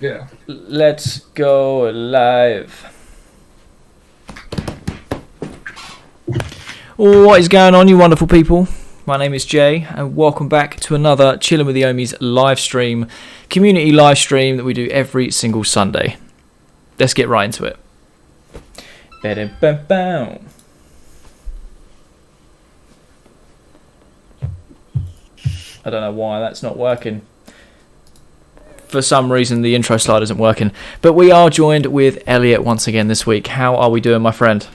Yeah. Let's go live. What is going on, you wonderful people? My name is Jay, and welcome back to another Chilling with the Ohmies live stream, community live stream that we do every single Sunday. Let's get right into it. I don't know why that's not working. For some reason, the intro slide isn't working. But we are joined with Elliot once again this week. How are we doing, my friend?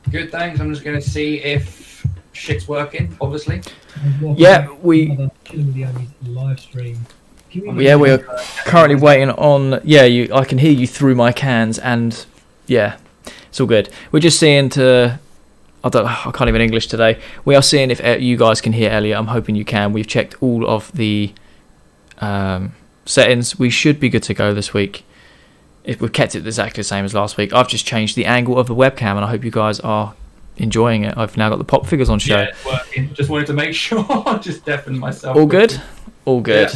Good, thanks. I'm just going to see if shit's working, obviously. Yeah, we live stream. Yeah, we are currently waiting on. Yeah, I can hear you through my cans, and yeah, it's all good. We're just seeing to. I can't even English today. We are seeing if you guys can hear Elliot. I'm hoping you can. We've checked all of the settings. We should be good to go this week. If we've kept it exactly the same as last week. I've just changed the angle of the webcam, and I hope you guys are enjoying it. I've now got the pop figures on show. Yeah, it's working. Just wanted to make sure. Just deafened myself. All good? All good.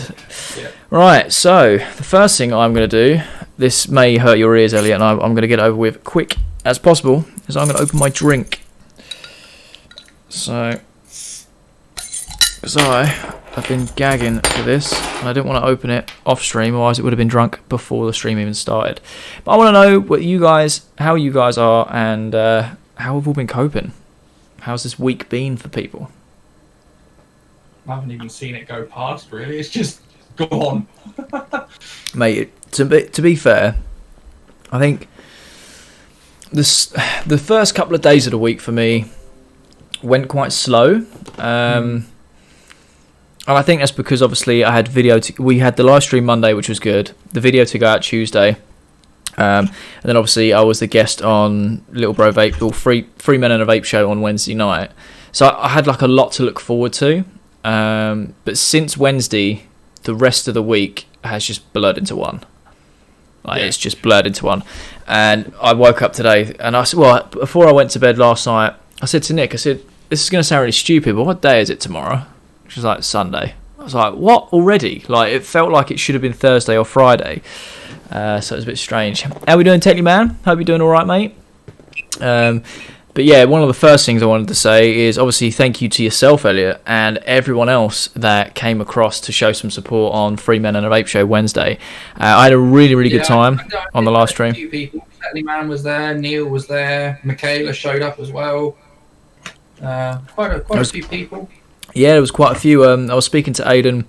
Yeah. Right, so the first thing I'm going to do, this may hurt your ears, Elliot, and I'm going to get it over with quick as possible, is I'm going to open my drink. So, I've been gagging for this, and I didn't want to open it off stream, otherwise it would have been drunk before the stream even started. But I want to know how you guys are, and how we've all been coping. How's this week been for people? I haven't even seen it go past, really. It's just gone. Mate, to be fair, I think the first couple of days of the week for me went quite slow. And I think that's because obviously I had we had the live stream Monday, which was good. The video to go out Tuesday. And then obviously I was the guest on Little Bro Vape, or Free Men and a Vape show on Wednesday night. So I had like a lot to look forward to. But since Wednesday, the rest of the week has just blurred into one. It's just blurred into one. And I woke up today, and I said, well, before I went to bed last night, I said to Nick, this is going to sound really stupid, but what day is it tomorrow? She was like, Sunday. I was like, what, already? Like, it felt like it should have been Thursday or Friday. So it was a bit strange. How we doing, Techly Man? Hope you're doing all right, mate. But yeah, one of the first things I wanted to say is obviously thank you to yourself, Elliot, and everyone else that came across to show some support on Free Men and a Vape Show Wednesday. I had a really, really good time on the last stream. A few people. Techly Man was there, Neil was there, Michaela showed up as well. Quite a few people. Yeah, there was quite a few. I was speaking to Aidan,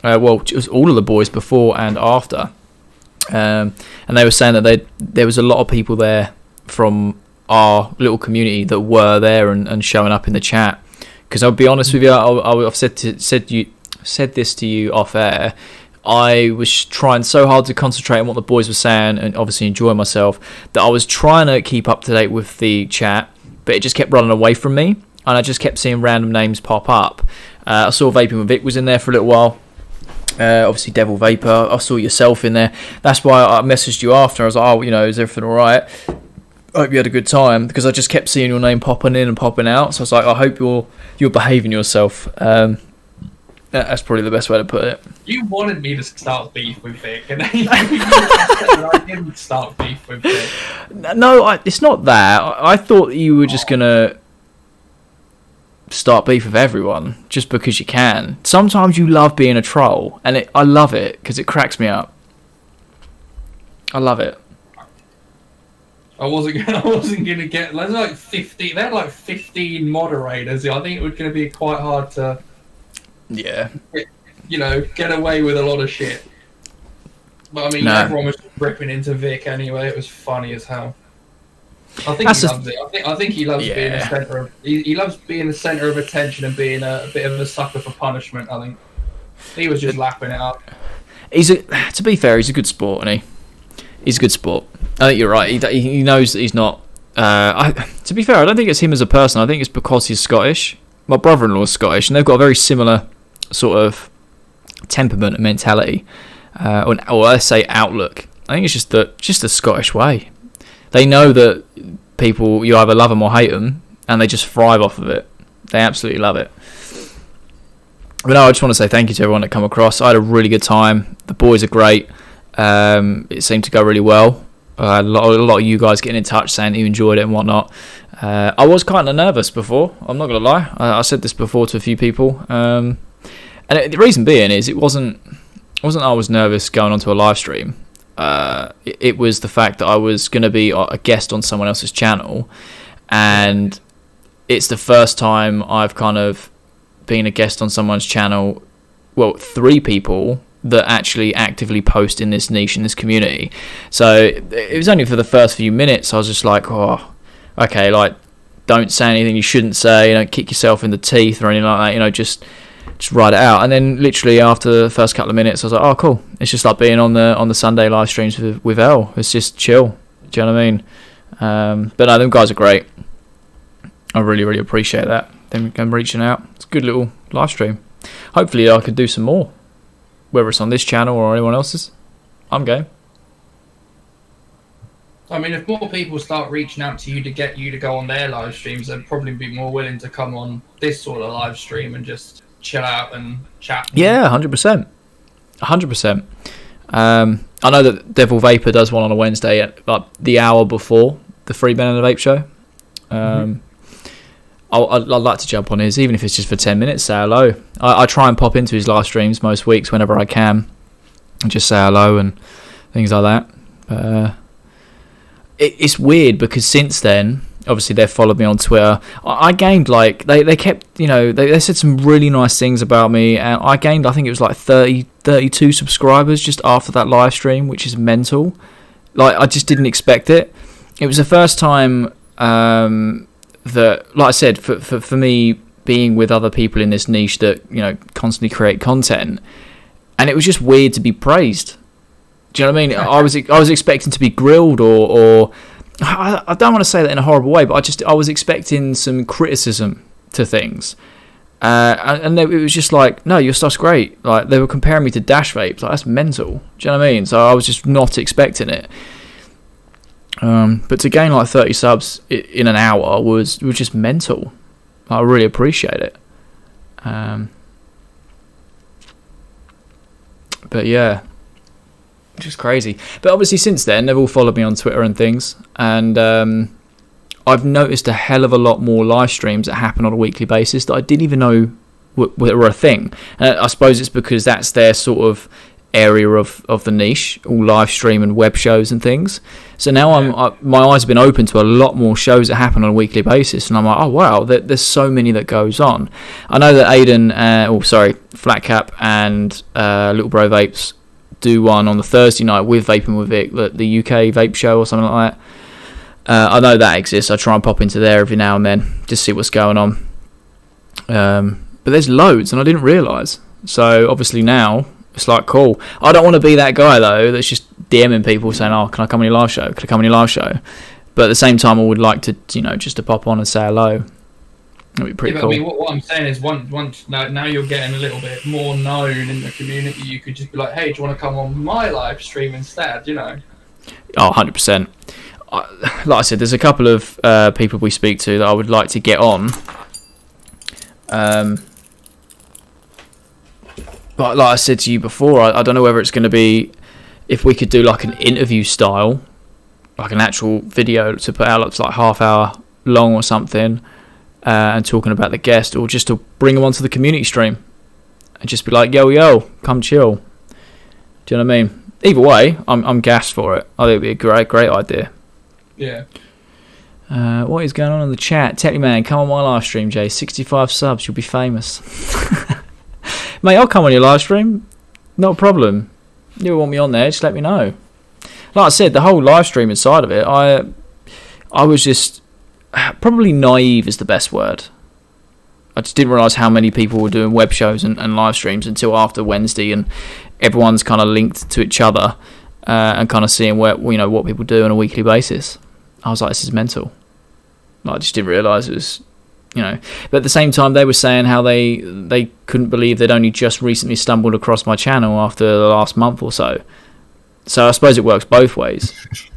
it was all of the boys before and after. And they were saying that there was a lot of people there from our little community that were there and showing up in the chat. Because I'll be honest with you, I've said this to you off air. I was trying so hard to concentrate on what the boys were saying and obviously enjoy myself that I was trying to keep up to date with the chat, but it just kept running away from me, and I just kept seeing random names pop up. I saw Vaping with Vic was in there for a little while. Obviously Devil Vapor. I saw yourself in there. That's why I messaged you after. I was like, is everything all right? I hope you had a good time, because I just kept seeing your name popping in and popping out. So I was like, I hope you're behaving yourself. That's probably the best way to put it. You wanted me to start beef with Vic, and I didn't start beef with Vic. No, it's not that. I thought you were just gonna start beef with everyone just because you can. Sometimes you love being a troll, and I love it because it cracks me up. I love it. I wasn't gonna get. There's like 15. They had like 15 moderators. I think it was gonna be quite hard to. Yeah. Get away with a lot of shit. But I mean, everyone was ripping into Vic anyway. It was funny as hell. I think he loves it. I think he loves being the center of. He loves being the center of attention and being a bit of a sucker for punishment. I think he was just lapping it up. To be fair, he's a good sport, isn't he? He's a good sport. I think you're right. He knows that he's not. To be fair, I don't think it's him as a person. I think it's because he's Scottish. My brother-in-law is Scottish, and they've got a very similar sort of temperament and mentality, or let's say outlook. I think it's just the Scottish way. They know that people, you either love them or hate them, and they just thrive off of it. They absolutely love it. But no, I just want to say thank you to everyone that come across. I had a really good time. The boys are great. It seemed to go really well. A lot of you guys getting in touch saying you enjoyed it and whatnot. I was kind of nervous before. I'm not gonna lie. I said this before to a few people, and the reason being is it wasn't I was nervous going onto a live stream. It was the fact that I was going to be a guest on someone else's channel, and it's the first time I've kind of been a guest on someone's channel. Well, 3 people that actually actively post in this niche, in this community. So it was only for the first few minutes I was just like, oh, okay, like, don't say anything you shouldn't say, don't kick yourself in the teeth or anything like that, just write it out. And then literally after the first couple of minutes I was like, oh cool, it's just like being on the Sunday live streams with Elle. It's just chill. Do you know what I mean? But no, them guys are great. I really, really appreciate that, them reaching out. It's a good little live stream. Hopefully I could do some more, whether it's on this channel or anyone else's. I'm game. I mean, if more people start reaching out to you to get you to go on their live streams, they'd probably be more willing to come on this sort of live stream and just chill out and chat. Yeah, 100%. 100%. I know that Devil Vapor does one on a Wednesday at like the hour before the Free Ben and the Vape show. I'd like to jump on his, even if it's just for 10 minutes, say hello. I try and pop into his live streams most weeks whenever I can and just say hello and things like that. It's weird because since then, obviously they've followed me on Twitter. I gained like, they kept, they said some really nice things about me, and I gained, I think it was like 32 subscribers just after that live stream, which is mental. Like, I just didn't expect it. It was the first time that, like I said, for me being with other people in this niche that constantly create content, and it was just weird to be praised. Do you know what I mean? I was expecting to be grilled or I don't want to say that in a horrible way, but I was expecting some criticism to things, and it was just like, no, your stuff's great. Like, they were comparing me to Dash Vapes. Like, that's mental. Do you know what I mean? So I was just not expecting it. But to gain like 30 subs in an hour was just mental. I really appreciate it. But yeah, just crazy. But obviously since then they've all followed me on Twitter and things, and I've noticed a hell of a lot more live streams that happen on a weekly basis that I didn't even know were a thing. I suppose it's because that's their sort of area of the niche, all live stream and web shows and things. So now my eyes have been open to a lot more shows that happen on a weekly basis, and I'm like, oh wow, there's so many that goes on. I know that Aiden, Flatcap and Little Bro Vapes do one on the Thursday night with Vaping with Vic, the UK vape show or something like that. I know that exists. I try and pop into there every now and then, just see what's going on. But there's loads, and I didn't realise. So obviously now it's like, cool. I don't want to be that guy though that's just DMing people saying, "Oh, can I come on your live show? Can I come on your live show?" But at the same time, I would like to, just to pop on and say hello. That'd be pretty cool. I mean, what I'm saying is, once now you're getting a little bit more known in the community, you could just be like, "Hey, do you want to come on my live stream instead?" Oh, 100%. Like I said, there's a couple of people we speak to that I would like to get on. But like I said to you before, I don't know whether it's going to be, if we could do like an interview style, like an actual video to put out that's like half hour long or something, and talking about the guest, or just to bring them onto the community stream and just be like, yo, come chill. Do you know what I mean? Either way, I'm gassed for it. I think it'd be a great idea. Yeah. What is going on in the chat? Techly Man, come on my live stream, Jay. 65 subs, you'll be famous. Mate, I'll come on your live stream. Not a problem. You want me on there, just let me know. Like I said, the whole live stream inside of it, I was just, probably naive is the best word. I just didn't realise how many people were doing web shows and live streams until after Wednesday, and everyone's kind of linked to each other, and kind of seeing what people do on a weekly basis. I was like, this is mental. I just didn't realise it was, But at the same time, they were saying how they couldn't believe they'd only just recently stumbled across my channel after the last month or so. So I suppose it works both ways.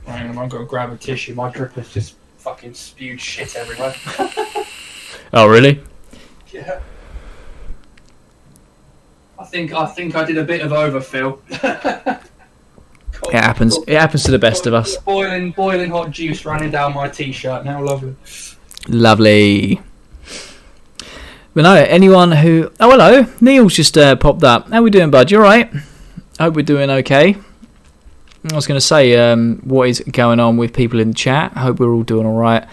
Hang on, I've got to grab a tissue. My dripper's just fucking spewed shit everywhere. Oh, really? Yeah. I think I did a bit of overfill. It happens. It happens to the best of us. Boiling hot juice running down my t-shirt now. Lovely. Lovely. But no, anyone who... Oh, hello. Neil's just popped up. How we doing, bud? You all right? I hope we're doing okay. I was going to say, what is going on with people in the chat? I hope we're all doing all right.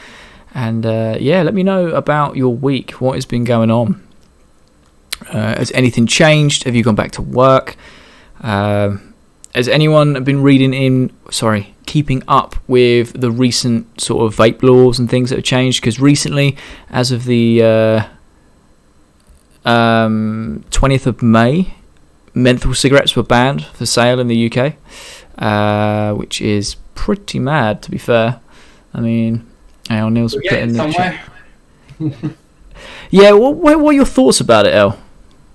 And, yeah, let me know about your week. What has been going on? Has anything changed? Have you gone back to work? Has anyone been keeping up with the recent sort of vape laws and things that have changed? Because recently, as of the 20th of May, menthol cigarettes were banned for sale in the UK, which is pretty mad, to be fair. I mean, Neil's put in the chat. Yeah, what are your thoughts about it, El?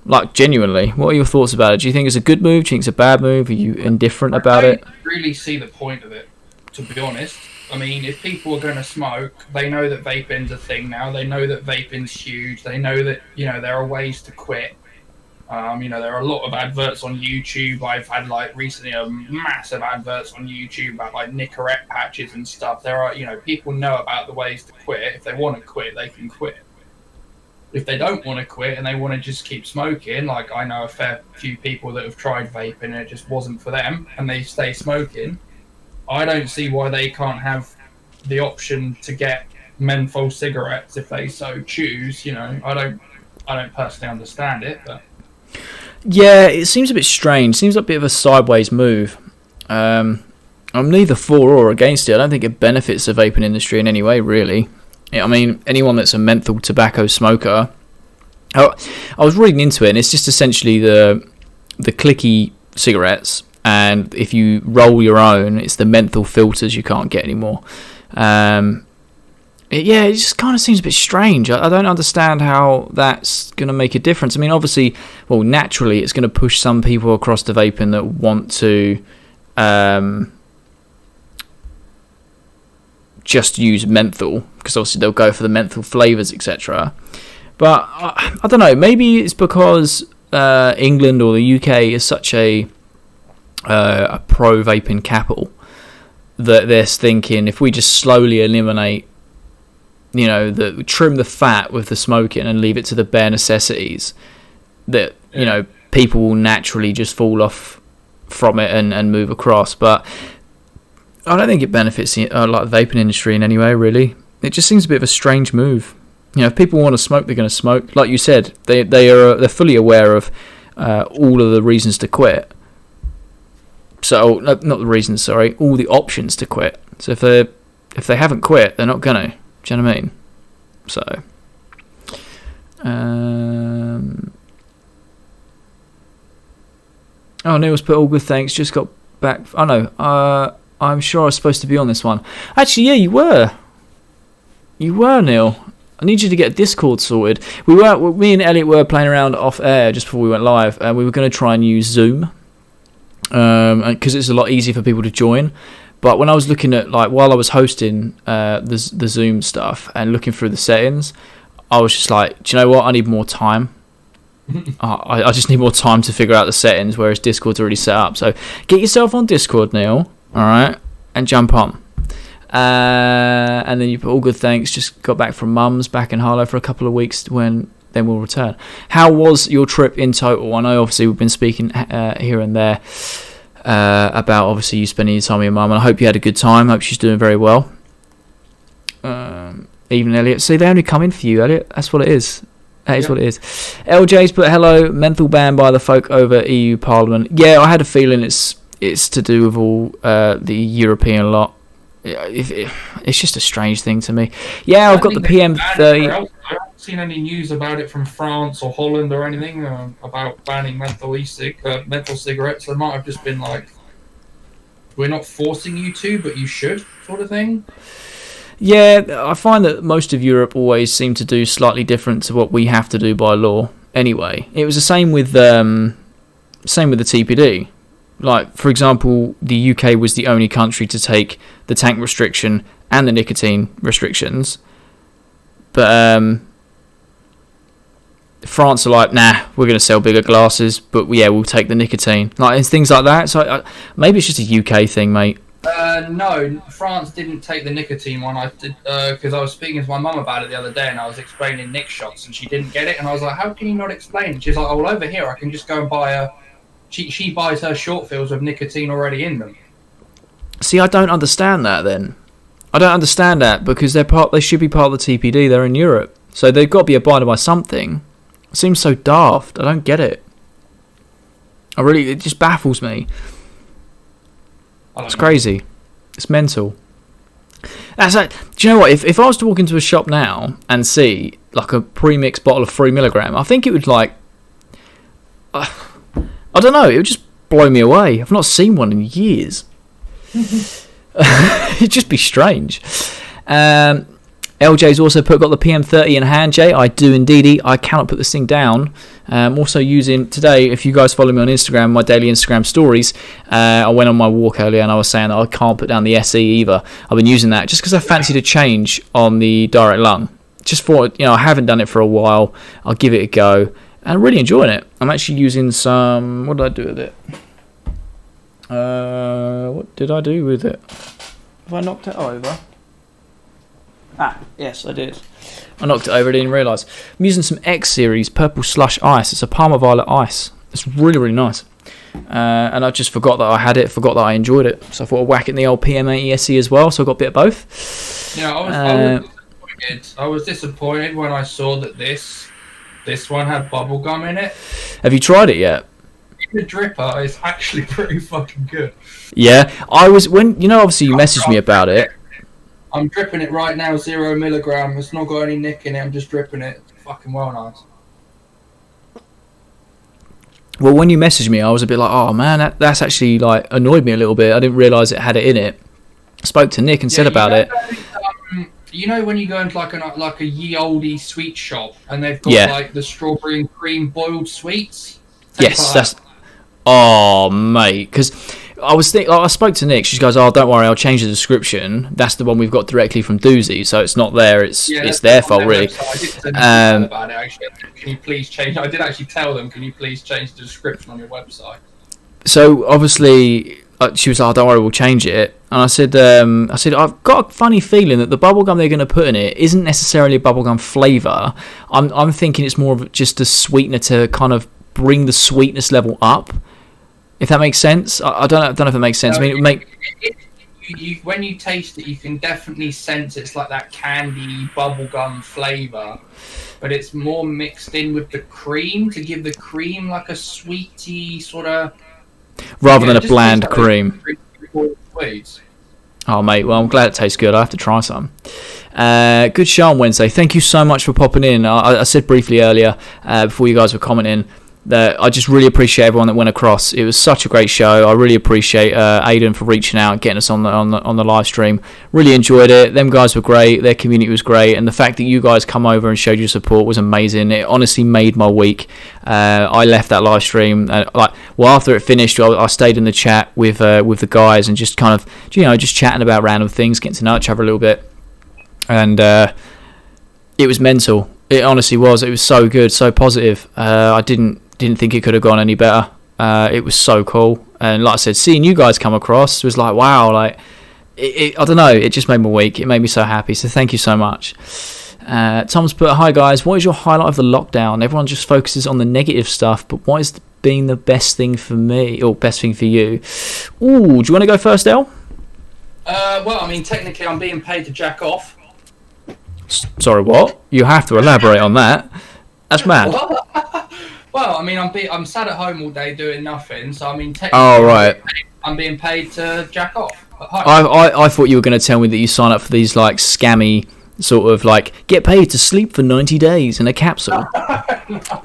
Like, genuinely, what are your thoughts about it? Do you think it's a good move? Do you think it's a bad move? Are you indifferent about it? I don't really see the point of it, to be honest. I mean, if people are going to smoke, they know that vaping's a thing now. They know that vaping's huge. They know that, there are ways to quit. There are a lot of adverts on YouTube. I've had, recently a massive adverts on YouTube about, Nicorette patches and stuff. There are, people know about the ways to quit. If they want to quit, they can quit. If they don't want to quit and they want to just keep smoking, I know a fair few people that have tried vaping and it just wasn't for them and they stay smoking, I don't see why they can't have the option to get menthol cigarettes if they so choose. I don't personally understand it, but yeah, it seems a bit strange. Seems like a bit of a sideways move. I'm neither for or against it. I don't think it benefits the vaping industry in any way, really. I mean, anyone that's a menthol tobacco smoker, I was reading into it, and it's just essentially the clicky cigarettes, and if you roll your own, it's the menthol filters you can't get anymore. It just kind of seems a bit strange. I don't understand how that's going to make a difference. I mean, obviously, naturally, it's going to push some people across to vaping that want to just use menthol, because obviously they'll go for the menthol flavours, etc. But I don't know, maybe it's because England or the UK is such a pro-vaping capital that they're thinking, if we just slowly eliminate, trim the fat with the smoking and leave it to the bare necessities, that people will naturally just fall off from it and move across. But I don't think it benefits the vaping industry in any way, really. It just seems a bit of a strange move. If people want to smoke, they're going to smoke. Like you said, they're fully aware of all of the reasons to quit. So, not the reasons, sorry, all the options to quit. So if they haven't quit, they're not going to. Do you know what I mean? So, Neil's put all good, thanks. Just got back. Oh no, I'm sure I was supposed to be on this one. Actually, yeah, you were. You were, Neil. I need you to get Discord sorted. Me and Elliot were playing around off air just before we went live, and we were going to try and use Zoom, because it's a lot easier for people to join. But when I was looking at, while I was hosting the Zoom stuff and looking through the settings, I was just like, do you know what? I need more time. I just need more time to figure out the settings, whereas Discord's already set up. So get yourself on Discord, Neil, all right, and jump on. And then you put all good, thanks. Just got back from Mum's, back in Harlow for a couple of weeks, then we'll return. How was your trip in total? I know obviously we've been speaking here and there about obviously you spending your time with your mum, and I hope you had a good time. I hope she's doing very well. Even Elliot, see, they only come in for you, Elliot. That's what it is. That is what it is. LJ's put hello. Menthol ban by the folk over EU Parliament. Yeah, I had a feeling it's to do with all the European lot. It's just a strange thing to me. Yeah, I've got the PM30. I haven't seen any news about it from France or Holland or anything about banning menthol cigarettes. They might have just been like, we're not forcing you to, but you should, sort of thing. Yeah, I find that most of Europe always seem to do slightly different to what we have to do by law. Anyway, it was the same with the TPD. Like, for example, the UK was the only country to take the tank restriction and the nicotine restrictions. But France are like, nah, we're going to sell bigger glasses, but yeah, we'll take the nicotine. Like, it's things like that. So maybe it's just a UK thing, mate. No, France didn't take the nicotine one. I did because I was speaking to my mum about it the other day, and I was explaining Nick shots, and she didn't get it. And I was like, "How can you not explain?" She's like, "Oh, well, over here, I can just go and buy a." She buys her short fills with nicotine already in them. See, I don't understand that. Then I don't understand that because they should be part of the TPD. They're in Europe, so they've got to be abided by something. It seems so daft. I don't get it. It just baffles me. It's crazy. It's mental. That's like, do you know what? If I was to walk into a shop now and see like a pre-mixed bottle of 3mg, I think it would like, I don't know, it would just blow me away. I've not seen one in years. It'd just be strange. LJ's also got the PM30 in hand, Jay. I do indeed. I cannot put this thing down. I'm also using today, if you guys follow me on Instagram, my daily Instagram stories, I went on my walk earlier and I was saying that I can't put down the SE either. I've been using that just because I fancied a change on the direct lung. Just thought, I haven't done it for a while. I'll give it a go. And I'm really enjoying it. I'm actually using some... What did I do with it? What did I do with it? Have I knocked it over? Yes, I did. I knocked it over, I didn't realise. I'm using some X Series Purple Slush Ice. It's a Parma Violet Ice. It's really, really nice. And I just forgot that I had it, forgot that I enjoyed it. So I thought I'd whack it in the old PM80 SE as well, so I got a bit of both. Yeah, I was disappointed when I saw that this one had bubblegum in it. Have you tried it yet? The dripper is actually pretty fucking good. Yeah, I was, obviously you messaged me about it. I'm dripping it right now, 0mg. It's not got any nick in it. I'm just dripping it. It's fucking well nice. Well, when you messaged me, I was a bit like, oh man, that's actually like annoyed me a little bit. I didn't realise it had it in it. I spoke to Nick and said about it. You know when you go into like a ye olde sweet shop and they've got like the strawberry and cream boiled sweets? Yes, that's... Oh, mate, because I spoke to Nick. She goes, "Oh, don't worry, I'll change the description. That's the one we've got directly from Doozy, so it's not there. It's their fault, really." I did send them about it. Actually, can you please change? I did actually tell them, "Can you please change the description on your website?" So obviously, she was like, "Oh, don't worry, we'll change it." And I said, "I've got a funny feeling that the bubblegum they're going to put in it isn't necessarily a bubblegum flavour. I'm thinking it's more of just a sweetener to kind of bring the sweetness level up." If that makes sense, I don't know if it makes sense. No, I mean, when you taste it, you can definitely sense it's like that candy bubblegum flavour, but it's more mixed in with the cream to give the cream like a sweety sort of. Rather than a bland cream. Sweets. Oh mate, well I'm glad it tastes good. I have to try some. Good show on Wednesday. Thank you so much for popping in. I said briefly earlier before you guys were commenting that I just really appreciate everyone that went across. It was such a great show. I really appreciate Aidan for reaching out and getting us on the live stream. Really enjoyed it. Them guys were great. Their community was great, and the fact that you guys come over and showed your support was amazing. It honestly made my week. I left that live stream after it finished. I stayed in the chat with the guys and just kind of just chatting about random things, getting to know each other a little bit, and it was mental. It honestly was. It was so good, so positive. I didn't think it could have gone any better. It was so cool, and like I said, seeing you guys come across was like wow. Like I don't know, it just made my week. It made me so happy. So thank you so much. Tom's put, "Hi guys, what is your highlight of the lockdown? Everyone just focuses on the negative stuff, but what is being the best thing for me or best thing for you?" Ooh, do you want to go first, El? Well, I mean, technically, I'm being paid to jack off. Sorry, what? You have to elaborate on that. That's mad. Well, I mean, I'm sat at home all day doing nothing, so I mean, technically, right. I'm being paid to jack off at home. I thought you were going to tell me that you sign up for these like scammy sort of like get paid to sleep for 90 days in a capsule.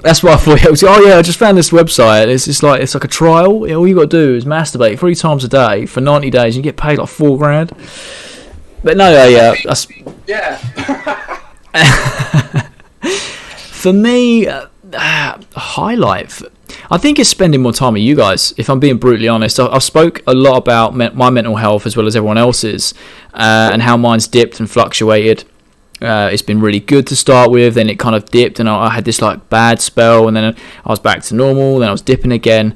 That's what I thought. It was, I just found this website. It's like a trial. All you got to do is masturbate 3 times a day for 90 days and you get paid like $4,000. But no, yeah. For me, highlight, I think it's spending more time with you guys, if I'm being brutally honest. I've spoke a lot about my mental health as well as everyone else's, and how mine's dipped and fluctuated. It's been really good to start with, then it kind of dipped, and I had this like bad spell, and then I was back to normal, then I was dipping again.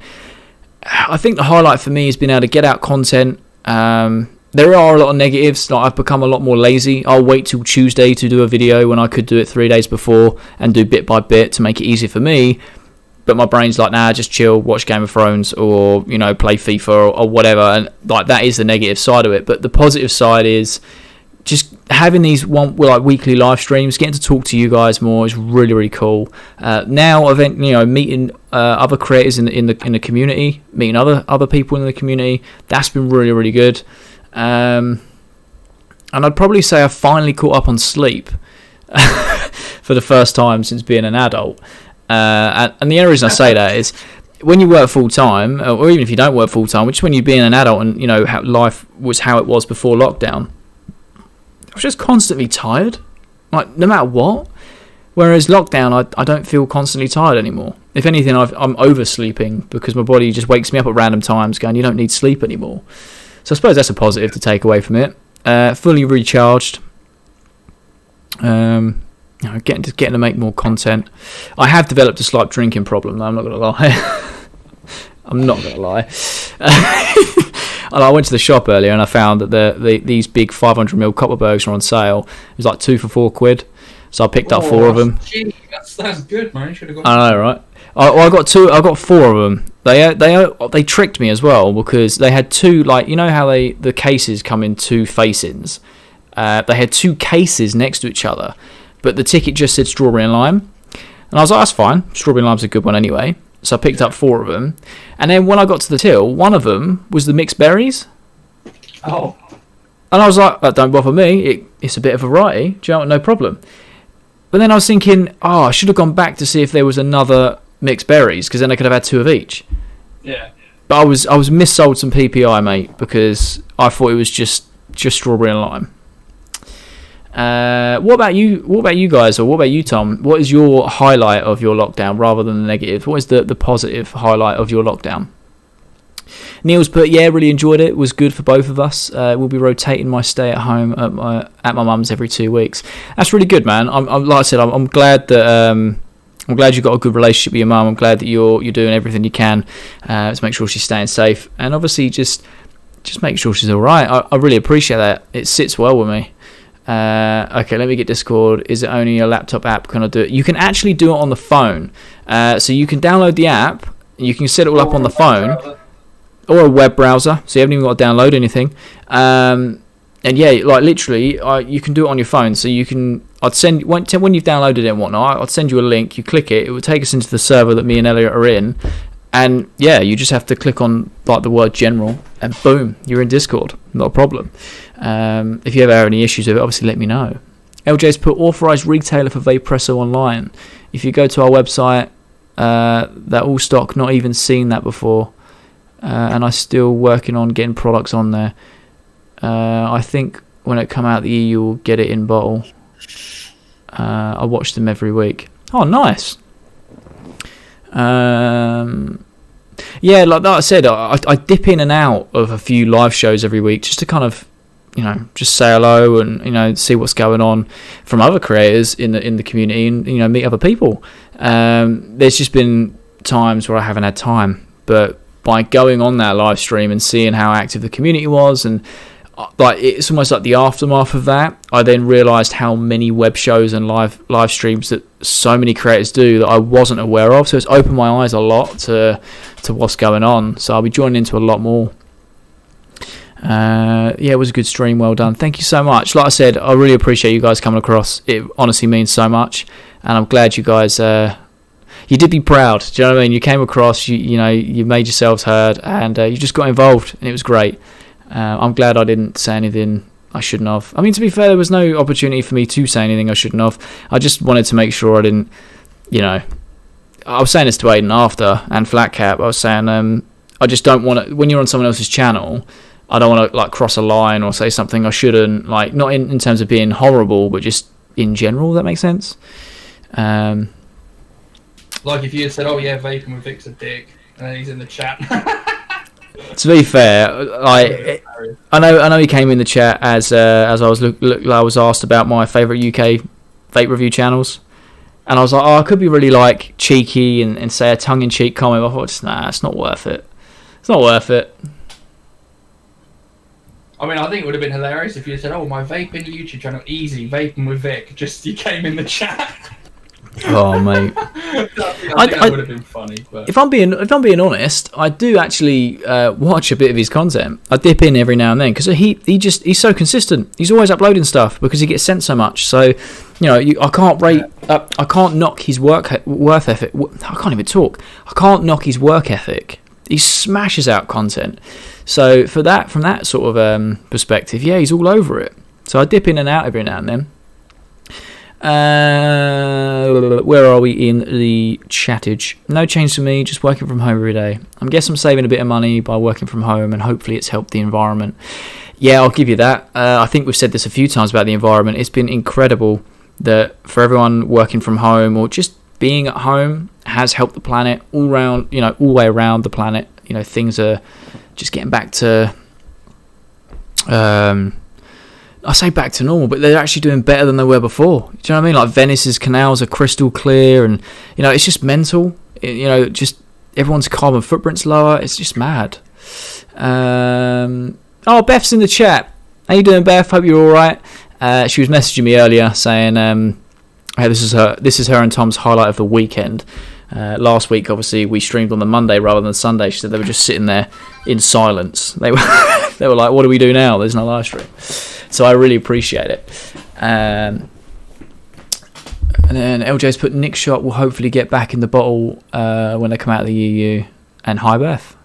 I think the highlight for me has been able to get out content. There are a lot of negatives. Like, I've become a lot more lazy. I'll wait till Tuesday to do a video when I could do it 3 days before and do bit by bit to make it easier for me. But my brain's like, nah, just chill, watch Game of Thrones, or play FIFA or whatever. And like, that is the negative side of it. But the positive side is just having these weekly live streams, getting to talk to you guys more is really, really cool. Now, meeting other creators in the community, meeting other people in the community, that's been really, really good. And I'd probably say I finally caught up on sleep for the first time since being an adult. And the only reason I say that is when you work full time, or even if you don't work full time, which is when you're being an adult and how life was how it was before lockdown, I was just constantly tired, like no matter what. Whereas lockdown, I don't feel constantly tired anymore. If anything, I'm oversleeping because my body just wakes me up at random times, going, "You don't need sleep anymore." So I suppose that's a positive to take away from it. Fully recharged. Getting to make more content. I have developed a slight drinking problem, though, I'm not going to lie. I'm not going to lie. And I went to the shop earlier and I found that these big 500ml Copperbergs are on sale. It was like 2 for £4. So I picked up 4 of them. Gee, that's good, man. You should have got. I know, right? I got 2. I got 4 of them. They tricked me as well because they had 2, like, you know how the cases come in 2 facings. They had 2 cases next to each other, but the ticket just said strawberry and lime. And I was like, that's fine. Strawberry and lime's a good one anyway. So I picked up 4 of them. And then when I got to the till, one of them was the mixed berries. Oh. And I was like, that don't bother me. It's a bit of variety. Do you know what? No problem. But then I was thinking, I should have gone back to see if there was another mixed berries, because then I could have had 2 of each. Yeah. But I was missold some PPI, mate, because I thought it was just strawberry and lime. What about you guys, or what about you, Tom? What is your highlight of your lockdown rather than the negative? What is the positive highlight of your lockdown? Neil's put, really enjoyed it. It was good for both of us. We'll be rotating my stay at home at my mum's every 2 weeks. That's really good, man. I'm like I said, I'm glad that I'm glad you've got a good relationship with your mum. I'm glad that you're doing everything you can to make sure she's staying safe, and obviously just make sure she's all right. I really appreciate that. It sits well with me. Okay, let me get Discord. Is it only a laptop app? Can I do it? You can actually do it on the phone. So you can download the app. You can set it all up on the phone or a web browser. So you haven't even got to download anything. And yeah, like literally, you can do it on your phone. So you can. I'd send when you've downloaded it and whatnot. I'd send you a link. You click it. It would take us into the server that me and Elliot are in. And yeah, you just have to click on like the word general, and boom, you're in Discord. Not a problem. If you ever have any issues with it, obviously let me know. LJ's put authorized retailer for Vapepresso online. If you go to our website, that all stock, not even seen that before, and I'm still working on getting products on there. I think when it come out the EU, we'll get it in bottle. I watch them every week. Oh, nice. Yeah, like I said, I dip in and out of a few live shows every week just to kind of, just say hello and see what's going on from other creators in the community and meet other people. There's just been times where I haven't had time, but by going on that live stream and seeing how active the community was, and like it's almost like the aftermath of that, I then realised how many web shows and live streams that so many creators do that I wasn't aware of. So it's opened my eyes a lot to what's going on. So I'll be joining into a lot more. It was a good stream. Well done. Thank you so much. Like I said, I really appreciate you guys coming across. It honestly means so much, and I'm glad you guys. You did be proud. Do you know what I mean? You came across. You made yourselves heard, and you just got involved, and it was great. I'm glad I didn't say anything I shouldn't have. I mean, to be fair, there was no opportunity for me to say anything I shouldn't have. I just wanted to make sure I didn't, I was saying this to Aiden after, and Flatcap, I was saying, I just don't want to, when you're on someone else's channel, I don't want to, like, cross a line or say something I shouldn't, like, not in terms of being horrible, but just in general, that makes sense. Like if you had said, oh yeah, vaping with Vic's a dick, and then he's in the chat. To be fair, I know he came in the chat as I was asked about my favourite UK vape review channels, and I was like, I could be really like cheeky and say a tongue-in-cheek comment. I thought, nah, it's not worth it. It's not worth it. I mean, I think it would have been hilarious if you said, "Oh, my vaping YouTube channel, easy vaping with Vic." Just you came in the chat. Oh mate, I think that would have been funny. But if I'm being honest, I do actually watch a bit of his content. I dip in every now and then because he's so consistent. He's always uploading stuff because he gets sent so much. So I can't knock his work ethic. I can't even talk. I can't knock his work ethic. He smashes out content. So from that sort of perspective, yeah, he's all over it. So I dip in and out every now and then. Where are we in the chattage? No change for me, just working from home every day. I guess I'm saving a bit of money by working from home, and hopefully it's helped the environment. Yeah, I'll give you that. I think we've said this a few times about the environment. It's been incredible that for everyone working from home or just being at home has helped the planet all the way around the planet. Things are just getting back to I say back to normal, but they're actually doing better than they were before. Do you know what I mean? Like Venice's canals are crystal clear, and it's just mental. Just everyone's carbon footprint's lower. It's just mad. Beth's in the chat. How you doing, Beth? Hope you're all right. She was messaging me earlier saying, "Hey, this is her and Tom's highlight of the weekend." Last week, obviously, we streamed on the Monday rather than Sunday. She said they were just sitting there in silence. They were like, "What do we do now? There's no live stream." So I really appreciate it. And then LJ's put Nick Shot will hopefully get back in the bottle when they come out of the EU. And hi, Beth.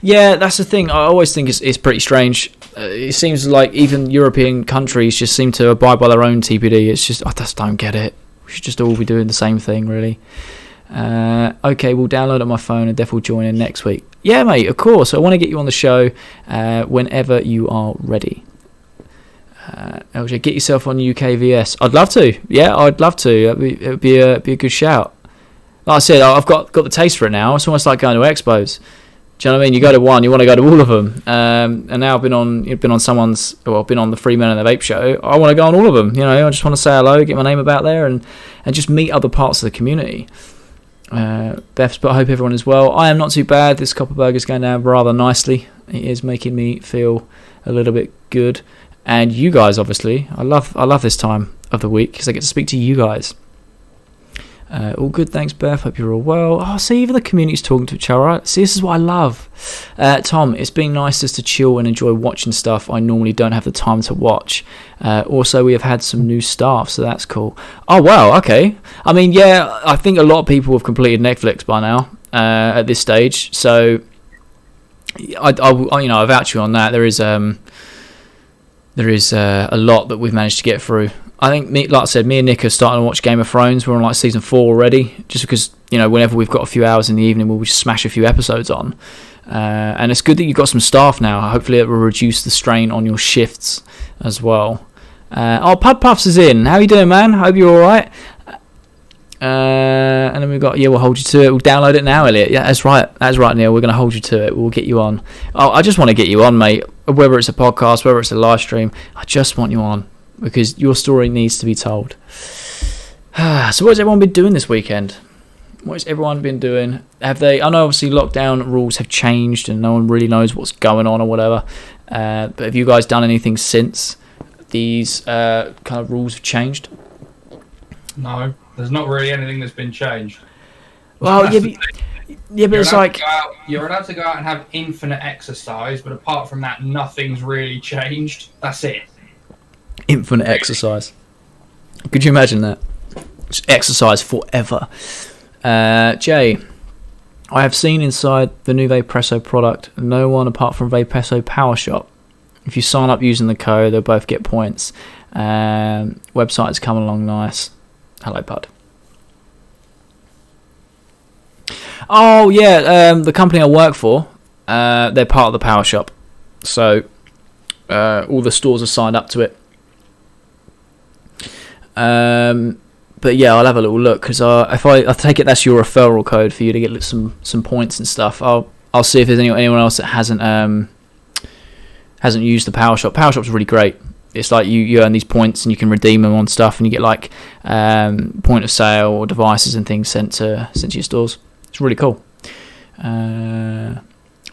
Yeah, that's the thing. I always think it's pretty strange. It seems like even European countries just seem to abide by their own TPD. It's just, I just don't get it. We should just all be doing the same thing, really. Okay, we'll download it on my phone and Def will join in next week. Yeah, mate, of course. I want to get you on the show whenever you are ready. LJ, get yourself on UKVS. I'd love to. Yeah, I'd love to. It would be a good shout. Like I said, I've got the taste for it now. It's almost like going to expos. Do you know what I mean? You go to one, you want to go to all of them. And now I've been on the Free Men and the Vape show. I want to go on all of them. I just want to say hello, get my name about there, and just meet other parts of the community. Beth's, but I hope everyone is well. I am not too bad. This Copperburger is going down rather nicely. It is making me feel a little bit good. And you guys, obviously, I love this time of the week because I get to speak to you guys. All good, thanks, Beth. Hope you're all well. Oh, see, even the community's talking to each other. Right? See, this is what I love. Tom, it's been nice just to chill and enjoy watching stuff I normally don't have the time to watch. Also, we have had some new staff, so that's cool. Oh, wow, okay. I mean, yeah, I think a lot of people have completed Netflix by now at this stage. So, I vouch you on that. There is a lot that we've managed to get through. I think, like I said, me and Nick are starting to watch Game of Thrones. We're on like season 4 already, just because whenever we've got a few hours in the evening, we'll just smash a few episodes on. And it's good that you've got some staff now. Hopefully, it will reduce the strain on your shifts as well. Pud Puffs is in. How you doing, man? Hope you're all right. And then we've got, we'll hold you to it. We'll download it now, Elliot. Yeah, that's right, Neil. We're going to hold you to it. We'll get you on. I just want to get you on, mate. Whether it's a podcast, whether it's a live stream, I just want you on because your story needs to be told. So what's everyone been doing this weekend? What's everyone been doing? Have they? I know obviously lockdown rules have changed and no one really knows what's going on or whatever. But have you guys done anything since these kind of rules have changed? No, there's not really anything that's been changed. Well, but it's like you're allowed to go out and have infinite exercise, but apart from that, nothing's really changed. That's it. Infinite exercise. Could you imagine that? Just exercise forever. Jay, I have seen inside the new Vapepresso product no one apart from Vapepresso Power Shop. If you sign up using the code, they'll both get points. Website's coming along nice. Hello, Bud. Oh, yeah, the company I work for, they're part of the Power Shop. So, all the stores are signed up to it. But yeah, I'll have a little look, because if I take it that's your referral code for you to get some points and stuff. I'll I'll see if there's anyone else that hasn't used the Power Shop. Power Shop's really great. It's like you earn these points and you can redeem them on stuff, and you get like point of sale or devices and things sent to your stores. It's really cool.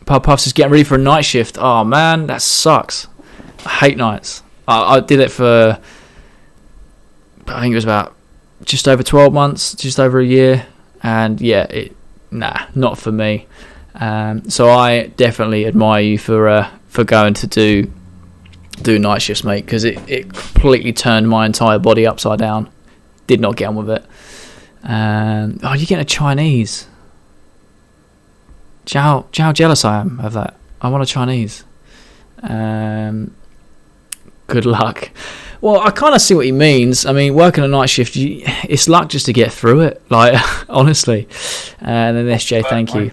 Puffs is getting ready for a night shift. Oh man, that sucks. I hate nights. I did it for, I think it was about just over 12 months, just over a year, and yeah, not for me. So I definitely admire you for going to do night shifts, mate, because it completely turned my entire body upside down. Did not get on with it. You're getting a Chinese. How jealous I am of that. I want a Chinese. Good luck. Well, I kind of see what he means. I mean, working a night shift, it's luck just to get through it. Like, honestly. And then SJ, thank you.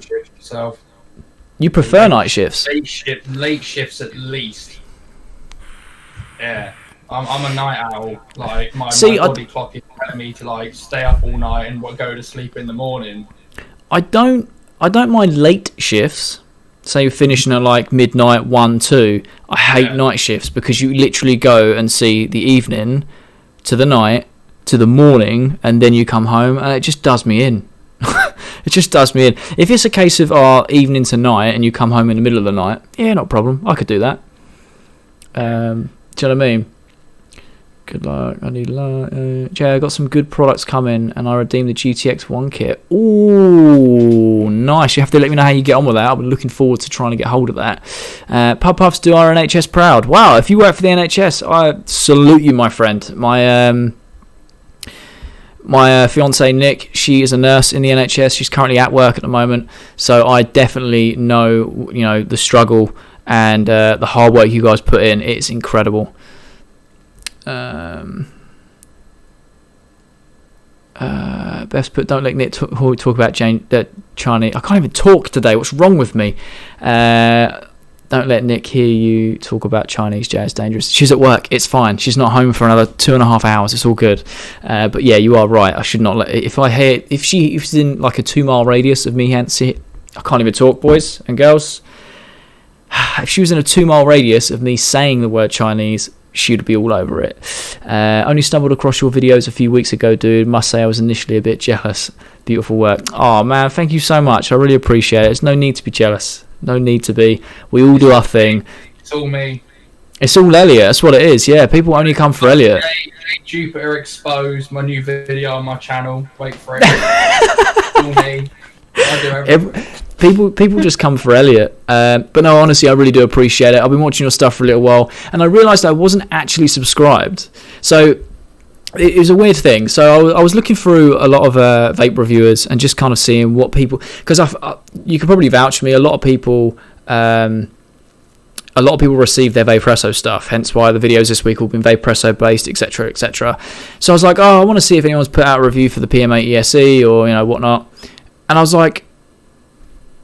You prefer night shifts? Late shifts at least. Yeah. I'm a night owl. Like, my body clock is telling me to like stay up all night and go to sleep in the morning. I don't mind late shifts. Say you're finishing at like midnight, 1, 2. I hate night shifts because you literally go and see the evening to the night to the morning, and then you come home, and it just does me in. It just does me in. If it's a case of evening to night and you come home in the middle of the night, yeah, not a problem. I could do that. Do you know what I mean? Good luck. I need luck. Jay, I got some good products coming, and I redeemed the GTX 1 kit. Ooh, nice. You have to let me know how you get on with that. I'm looking forward to trying to get hold of that. Puffs do our NHS proud. Wow, if you work for the NHS, I salute you, my friend. My fiance Nick, she is a nurse in the NHS. She's currently at work at the moment, so I definitely know, the struggle and the hard work you guys put in. It's incredible. Best put, don't let Nick talk about Chinese. I can't even talk today. What's wrong with me? Don't let Nick hear you talk about Chinese. Jay is dangerous. She's at work. It's fine. She's not home for another 2.5 hours. It's all good. But yeah, you are right. I should not let. If she's in like a 2-mile radius of me, I can't even talk, boys and girls. If she was in a 2-mile radius of me saying the word Chinese, she would be all over it. Only stumbled across your videos a few weeks ago, dude. Must say I was initially a bit jealous. Beautiful work. Oh man, thank you so much. I really appreciate it. There's no need to be jealous. No need to be. We all do our thing. It's all me. It's all Elliot. That's what it is. Yeah, people only come for Elliot. Jupiter Exposed, my new video on my channel. Wait for it. It's all me. I do everything. People just come for Elliot. But no, honestly, I really do appreciate it. I've been watching your stuff for a little while, and I realised I wasn't actually subscribed. So it was a weird thing. So I was looking through a lot of vape reviewers and just kind of seeing what people, because you could probably vouch for me. A lot of people receive their Vaporesso stuff, hence why the videos this week have all been Vaporesso based, etc., etc. So I was like, I want to see if anyone's put out a review for the PM8 ESE or whatnot. And I was like,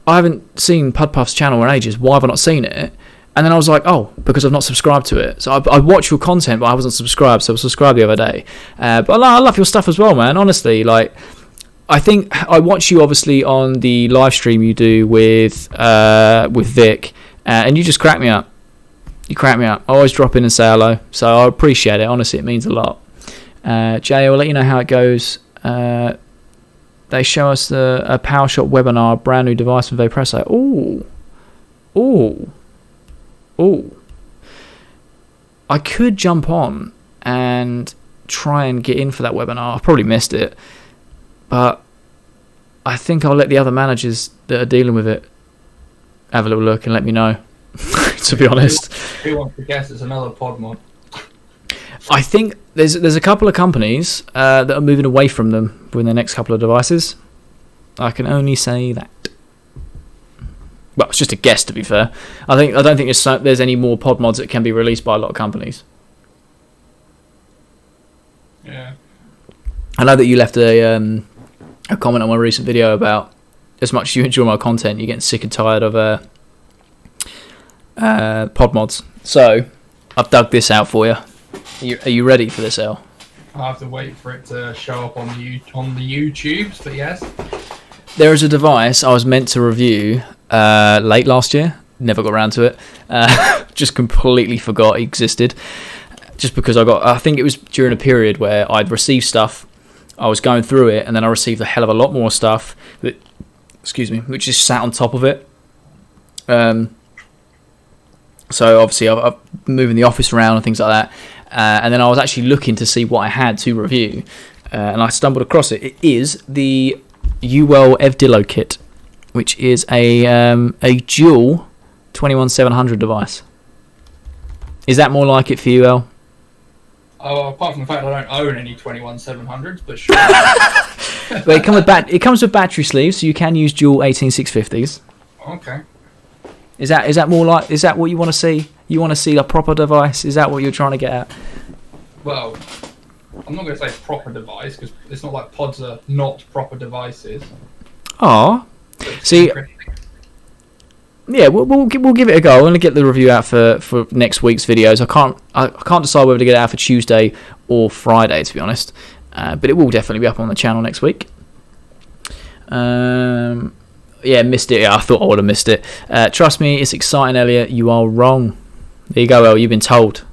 I haven't seen Puff's channel in ages. Why have I not seen it? And then I was like, because I've not subscribed to it. So I watch your content, but I wasn't subscribed. So I was subscribed the other day. But I love your stuff as well, man. Honestly, like, I think I watch you obviously on the live stream you do with Vic, and you just crack me up. You crack me up. I always drop in and say hello. So I appreciate it. Honestly, it means a lot. Jay, I'll let you know how it goes. They show us a Power Shop webinar, a brand new device from Vaporesso. Ooh. I could jump on and try and get in for that webinar. I've probably missed it, but I think I'll let the other managers that are dealing with it have a little look and let me know. To be honest, who wants to guess it's another pod mod? I think there's a couple of companies that are moving away from them with their next couple of devices. I can only say that. Well, it's just a guess, to be fair. I don't think there's any more pod mods that can be released by a lot of companies. Yeah. I know that you left a comment on my recent video about as much as you enjoy my content, you're getting sick and tired of pod mods. So I've dug this out for you. Are you ready for this, El? I have to wait for it to show up on the YouTubes, but yes. There is a device I was meant to review late last year. Never got around to it. Just completely forgot it existed. Just because I think it was during a period where I'd received stuff, I was going through it, and then I received a hell of a lot more stuff that, which just sat on top of it. So obviously I'm moving the office around and things like that, and then I was actually looking to see what I had to review, and I stumbled across it. It is the UL Evdillo kit, which is a dual 21700 device. Is that more like it for you, El? Oh, apart from the fact I don't own any 21700s, but sure. But it comes with battery sleeves, so you can use dual 18650s. Okay. Is that more like? Is that what you want to see? You want to see a proper device? Is that what you're trying to get at? Well, I'm not going to say proper device because it's not like pods are not proper devices. Oh, see. Yeah, we'll give it a go. I'm going to get the review out for next week's videos. I can't decide whether to get it out for Tuesday or Friday, to be honest. But it will definitely be up on the channel next week. Yeah, missed it. Yeah, I thought I would have missed it. Trust me, it's exciting, Elliot. You are wrong. There you go, El. You've been told.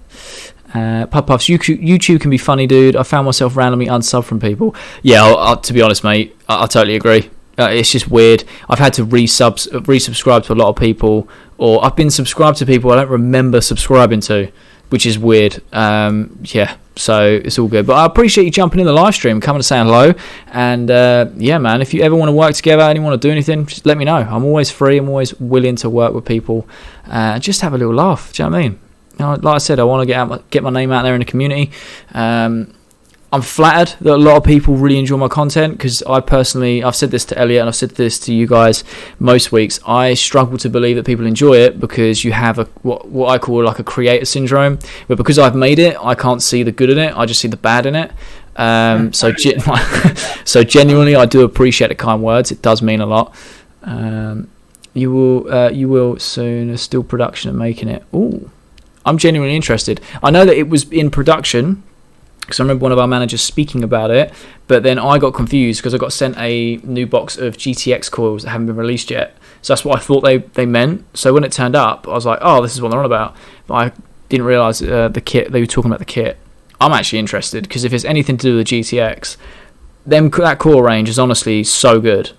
Puffs, YouTube can be funny, dude. I found myself randomly unsubbed from people. Yeah, to be honest, mate, I totally agree. It's just weird. I've had to resubscribe to a lot of people, or I've been subscribed to people I don't remember subscribing to, which is weird. Yeah, so it's all good. But I appreciate you jumping in the live stream, coming to say hello. And yeah, man, if you ever want to work together and you want to do anything, just let me know. I'm always free. I'm always willing to work with people. Just have a little laugh. Do you know what I mean? Like I said, I want to get my name out there in the community. I'm flattered that a lot of people really enjoy my content, because I've said this to Elliot and I've said this to you guys most weeks. I struggle to believe that people enjoy it because you have what I call like a creator syndrome, where because I've made it, I can't see the good in it. I just see the bad in it. So genuinely, I do appreciate the kind words. It does mean a lot. You will soon. Still production and making it. Ooh, I'm genuinely interested. I know that it was in production, because I remember one of our managers speaking about it, but then I got confused because I got sent a new box of GTX coils that haven't been released yet. So that's what I thought they meant. So when it turned up, I was like, oh, this is what they're on about. But I didn't realise the kit, they were talking about the kit. I'm actually interested, because if it's anything to do with the GTX, that core range is honestly so good.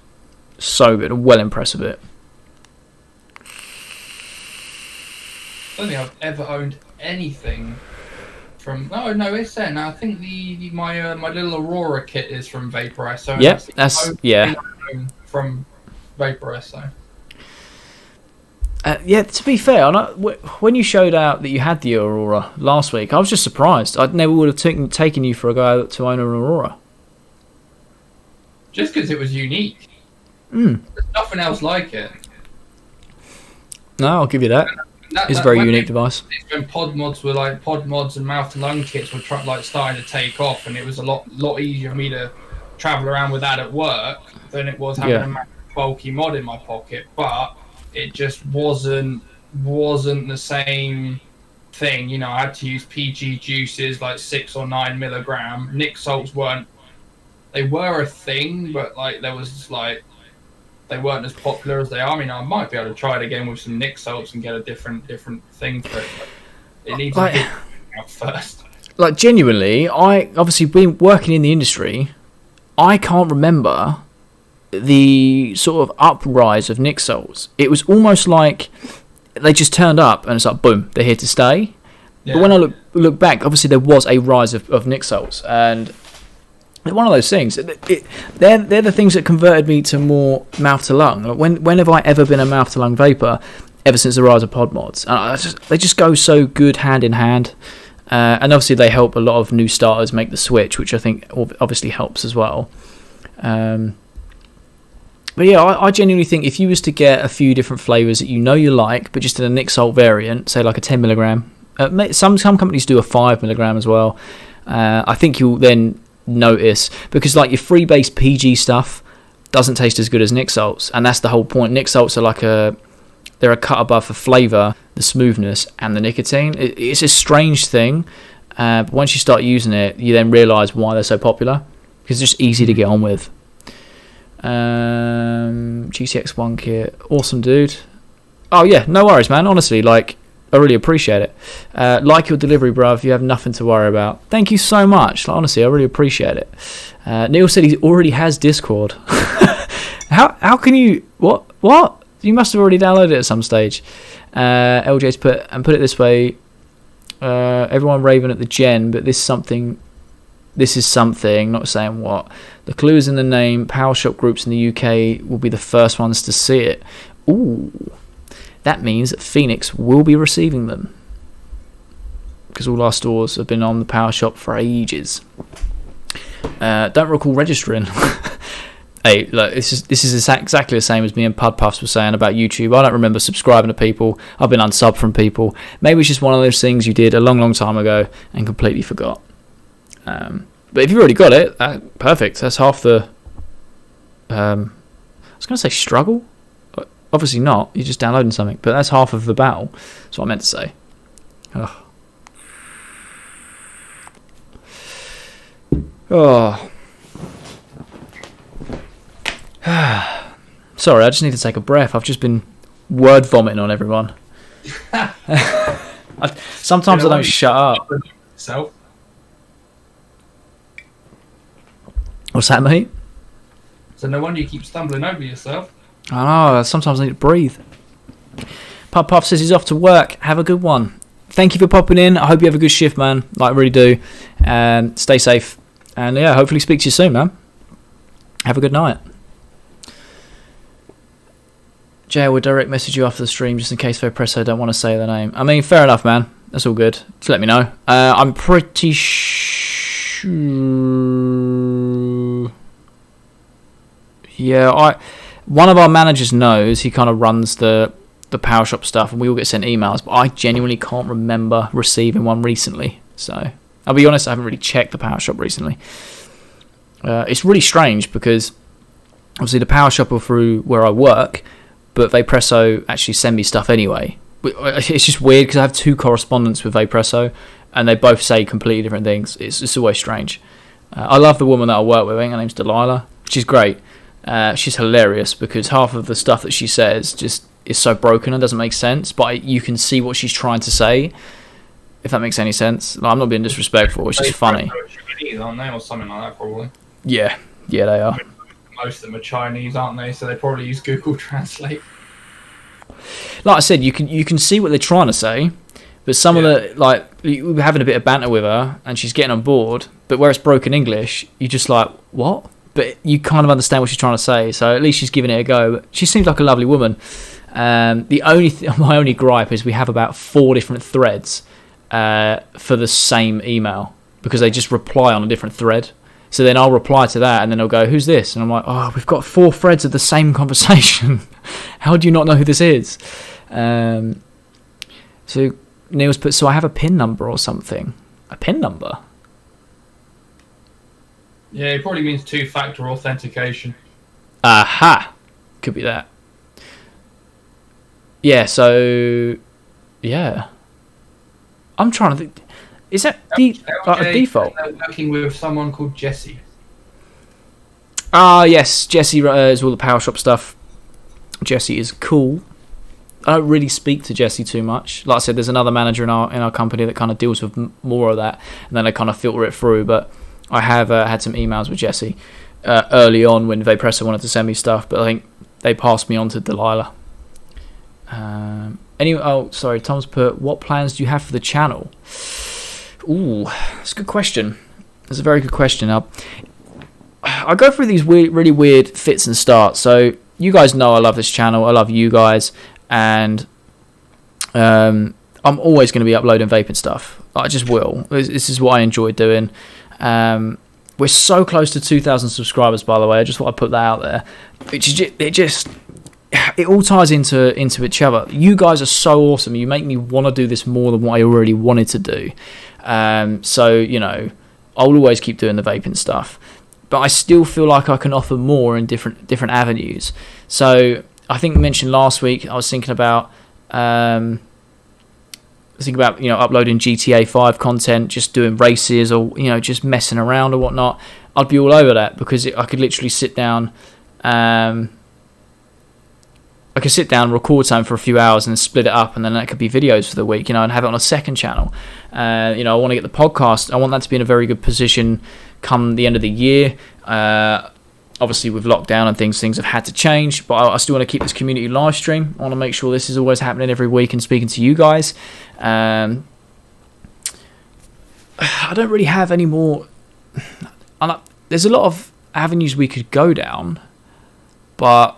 So good. I'm well impressed with it. I don't think I've ever owned anything from. Oh no, it's there now. I think my little Aurora kit is from Vaporize. So yep, that's from Vaporize. So. Yeah, to be fair, when you showed out that you had the Aurora last week, I was just surprised. I never would have taken you for a guy to own an Aurora. Just because it was unique. There's nothing else like it. No, I'll give you that. It's a very unique device. When pod mods and mouth to lung kits were starting to take off, and it was a lot easier for me to travel around with that at work than it was having a massive bulky mod in my pocket. But it just wasn't the same thing. You know, I had to use PG juices like 6 or 9 milligram. Nic salts were a thing, but there was they weren't as popular as they are. I mean, I might be able to try it again with some Nic salts and get a different thing for it. But it needs to get out first. Genuinely, I obviously been working in the industry. I can't remember the sort of uprise of Nic salts. It was almost like they just turned up and it's like, boom, they're here to stay. Yeah. But when I look back, obviously there was a rise of Nic salts, and one of those things. They're the things that converted me to more mouth to lung. When have I ever been a mouth to lung vapor? Ever since the rise of pod mods, they just go so good hand in hand, and obviously they help a lot of new starters make the switch, which I think obviously helps as well. But yeah, I genuinely think if you was to get a few different flavors that you like, but just in a Nic salt variant, say like a 10 milligram, some companies do a 5 milligram as well. I think you'll then notice, because your freebase PG stuff doesn't taste as good as Nic salts, and that's the whole point. Nic salts are they're a cut above for flavour, the smoothness, and the nicotine. It's a strange thing, but once you start using it, you then realise why they're so popular, because it's just easy to get on with. GTX1 kit. Awesome, dude. Oh, yeah, no worries, man. Honestly, like, I really appreciate it. Like your delivery, bruv. You have nothing to worry about. Thank you so much. Like, honestly, I really appreciate it. Neil said he already has Discord. How can you... What? You must have already downloaded it at some stage. LJ's put it this way. Everyone raving at the gen, but this is something, not saying what. The clue is in the name. Power Shop groups in the UK will be the first ones to see it. Ooh. That means that Phoenix will be receiving them. Because all our stores have been on the Power Shop for ages. Don't recall registering. Hey, look, this is exactly the same as me and Pud Puffs were saying about YouTube. I don't remember subscribing to people. I've been unsubbed from people. Maybe it's just one of those things you did a long, long time ago and completely forgot. But if you've already got it, perfect. That's half the... I was going to say struggle. Obviously not. You're just downloading something. But that's half of the battle. That's what I meant to say. Ugh. Oh. Sorry, I just need to take a breath. I've just been word vomiting on everyone. Sometimes I don't shut up. So, what's that, mate? So no wonder you keep stumbling over yourself. I know, sometimes I need to breathe. Puff Puff says he's off to work. Have a good one. Thank you for popping in. I hope you have a good shift, man. Like, I really do. Stay safe. And yeah, hopefully speak to you soon, man. Have a good night. Jay will direct message you after the stream just in case Vopresso don't want to say their name. I mean, fair enough, man. That's all good. Just let me know. I'm pretty sure... Yeah, one of our managers knows. He kind of runs the Power Shop stuff, and we all get sent emails, but I genuinely can't remember receiving one recently. So, I'll be honest, I haven't really checked the Power Shop recently. It's really strange because, obviously, the Power Shop are through where I work, but Vapresso actually send me stuff anyway. It's just weird because I have two correspondents with Vapresso, and they both say completely different things. It's always strange. I love the woman that I work with. I think her name's Delilah. She's great. She's hilarious because half of the stuff that she says just is so broken and doesn't make sense, but you can see what she's trying to say, if that makes any sense. Like, I'm not being disrespectful, it's just funny. Chinese, aren't they, or something like that, probably? Yeah, they are. Most of them are Chinese, aren't they? So they probably use Google Translate. Like I said, you can see what they're trying to say, but some of the, like, we were having a bit of banter with her, and she's getting on board, but where it's broken English, you're just like, what? But you kind of understand what she's trying to say, so at least she's giving it a go. But she seems like a lovely woman. My only gripe is we have about 4 different threads for the same email because they just reply on a different thread. So then I'll reply to that, and then they'll go, "Who's this?" And I'm like, "Oh, we've got 4 threads of the same conversation. How do you not know who this is?" So Neil's put, "So I have a PIN number or something." A PIN number? Yeah, it probably means 2-factor authentication. Aha! Could be that. Yeah, so... Yeah. I'm trying to think... Is that a default? Working with someone called Jesse. Ah, yes. Jesse is all the Power Shop stuff. Jesse is cool. I don't really speak to Jesse too much. Like I said, there's another manager in our company that kind of deals with more of that, and then they kind of filter it through, but... I have had some emails with Jesse early on when Vapresso wanted to send me stuff, but I think they passed me on to Delilah. Sorry, Tom's put, what plans do you have for the channel? Ooh, that's a good question. That's a very good question. I go through these really weird fits and starts. So you guys know I love this channel. I love you guys, and I'm always going to be uploading vaping stuff. I just will. This is what I enjoy doing. We're so close to 2,000 subscribers, by the way. I just thought I'd put that out there. It all ties into each other. You guys are so awesome. You make me want to do this more than what I already wanted to do. So, you know, I'll always keep doing the vaping stuff. But I still feel like I can offer more in different avenues. So I think I mentioned last week, I was thinking about... uploading GTA 5 content, just doing races, or just messing around or whatnot. I'd be all over that because I could literally sit down I could sit down, record something for a few hours, and then split it up, and then that could be videos for the week, and have it on a second channel. I want to get the podcast. I want that to be in a very good position come the end of the year. Obviously, with lockdown and things have had to change, but I still want to keep this community live stream. I want to make sure this is always happening every week and speaking to you guys. I don't really have any more. There's a lot of avenues we could go down, but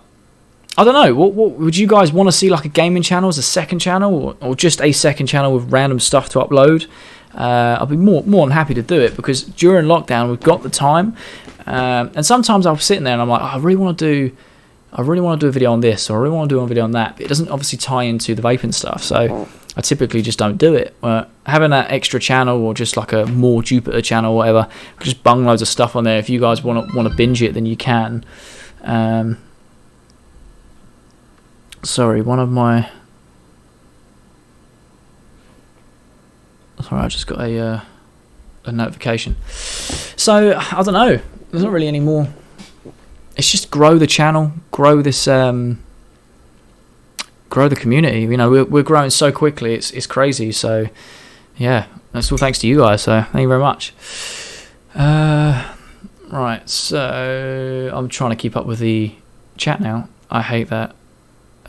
I don't know. What would you guys want to see, like a gaming channel as a second channel, or just a second channel with random stuff to upload? I'll be more than happy to do it, because during lockdown we've got the time, and sometimes I'm sitting there and I'm like, I really want to do a video on this, or I really want to do a video on that, but it doesn't obviously tie into the vaping stuff, so I typically just don't do it. Having that extra channel, or just like a more Jupiter channel or whatever, just bung loads of stuff on there. If you guys want to binge it, then you can. Sorry, I just got a notification. So I don't know. There's not really any more. It's just grow the channel, grow this, grow the community. We're growing so quickly. It's crazy. So yeah, that's all thanks to you guys. So thank you very much. Right. So I'm trying to keep up with the chat now. I hate that.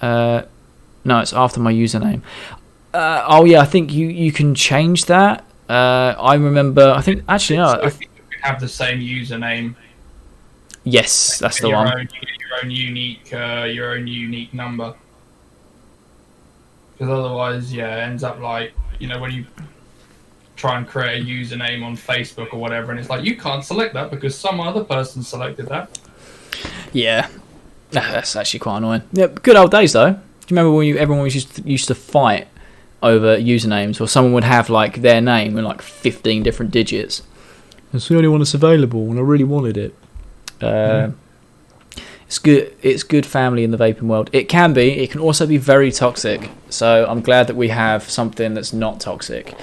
No, it's after my username. I think you can change that. I remember. I think actually no. I think we have the same username. Yes, that's the one. Your own unique number. Because otherwise, it ends up like when you try and create a username on Facebook or whatever, and it's like you can't select that because some other person selected that. Yeah, that's actually quite annoying. Yeah, good old days though. Do you remember when everyone used to fight over usernames, or someone would have like their name in like 15 different digits? It's the only one that's available, and I really wanted it. It's good. It's good family in the vaping world. It can be. It can also be very toxic. So I'm glad that we have something that's not toxic,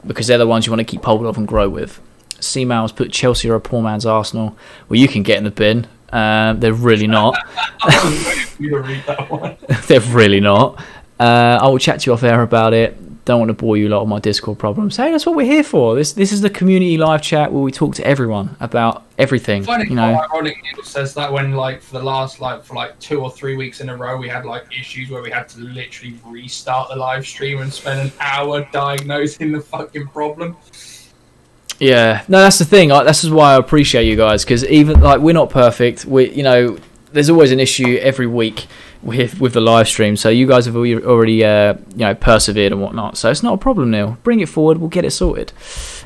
because they're the ones you want to keep hold of and grow with. C-Mails put Chelsea are a poor man's Arsenal. Well, you can get in the bin. They're really not. You read that one. They're really not. I will chat to you off air about it. Don't want to bore you a lot of my Discord problems. Hey, that's what we're here for. This is the community live chat where we talk to everyone about everything. Funny how ironic Neil says that when for the last for 2 or 3 weeks in a row we had issues where we had to literally restart the live stream and spend an hour diagnosing the fucking problem. Yeah, no, that's the thing. This is why I appreciate you guys, because even we're not perfect. There's always an issue every week with the live stream. So you guys have already persevered and whatnot. So it's not a problem, Neil. Bring it forward. We'll get it sorted.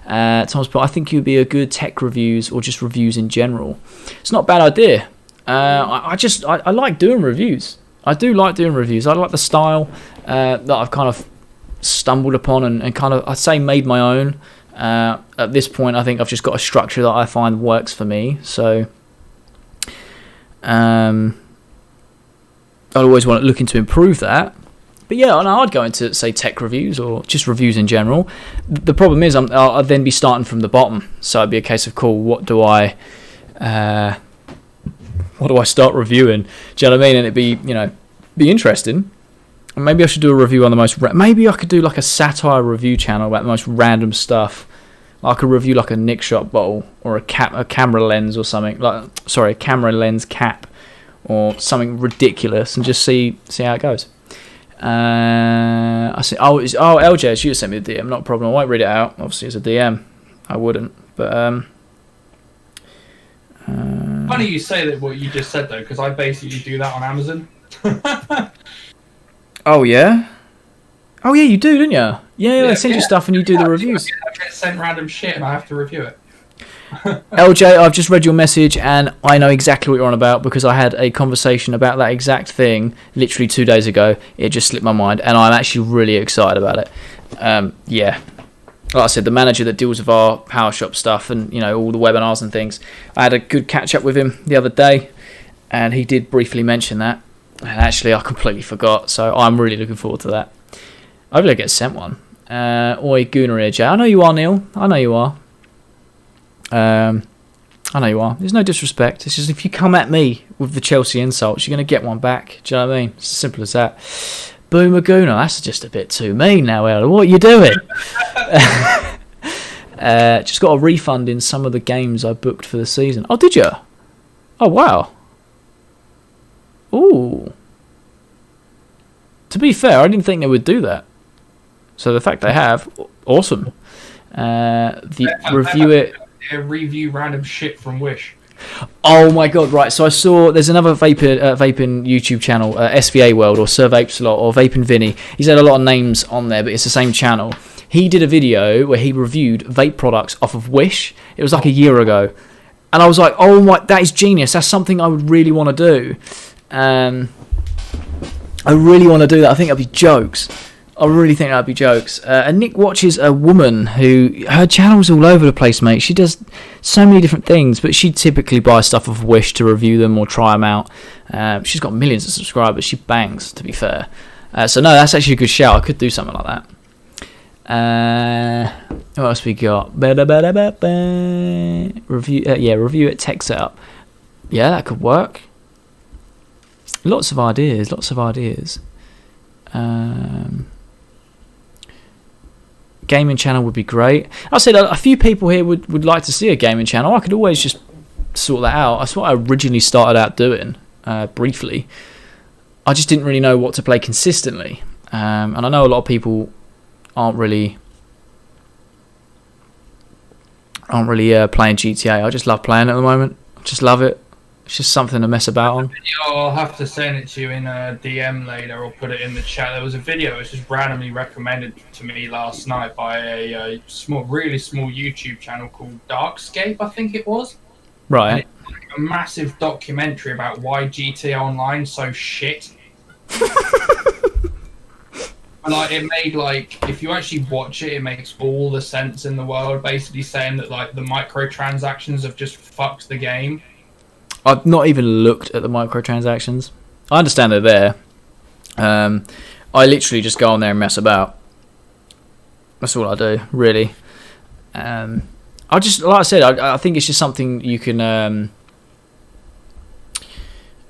Thomas, but I think you'd be a good tech reviews or just reviews in general. It's not a bad idea. I like doing reviews. I do like doing reviews. I like the style that I've kind of stumbled upon and kind of, I'd say, made my own. At this point, I think I've just got a structure that I find works for me. So I'd always want to look into improve that. But yeah, I'd go into, say, tech reviews or just reviews in general. The problem is I'd then be starting from the bottom. So it'd be a case of, cool, what do I start reviewing? Do you know what I mean? And it'd be interesting. And maybe I should do a review on the most... maybe I could do a satire review channel about the most random stuff. I could review a Nick Shot bottle or a camera lens or something. A camera lens cap or something ridiculous, and just see how it goes. I see. LJ, you sent me the DM. Not a problem. I won't read it out. Obviously, it's a DM. I wouldn't. But funny you say that what you just said though, because I basically do that on Amazon. Oh yeah. Oh yeah, you do, don't you? Yeah, they send you stuff and you do the reviews. I get sent random shit and I have to review it. LJ, I've just read your message and I know exactly what you're on about, because I had a conversation about that exact thing literally 2 days ago. It just slipped my mind and I'm actually really excited about it. Yeah. Like I said, the manager that deals with our Power Shop stuff and all the webinars and things, I had a good catch up with him the other day and he did briefly mention that. And actually I completely forgot, so I'm really looking forward to that. Hopefully I get sent one. Oi, Gooner here, Jay. I know you are, Neil. I know you are. I know you are. There's no disrespect. It's just if you come at me with the Chelsea insults, you're going to get one back. Do you know what I mean? It's as simple as that. Boomaguna, that's just a bit too mean now, Ella. What are you doing? Just got a refund in some of the games I booked for the season. Oh, did you? Oh, wow. Ooh. To be fair, I didn't think they would do that. So the fact they have, awesome. Review random shit from Wish. Oh my god, right. So I saw there's another vaping YouTube channel, SVA World or Sir Vapeslot or Vaping Vinny. He's had a lot of names on there, but it's the same channel. He did a video where he reviewed vape products off of Wish. It was like a year ago. And I was like, oh my, that is genius. That's something I would really want to do. I really want to do that. I think that'd be jokes. I really think that'd be jokes. And Nick watches a woman who, her channel's all over the place, mate. She does so many different things, but she typically buys stuff off Wish to review them or try them out. She's got millions of subscribers. She bangs, to be fair. So no, that's actually a good shout. I could do something like that. What else we got? Review at Tech Setup. Yeah, that could work. Lots of ideas. Gaming channel would be great. I said a few people here would like to see a gaming channel. I could always just sort that out. That's what I originally started out doing, briefly. I just didn't really know what to play consistently. And I know a lot of people aren't really playing GTA. I just love playing it at the moment. I just love it. It's just something to mess about on. I'll have to send it to you in a DM later or put it in the chat. There was a video that was just randomly recommended to me last night by a really small YouTube channel called Darkscape, I think it was. Right. And it's like a massive documentary about why GTA Online's so shit. And like it made if you actually watch it, it makes all the sense in the world. Basically saying that the microtransactions have just fucked the game. I've not even looked at the microtransactions. I understand they're there. I literally just go on there and mess about. That's all I do, really. I just, like I said, I think it's just something you can.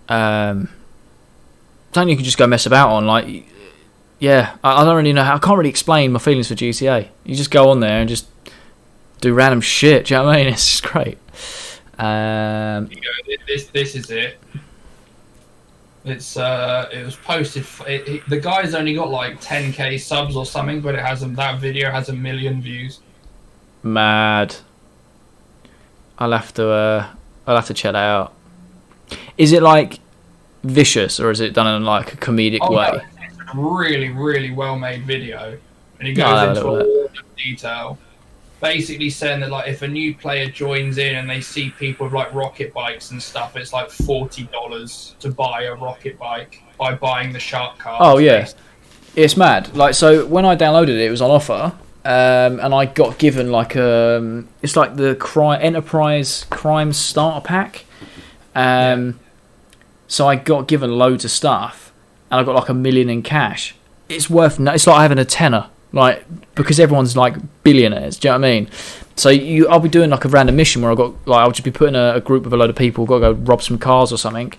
Something you can just go mess about on. Yeah, I don't really know how. I can't really explain my feelings for GTA. You just go on there and just do random shit. Do you know what I mean? It's just great. This is it. It was posted. The guy's only got 10k subs or something, but that video has 1 million views. Mad. I'll have to check that out. Is it vicious or is it done in a comedic way? No, it's a really, really well made video, and it goes into all the detail. Basically saying that if a new player joins in and they see people with rocket bikes and stuff, it's $40 to buy a rocket bike by buying the shark card. Oh yeah, it's mad. So when I downloaded it, it was on offer, and I got given it's the Enterprise Crime Starter Pack. So I got given loads of stuff, and I got 1 million in cash. It's worth. It's like having a tenner. Because everyone's billionaires, do you know what I mean? So I'll be doing a random mission where I'll just be putting a group of a load of people, got to go rob some cars or something,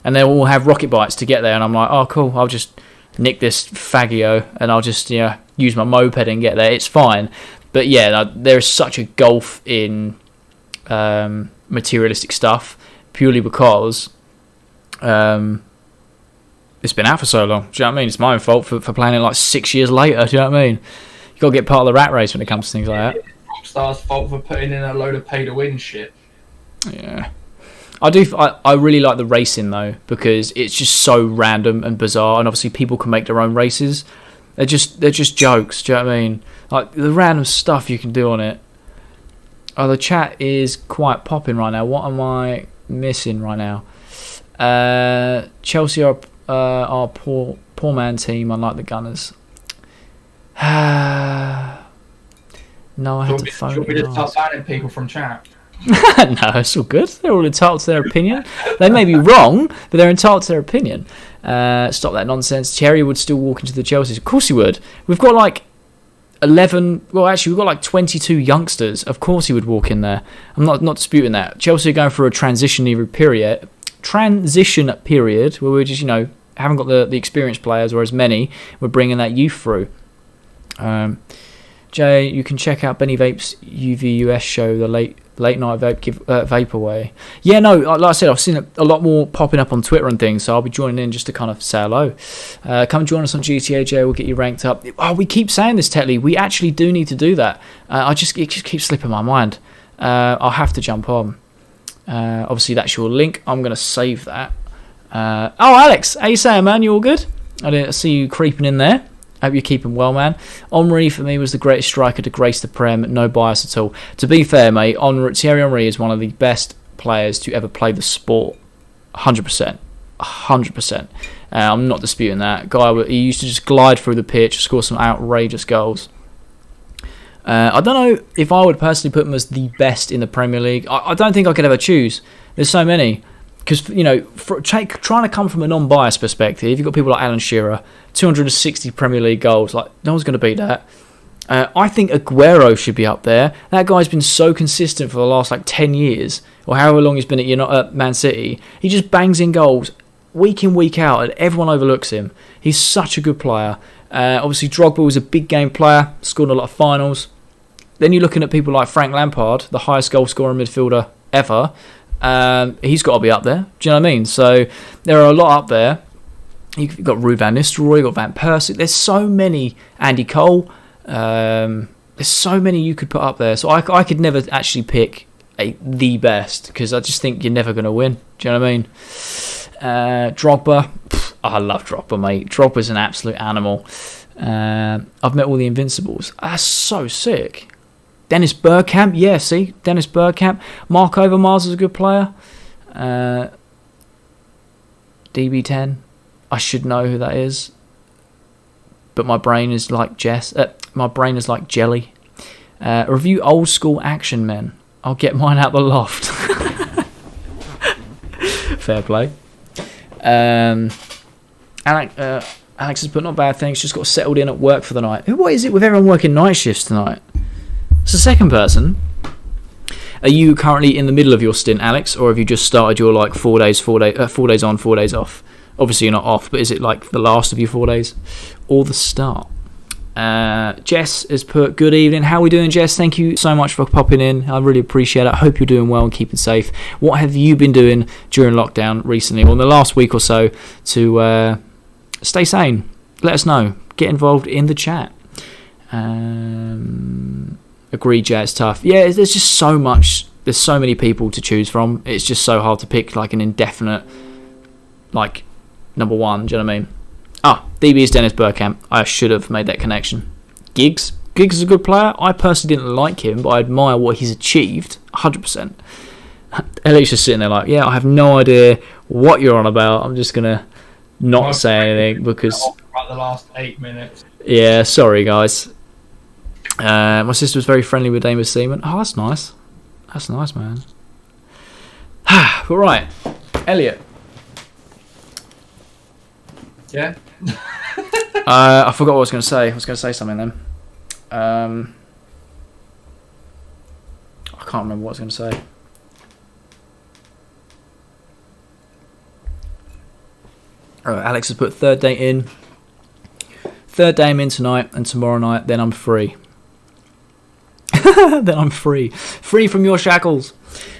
and they'll all have rocket bikes to get there, and I'm like, oh cool, I'll just nick this faggio and I'll just use my moped and get there. It's fine, but yeah, there is such a gulf in materialistic stuff purely because it's been out for so long. Do you know what I mean? It's my own fault for playing it 6 years later. Do you know what I mean? You got to get part of the rat race when it comes to things like that. It's Rockstar's fault for putting in a load of pay-to-win shit. Yeah, I do. I really like the racing though because it's just so random and bizarre, and obviously people can make their own races. They're just jokes. Do you know what I mean? The random stuff you can do on it. Oh, the chat is quite popping right now. What am I missing right now? Chelsea are our poor man team, unlike the Gunners. No, I had to phone. Do you want me to start banning people from chat? No, it's all good. They're all entitled to their opinion. They may be wrong, but they're entitled to their opinion. Stop that nonsense. Cherry would still walk into the Chelsea. Of course he would. We've got 11. Well, actually, we've got like 22 youngsters. Of course, he would walk in there. I'm not disputing that. Chelsea are going through a transition period where we're just, haven't got the experienced players, whereas many we're bringing that youth through. Jay, you can check out Benny Vape's UVUS show, the late night vape away. Yeah, no, like I said, I've seen a lot more popping up on Twitter and things, so I'll be joining in just to kind of say hello. Come join us on GTA, Jay. We'll get you ranked up. Oh, we keep saying this, Tetley. We actually do need to do that. It just keeps slipping my mind. I'll have to jump on. Obviously, that's your link. I'm going to save that. Oh, Alex, how you saying, man? You all good? I didn't see you creeping in there. Hope you're keeping well, man. Henry, for me, was the greatest striker to grace the Prem. No bias at all. To be fair, mate, Thierry Henry is one of the best players to ever play the sport. 100%. 100%. I'm not disputing that. He used to just glide through the pitch, score some outrageous goals. I don't know if I would personally put him as the best in the Premier League. I don't think I could ever choose. There's so many. Because, trying to come from a non-biased perspective, you've got people like Alan Shearer, 260 Premier League goals. Like, no one's going to beat that. I think Aguero should be up there. That guy's been so consistent for the last, 10 years, or however long he's been at Man City. He just bangs in goals week in, week out, and everyone overlooks him. He's such a good player. Obviously, Drogba was a big game player, scored a lot of finals. Then you're looking at people like Frank Lampard, the highest goal scorer midfielder ever. He's got to be up there. Do you know what I mean? So there are a lot up there. You've got Ruud van Nistelrooy, you've got Van Persie. There's so many. Andy Cole. There's so many you could put up there. So I could never actually pick the best because I just think you're never going to win. Do you know what I mean? Drogba. I love Drogba, mate. Drogba's an absolute animal. I've met all the Invincibles. That's so sick. Dennis Bergkamp, yeah, see? Dennis Bergkamp. Mark Overmars is a good player. DB10, I should know who that is. But my brain is like jelly. Review old school action men. I'll get mine out the loft. Fair play. Alex has put not bad things, just got settled in at work for the night. What is it with everyone working night shifts tonight? It's the second person. Are you currently in the middle of your stint, Alex, or have you just started your 4 days on, 4 days off? Obviously you're not off, but is it like the last of your 4 days or the start? Jess has put, good evening. How are we doing, Jess? Thank you so much for popping in. I really appreciate it. I hope you're doing well and keeping safe. What have you been doing during lockdown recently, or in the last week or so, to stay sane? Let us know. Get involved in the chat. Agree, Jay, it's tough. Yeah, there's just so much. There's so many people to choose from. It's just so hard to pick an indefinite, number one. Do you know what I mean? DB is Dennis Bergkamp. I should have made that connection. Giggs is a good player. I personally didn't like him, but I admire what he's achieved. 100%. Elliott's just sitting there yeah, I have no idea what you're on about. I'm just gonna not say anything because the last 8 minutes. Yeah, sorry guys. My sister was very friendly with David Seaman. Oh, that's nice. That's nice, man. But right, Elliot. Yeah. I forgot what I was going to say. I was going to say something then. I can't remember what I was going to say. Alright, Alex has put third day in. Third day I'm in tonight, and tomorrow night, then I'm free. Then I'm free. Free from your shackles.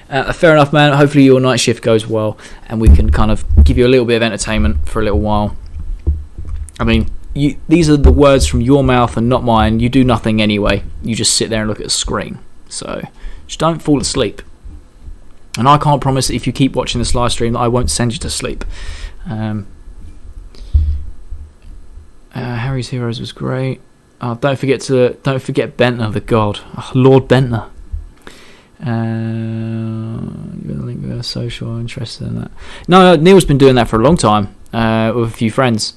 Fair enough, man. Hopefully your night shift goes well, and we can kind of give you a little bit of entertainment for a little while. I mean, these are the words from your mouth and not mine. You do nothing anyway. You just sit there and look at a screen. So just don't fall asleep. And I can't promise that if you keep watching this live stream that I won't send you to sleep. Harry's Heroes was great. Oh, don't forget Bentner, the god. Oh, Lord Bentner. You're gonna link with a social interested in that. No, Neil's been doing that for a long time with a few friends.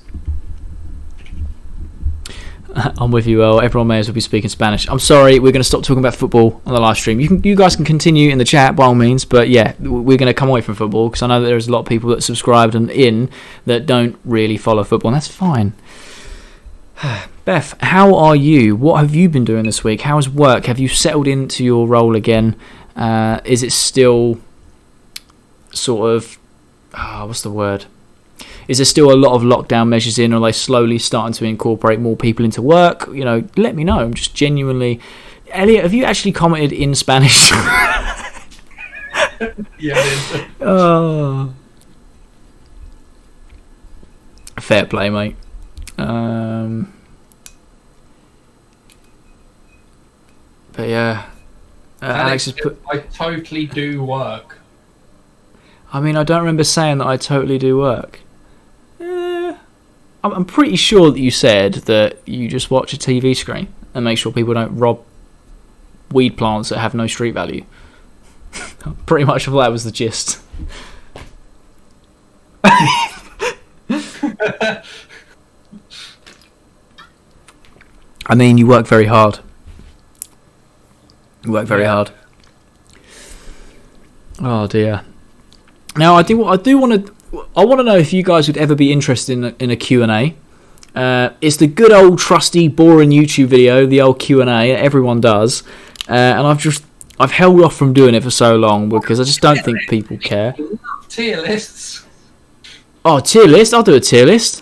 I'm with you, Earl. Everyone may as well be speaking Spanish. I'm sorry, we're going to stop talking about football on the live stream. You guys can continue in the chat by all means, but yeah, we're going to come away from football because I know that there's a lot of people that subscribed and that don't really follow football, and that's fine. Beth, how are you? What have you been doing this week? How's work? Have you settled into your role again? Is it still sort of, what's the word? Is there still a lot of lockdown measures in, or are they slowly starting to incorporate more people into work? You know, let me know. I'm just genuinely... Elliot, have you actually commented in Spanish? Yeah, it is. Oh. Fair play, mate. But yeah, Alex has put. I totally do work. I mean, I don't remember saying that I totally do work. I'm pretty sure that you said that you just watch a TV screen and make sure people don't rob weed plants that have no street value. Pretty much of that was the gist. I mean, you work very hard. You work very hard. Oh dear. Now I want to know if you guys would ever be interested in a Q&A. It's the good old trusty boring YouTube video, the old Q&A everyone does, and I've held off from doing it for so long because I just don't think people care. Tier lists. Oh, tier list? I'll do a tier list.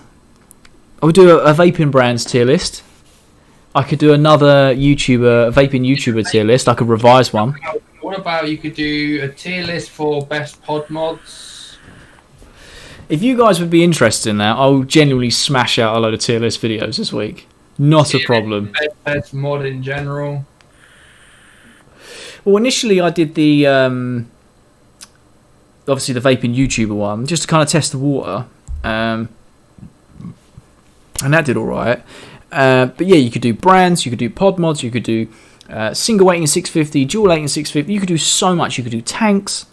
I'll do a vaping brands tier list. I could do another vaping YouTuber tier list. I could revise one. What about you could do a tier list for best pod mods? If you guys would be interested in that, I'll genuinely smash out a load of tier list videos this week. Not a problem. Best mod in general. Well, initially I did the obviously the vaping YouTuber one just to kind of test the water, and that did all right. But yeah, you could do brands, you could do pod mods, you could do single 18 650, dual 18 650. You could do so much. You could do tanks.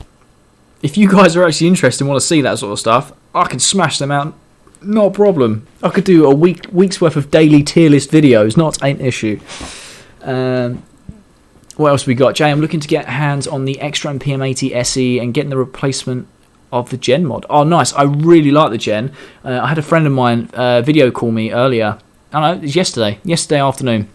If you guys are actually interested and want to see that sort of stuff, I can smash them out. Not a problem. I could do a week's worth of daily tier list videos. Not an issue. What else we got? Jay, I'm looking to get hands on the Extra and PM80 SE and getting the replacement of the Gen mod. Oh, nice. I really like the Gen. I had a friend of mine video call me earlier. I don't know, it was yesterday afternoon,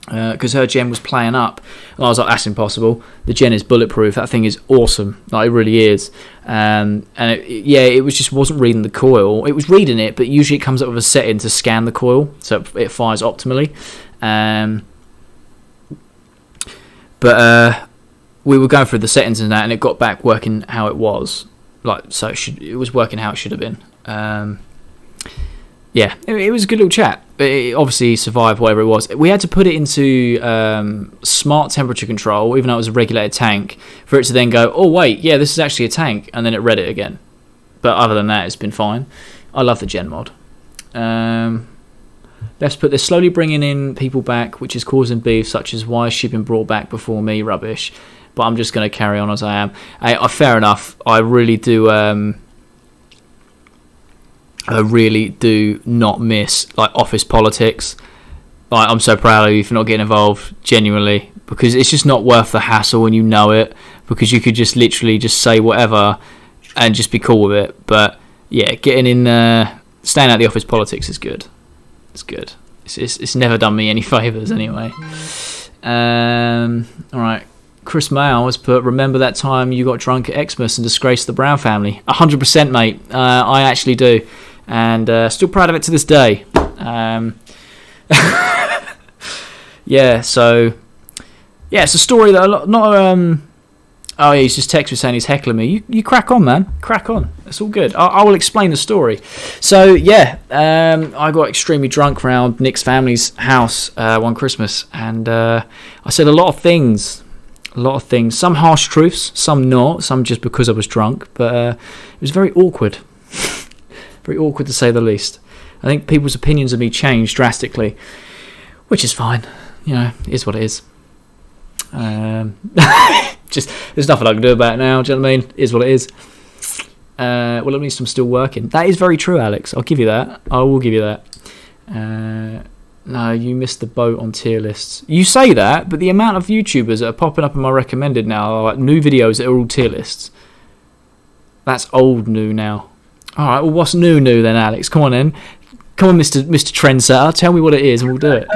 because her Gen was playing up, and I was like, that's impossible. The Gen is bulletproof. That thing is awesome. Like, it really is. And it was just wasn't reading the coil. It was reading it, but usually it comes up with a setting to scan the coil, so it fires optimally. But we were going through the settings and that, and it got back working how it was. So it was working how it should have been. Yeah, it was a good little chat. It obviously survived whatever it was. We had to put it into smart temperature control, even though it was a regulated tank, for it to then go, oh wait, yeah, this is actually a tank, and then it read it again. But other than that, it's been fine. I love the Gen mod. Let's put this slowly bringing in people back, which is causing beef, such as why is she been brought back before me? Rubbish. But I'm just going to carry on as I am. Fair enough. I really do. I really do not miss like office politics. Like, I'm so proud of you for not getting involved, genuinely, because it's just not worth the hassle when you know it. Because you could just literally just say whatever and just be cool with it. But yeah, getting in, staying out the office politics is good. It's good. It's never done me any favours anyway. All right. Chris Mail has put, remember that time you got drunk at Xmas and disgraced the Brown family? 100%, mate. I actually do. And still proud of it to this day. Yeah, so... Yeah, it's a story that not... Oh, yeah, he's just texted me saying he's heckling me. You crack on, man. Crack on. It's all good. I will explain the story. So, yeah, I got extremely drunk around Nick's family's house one Christmas. And I said a lot of things. Some harsh truths, some not. Some just because I was drunk. But it was very awkward. Very awkward to say the least. I think people's opinions of me changed drastically. Which is fine. You know, it is what it is. Just there's nothing I can do about it now. Do you know what I mean? It is what it is. Well, at least I'm still working. That is very true, Alex. I'll give you that. I will give you that. No, you missed the boat on tier lists. You say that, but the amount of YouTubers that are popping up in my recommended now are like new videos that are all tier lists. That's old new now. All right. Well, what's new then, Alex? Come on in. Come on, Mr. Trendsetter, tell me what it is and we'll do it.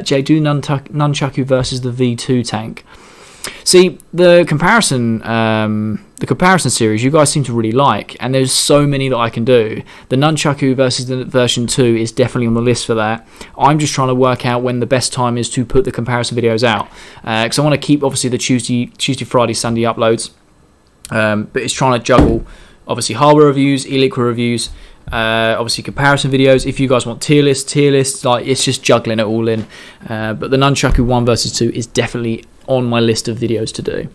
Jay, do Nunchaku versus the V2 tank. See, the comparison series you guys seem to really like, and there's so many that I can do. The Nunchaku versus the version 2 is definitely on the list for that. I'm just trying to work out when the best time is to put the comparison videos out, because I want to keep obviously the Tuesday, Friday, Sunday uploads, but it's trying to juggle obviously hardware reviews, e-liquor reviews, obviously comparison videos. If you guys want tier lists, like it's just juggling it all in. But the Nunchaku 1 versus 2 is definitely on my list of videos to do.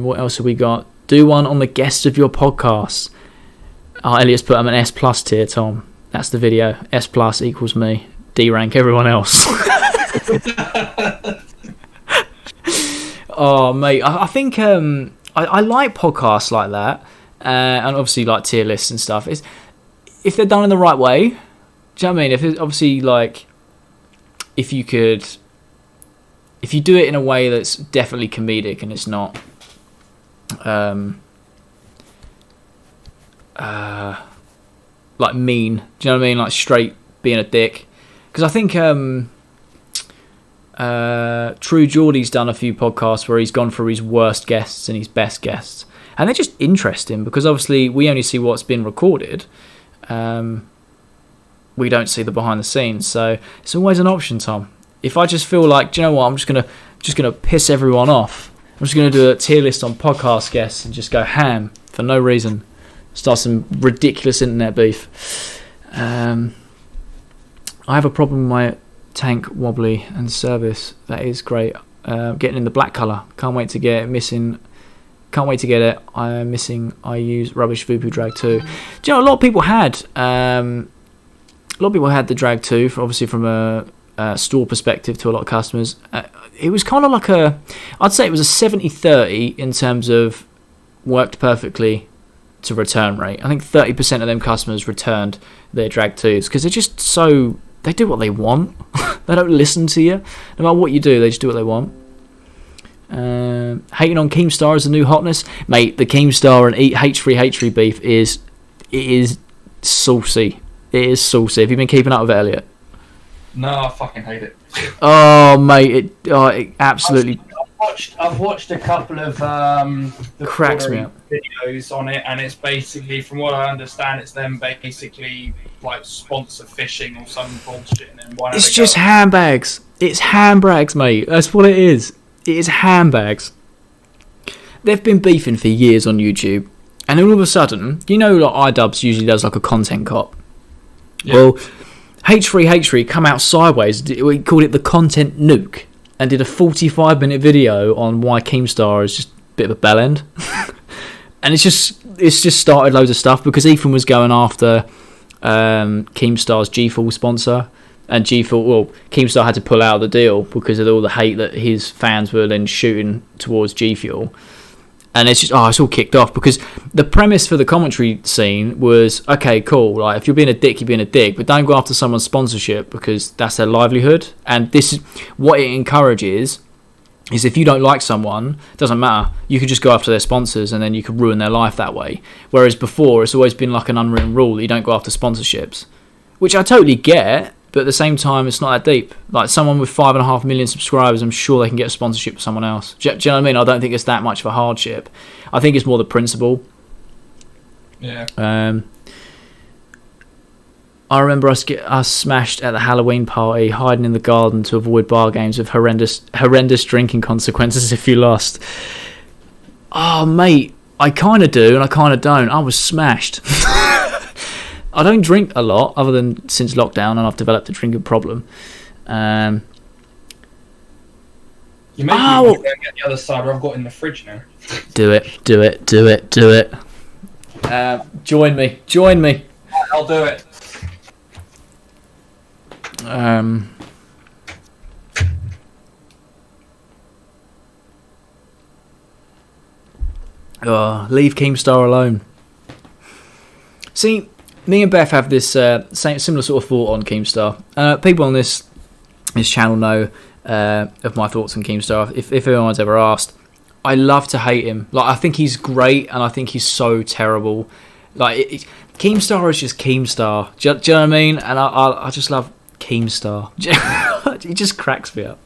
What else have we got? Do one on the guests of your podcast. Elliot's put I'm an S+ tier, Tom. That's the video. S+ equals me. D rank everyone else. Oh mate, I think I like podcasts like that, and obviously like tier lists and stuff. Is if they're done in the right way. Do you know what I mean? If it's obviously like, if you do it in a way that's definitely comedic and it's not like mean. Do you know what I mean? Like straight being a dick. Because I think True Geordie's done a few podcasts where he's gone through his worst guests and his best guests, and they're just interesting because obviously we only see what's been recorded. We don't see the behind the scenes, so it's always an option, Tom. If I just feel like, do you know what, I'm just gonna piss everyone off. I'm just gonna do a tier list on podcast guests and just go ham for no reason. Start some ridiculous internet beef. I have a problem with my tank wobbly and service. That is great. Getting in the black colour. Can't wait to get it. Can't wait to get it. I'm missing. I use rubbish Vupu Drag 2. Do you know a lot of people had the Drag 2 obviously from a store perspective to a lot of customers. It was kind of like I'd say it was a 70-30 in terms of worked perfectly to return rate. I think 30% of them customers returned their Drag 2s because they're just so, they do what they want. They don't listen to you. No matter what you do, they just do what they want. Hating on Keemstar as the new hotness. Mate, the Keemstar and H3 beef is saucy. It is saucy. Have you been keeping up with it, Elliot? No, I fucking hate it. Oh, mate, it absolutely... I've watched a couple of the cracks me up videos on it, and it's basically, from what I understand, it's them basically like sponsor fishing or some bullshit. And then it's just handbags. It's handbags, mate. That's what it is. It is handbags. They've been beefing for years on YouTube, and all of a sudden, you know, like iDubbbz usually does like a content cop. Yeah. Well, H3 come out sideways. We called it the content nuke, and did a 45-minute video on why Keemstar is just a bit of a bellend. And it's just started loads of stuff because Ethan was going after Keemstar's G-Fuel sponsor, and Keemstar had to pull out of the deal because of all the hate that his fans were then shooting towards G-Fuel. And it's just, it's all kicked off because the premise for the commentary scene was, okay, cool, like if you're being a dick, you're being a dick, but don't go after someone's sponsorship because that's their livelihood. And this is what it encourages, is if you don't like someone, it doesn't matter, you could just go after their sponsors and then you could ruin their life that way. Whereas before, it's always been like an unwritten rule that you don't go after sponsorships, which I totally get, but at the same time, it's not that deep. Like someone with 5.5 million subscribers, I'm sure they can get a sponsorship with someone else. Do you know what I mean? I don't think it's that much of a hardship. I think it's more the principle. Yeah. I remember us smashed at the Halloween party, hiding in the garden to avoid bar games with horrendous drinking consequences if you lost. Oh, mate, I kind of do and I kind of don't. I was smashed. I don't drink a lot, other than since lockdown, and I've developed a drinking problem. You make me go get the other side where I've got in the fridge now. Do it. Join me. I'll do it. Leave Keemstar alone. See, me and Beth have this similar sort of thought on Keemstar. People on this channel know of my thoughts on Keemstar. If anyone's ever asked, I love to hate him. Like, I think he's great, and I think he's so terrible Like Keemstar is just Keemstar. Do you know what I mean? And I just love Keemstar. He just cracks me up.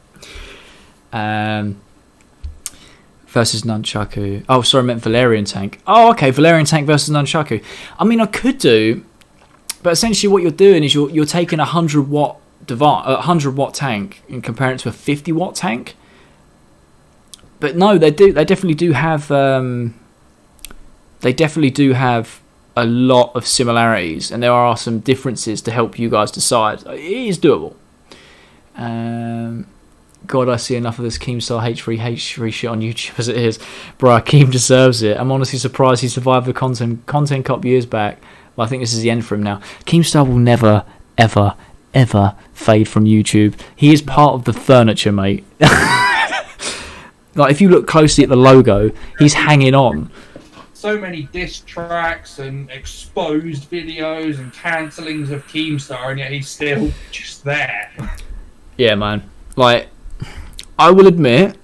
Versus Nunchaku. Oh, sorry, I meant Valerian Tank. Oh, okay, Valerian Tank versus Nunchaku. I mean, I could do, but essentially what you're doing is you're taking a 100-watt device, a 100-watt tank, and comparing it to a 50-watt tank. But no, they definitely do have a lot of similarities, and there are some differences to help you guys decide. It is doable. God, I see enough of this Keemstar H3 shit on YouTube as it is. Bruh, Keem deserves it. I'm honestly surprised he survived the content cop years back. But I think this is the end for him now. Keemstar will never, ever, ever fade from YouTube. He is part of the furniture, mate. Like, if you look closely at the logo, he's hanging on. So many diss tracks and exposed videos and cancellings of Keemstar, and yet he's still just there. Yeah, man. Like, I will admit,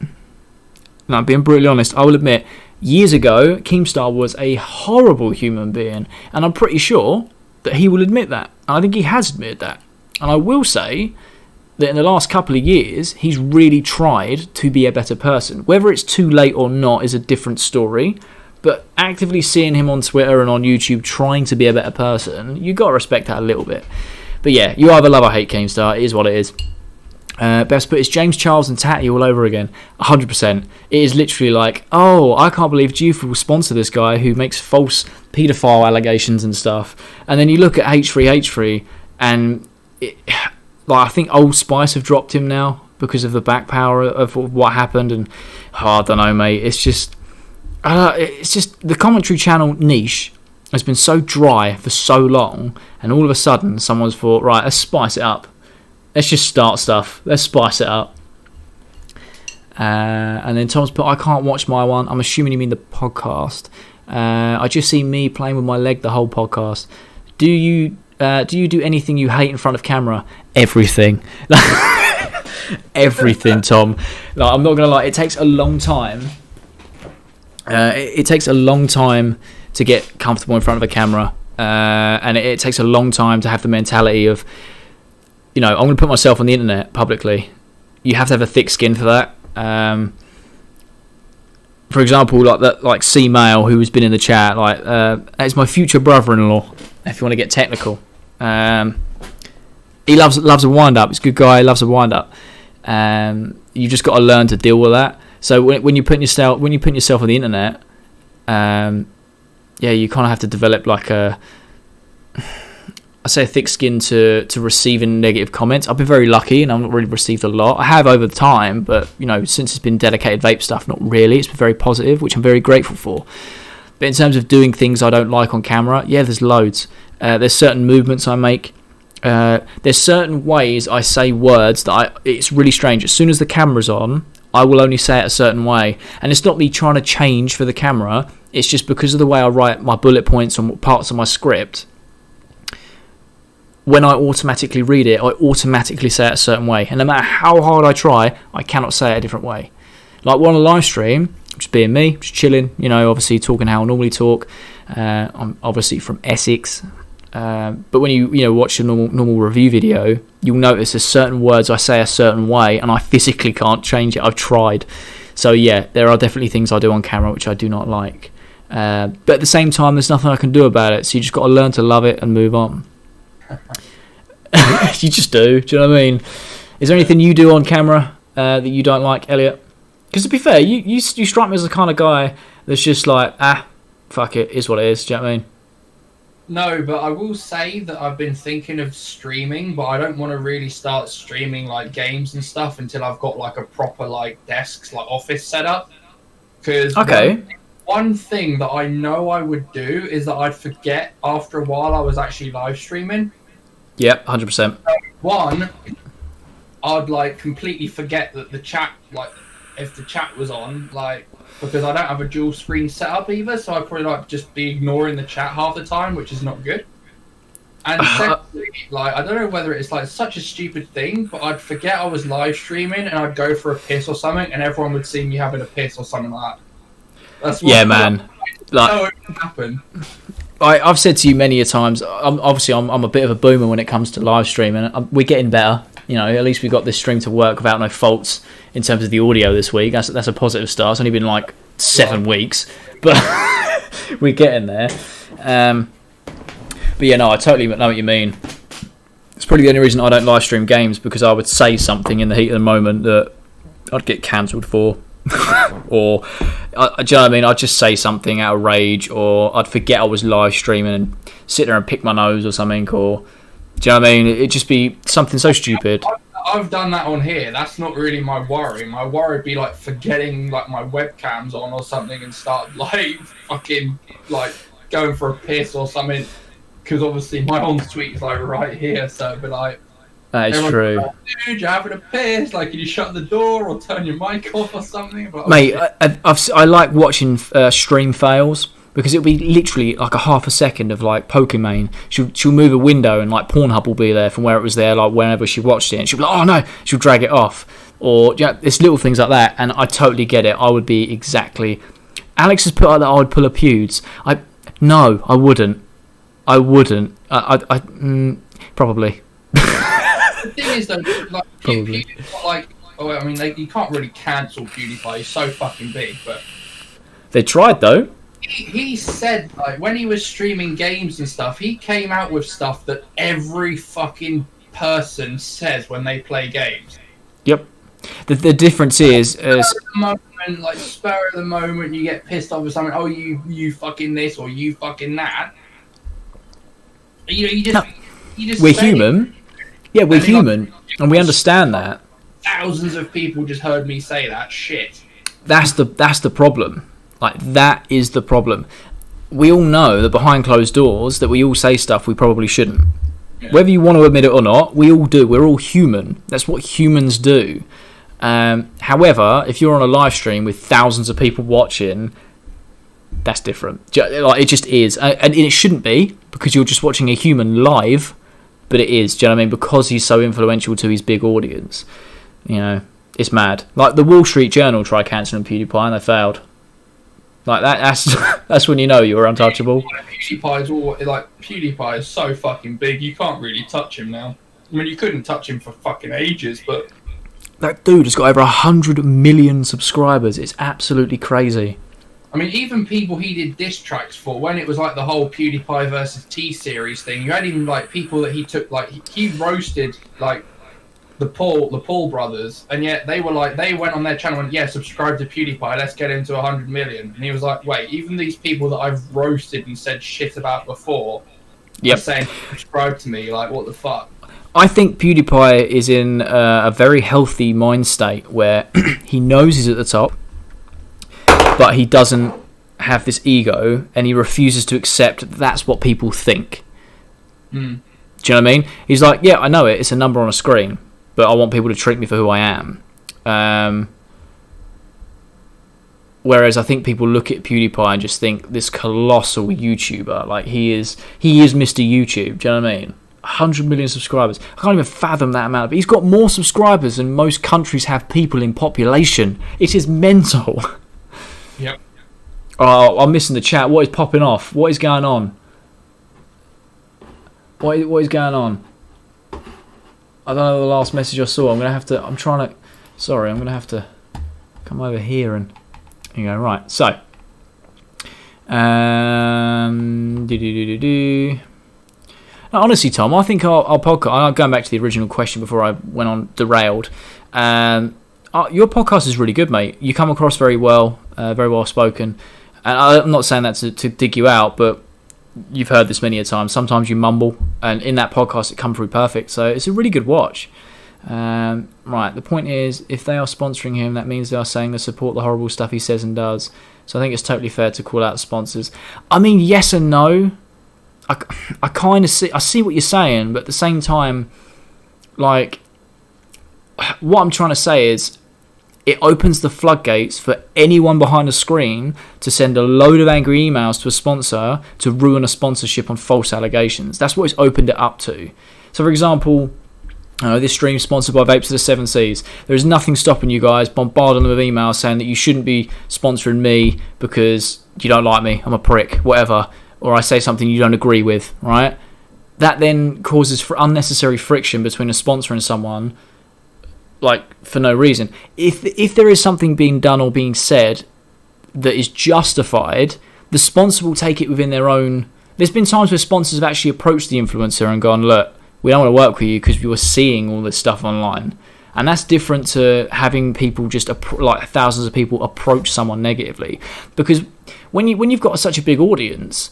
and I'm being brutally honest, I will admit, years ago, Keemstar was a horrible human being, and I'm pretty sure that he will admit that. And I think he has admitted that. And I will say that in the last couple of years, he's really tried to be a better person. Whether it's too late or not is a different story, but actively seeing him on Twitter and on YouTube trying to be a better person, you got to respect that a little bit. But yeah, you either love or hate Keemstar, it is what it is. Best put, it's James Charles and Tatty all over again. 100%. It is literally like, oh, I can't believe Juve will sponsor this guy who makes false paedophile allegations and stuff. And then you look at H3, and I think Old Spice have dropped him now because of the back power of what happened. And I don't know, mate. It's just the commentary channel niche has been so dry for so long, and all of a sudden someone's thought, right, let's spice it up. Let's just start stuff. Let's spice it up. And then Tom's put, I can't watch my one. I'm assuming you mean the podcast. I just see me playing with my leg the whole podcast. Do you do anything you hate in front of camera? Everything. Everything, Tom. Like, I'm not going to lie. It takes a long time. It takes a long time to get comfortable in front of a camera. And it takes a long time to have the mentality of, I'm going to put myself on the internet publicly. You have to have a thick skin for that. For example, like C Mail, who has been in the chat, it's my future brother-in-law. If you want to get technical, he loves a wind-up. He's a good guy. He loves a wind-up. You just got to learn to deal with that. So when you put yourself on the internet, you kind of have to develop a thick skin to receiving negative comments. I've been very lucky, and I've not really received a lot. I have over time, but since it's been dedicated vape stuff, not really. It's been very positive, which I'm very grateful for. But in terms of doing things I don't like on camera, there's loads. There's certain movements I make. There's certain ways I say words that it's really strange. As soon as the camera's on, I will only say it a certain way, and it's not me trying to change for the camera. It's just because of the way I write my bullet points on parts of my script. When I automatically read it, I automatically say it a certain way. And no matter how hard I try, I cannot say it a different way. Like, we're on a live stream, just being me, just chilling, obviously talking how I normally talk. I'm obviously from Essex. But when you watch a normal review video, you'll notice there's certain words I say a certain way, and I physically can't change it. I've tried. So, yeah, there are definitely things I do on camera which I do not like. But at the same time, there's nothing I can do about it. So you just got to learn to love it and move on. You just do. Do you know what I mean? Is there anything you do on camera that you don't like, Elliot? Because to be fair, you strike me as the kind of guy that's just like, fuck it, is what it is. Do you know what I mean? No, but I will say that I've been thinking of streaming, but I don't want to really start streaming like games and stuff until I've got like a proper desk, office setup. Because one thing that I know I would do is that I'd forget after a while I was actually live streaming. Yep, 100%. One, I'd completely forget that the chat, if the chat was on, because I don't have a dual screen setup either, so I'd probably just be ignoring the chat half the time, which is not good. And secondly, I don't know whether it's such a stupid thing, but I'd forget I was live streaming and I'd go for a piss or something, and everyone would see me having a piss or something like that. That's what man. That would happen. I've said to you many a times, I'm a bit of a boomer when it comes to live streaming. We're getting better. You know, at least we got this stream to work without no faults in terms of the audio this week. That's a positive start. It's only been like 7 weeks, but we're getting there. But yeah, no, I totally know what you mean. It's probably the only reason I don't live stream games, because I would say something in the heat of the moment that I'd get cancelled for. Or do you know what I mean? I'd just say something out of rage, or I'd forget I was live streaming and sit there and pick my nose or something, or do you know what I mean? It'd just be something so stupid. I've done that on here. That's not really my worry. My worry would be like forgetting like my webcam's on or something and start like fucking like going for a piss or something, because obviously my ensuite is like right here, so it'd be like, that is true. Like, dude, you're having a piss. Like, can you shut the door or turn your mic off or something? But mate, I like watching stream fails, because it'll be literally like a half a second of like Pokemon. She'll move a window and like Pornhub will be there from where it was there, like whenever she watched it, and she'll be like, oh no, she'll drag it off, or yeah, it's little things like that. And I totally get it. I would be exactly. Alex has put out that I would pull a pewds. No, I wouldn't. I probably. The thing is though, like, you can't really cancel PewDiePie. He's so fucking big, but they tried though. He said, like, when he was streaming games and stuff, he came out with stuff that every fucking person says when they play games. Yep. The difference is, spur of the moment, you get pissed off with something. Oh, you fucking this or you fucking that. You just. We're human. Yeah, we're human, and we understand that. Thousands of people just heard me say that shit. That's the problem. Like, that is the problem. We all know that behind closed doors that we all say stuff we probably shouldn't. Yeah. Whether you want to admit it or not, we all do. We're all human. That's what humans do. However, if you're on a live stream with thousands of people watching, that's different. Like, it just is. And it shouldn't be, because you're just watching a human live, but it is. Do you know what I mean? Because he's so influential to his big audience. You know, it's mad. Like, the Wall Street Journal tried cancelling PewDiePie and they failed. Like, that's when you know you're untouchable. PewDiePie is so fucking big, you can't really touch him now. I mean, you couldn't touch him for fucking ages, but that dude has got over 100 million subscribers. It's absolutely crazy. I mean, even people he did diss tracks for, when it was like the whole PewDiePie versus T-Series thing, you had even like people that he took, like he roasted like the Paul brothers, and yet they went on their channel and subscribe to PewDiePie, let's get him to 100 million. And he was like, wait, even these people that I've roasted and said shit about before are saying subscribe to me, like, what the fuck? I think PewDiePie is in a very healthy mind state where he knows he's at the top, but he doesn't have this ego, and he refuses to accept that's what people think. Do you know what I mean? He's like, yeah, I know it, it's a number on a screen, but I want people to treat me for who I am. Whereas I think people look at PewDiePie and just think this colossal YouTuber, like he is Mr. YouTube. Do you know what I mean? 100 million subscribers. I can't even fathom that amount. But he's got more subscribers than most countries have people in population. It is mental. Yep. Oh, I'm missing the chat. What is popping off? What is going on? What is going on? I don't know the last message I saw. I'm going to have to come over here and you go, right. So, now, honestly, Tom, I think our podcast, I'm going back to the original question before I went on derailed. Your podcast is really good, mate. You come across very well spoken. And I'm not saying that to dig you out, but you've heard this many a time. Sometimes you mumble, and in that podcast it come through perfect. So it's a really good watch. Right, the point is, if they are sponsoring him, that means they are saying they support the horrible stuff he says and does. So I think it's totally fair to call out the sponsors. I mean, yes and no. I kind of see what you're saying, but at the same time, like, what I'm trying to say is, it opens the floodgates for anyone behind a screen to send a load of angry emails to a sponsor to ruin a sponsorship on false allegations. That's what it's opened it up to. So, for example, this stream is sponsored by Vapes of the Seven Seas. There is nothing stopping you guys bombarding them with emails saying that you shouldn't be sponsoring me because you don't like me, I'm a prick, whatever. or I say something you don't agree with, right? That then causes unnecessary friction between a sponsor and someone, like, for no reason. If there is something being done or being said that is justified, the sponsor will take it within their own... There's been times where sponsors have actually approached the influencer and gone, look, we don't want to work with you because we were seeing all this stuff online. And that's different to having people just, like thousands of people, approach someone negatively. Because when you've got such a big audience,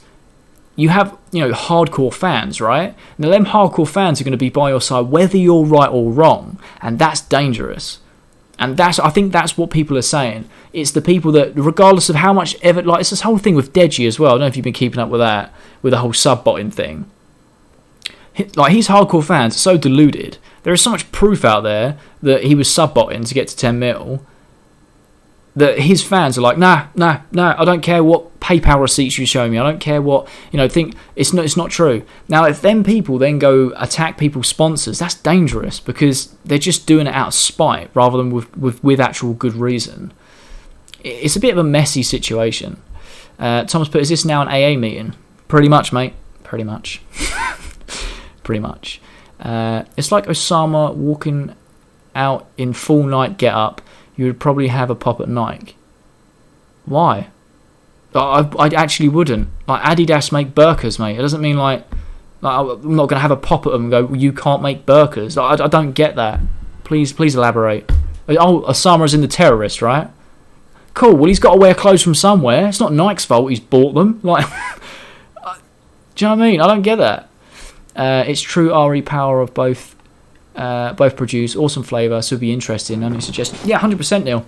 you have, hardcore fans, right? Now, them hardcore fans are going to be by your side whether you're right or wrong. And that's dangerous. And I think that's what people are saying. It's the people that, regardless of how much ever... Like, it's this whole thing with Deji as well. I don't know if you've been keeping up with that, with the whole sub-botting thing. Like, his hardcore fans are so deluded. There is so much proof out there that he was sub-botting to get to 10 mil that his fans are like, nah, I don't care what PayPal receipts you show me. I don't care what, think it's not true. Now, if them people then go attack people's sponsors, that's dangerous because they're just doing it out of spite rather than with actual good reason. It's a bit of a messy situation. Thomas put, is this now an AA meeting? Pretty much, mate. Pretty much. Pretty much. It's like Osama walking out in full night get up. You would probably have a pop at Nike. Why? I actually wouldn't. Like, Adidas make burkas, mate. It doesn't mean like I'm not going to have a pop at them and go, well, you can't make burkas. I don't get that. Please elaborate. Oh, Osama's in the terrorist, right? Cool. Well, he's got to wear clothes from somewhere. It's not Nike's fault he's bought them. Like, do you know what I mean? I don't get that. It's true RE power of both produce awesome flavour, so it'd be interesting. And I suggest, 100% Neil.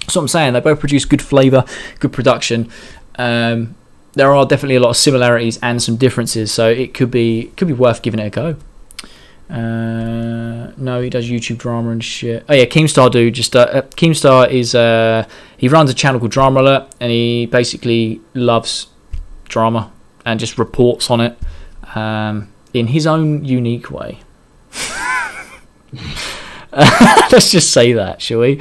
That's what I'm saying. They both produce good flavour, good production. There are definitely a lot of similarities and some differences, so it could be worth giving it a go. No, he does YouTube drama and shit. Oh yeah, Keemstar dude. Keemstar is he runs a channel called Drama Alert, and he basically loves drama and just reports on it in his own unique way. Let's just say that, shall we?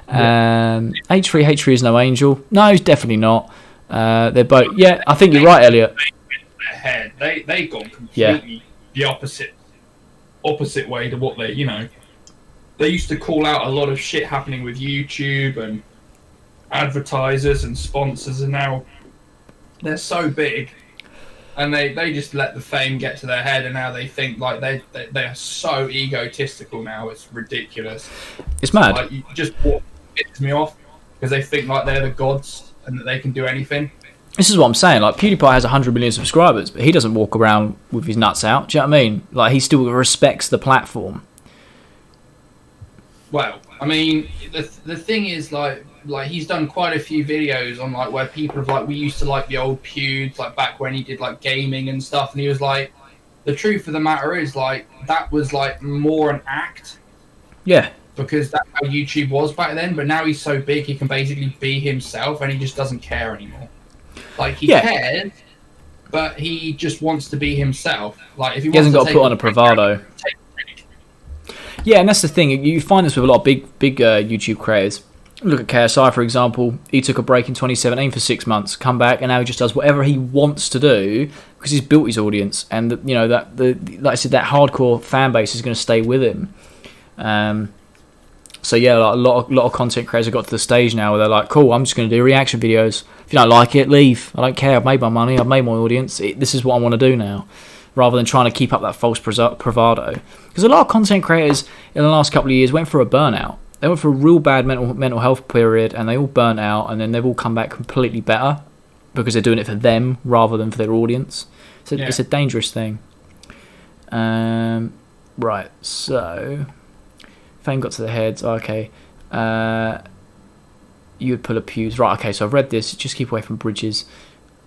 H3 is no angel. No, he's definitely not. They're both. Yeah, I think you're right, Elliot. They've gone completely the opposite way to what they used to call out a lot of shit happening with YouTube and advertisers and sponsors, and now they're so big and they just let the fame get to their head, and now they think like they are so egotistical now. It's ridiculous. It's mad. Like, just what pisses me off because they think like they're the gods and that they can do anything. This is what I'm saying. Like, PewDiePie has 100 million subscribers, but he doesn't walk around with his nuts out. Do you know what I mean? Like, he still respects the platform. Well, I mean, the thing is, like he's done quite a few videos on like where people have like, we used to like the old Pewds, like back when he did like gaming and stuff, and he was like, the truth of the matter is like that was like more an act. Yeah. Because that's how YouTube was back then, but now he's so big he can basically be himself and he just doesn't care anymore. Like, he cares, but he just wants to be himself. Like, if he hasn't got to put on a bravado. Yeah, and that's the thing. You find this with a lot of big YouTube creators. Look at KSI, for example. He took a break in 2017 for 6 months, come back, and now he just does whatever he wants to do because he's built his audience, and like I said, that hardcore fan base is going to stay with him. So yeah, like a lot of content creators have got to the stage now where they're like, cool, I'm just going to do reaction videos. If you don't like it, leave. I don't care. I've made my money. I've made my audience. This is what I want to do now, rather than trying to keep up that false bravado. Because a lot of content creators in the last couple of years went through a burnout. They went through a real bad mental health period, and they all burnt out, and then they've all come back completely better because they're doing it for them rather than for their audience. So it's a dangerous thing. Right, so... Fame got to the heads. Okay. You would pull a Pews. Right, okay, so I've read this. Just keep away from bridges.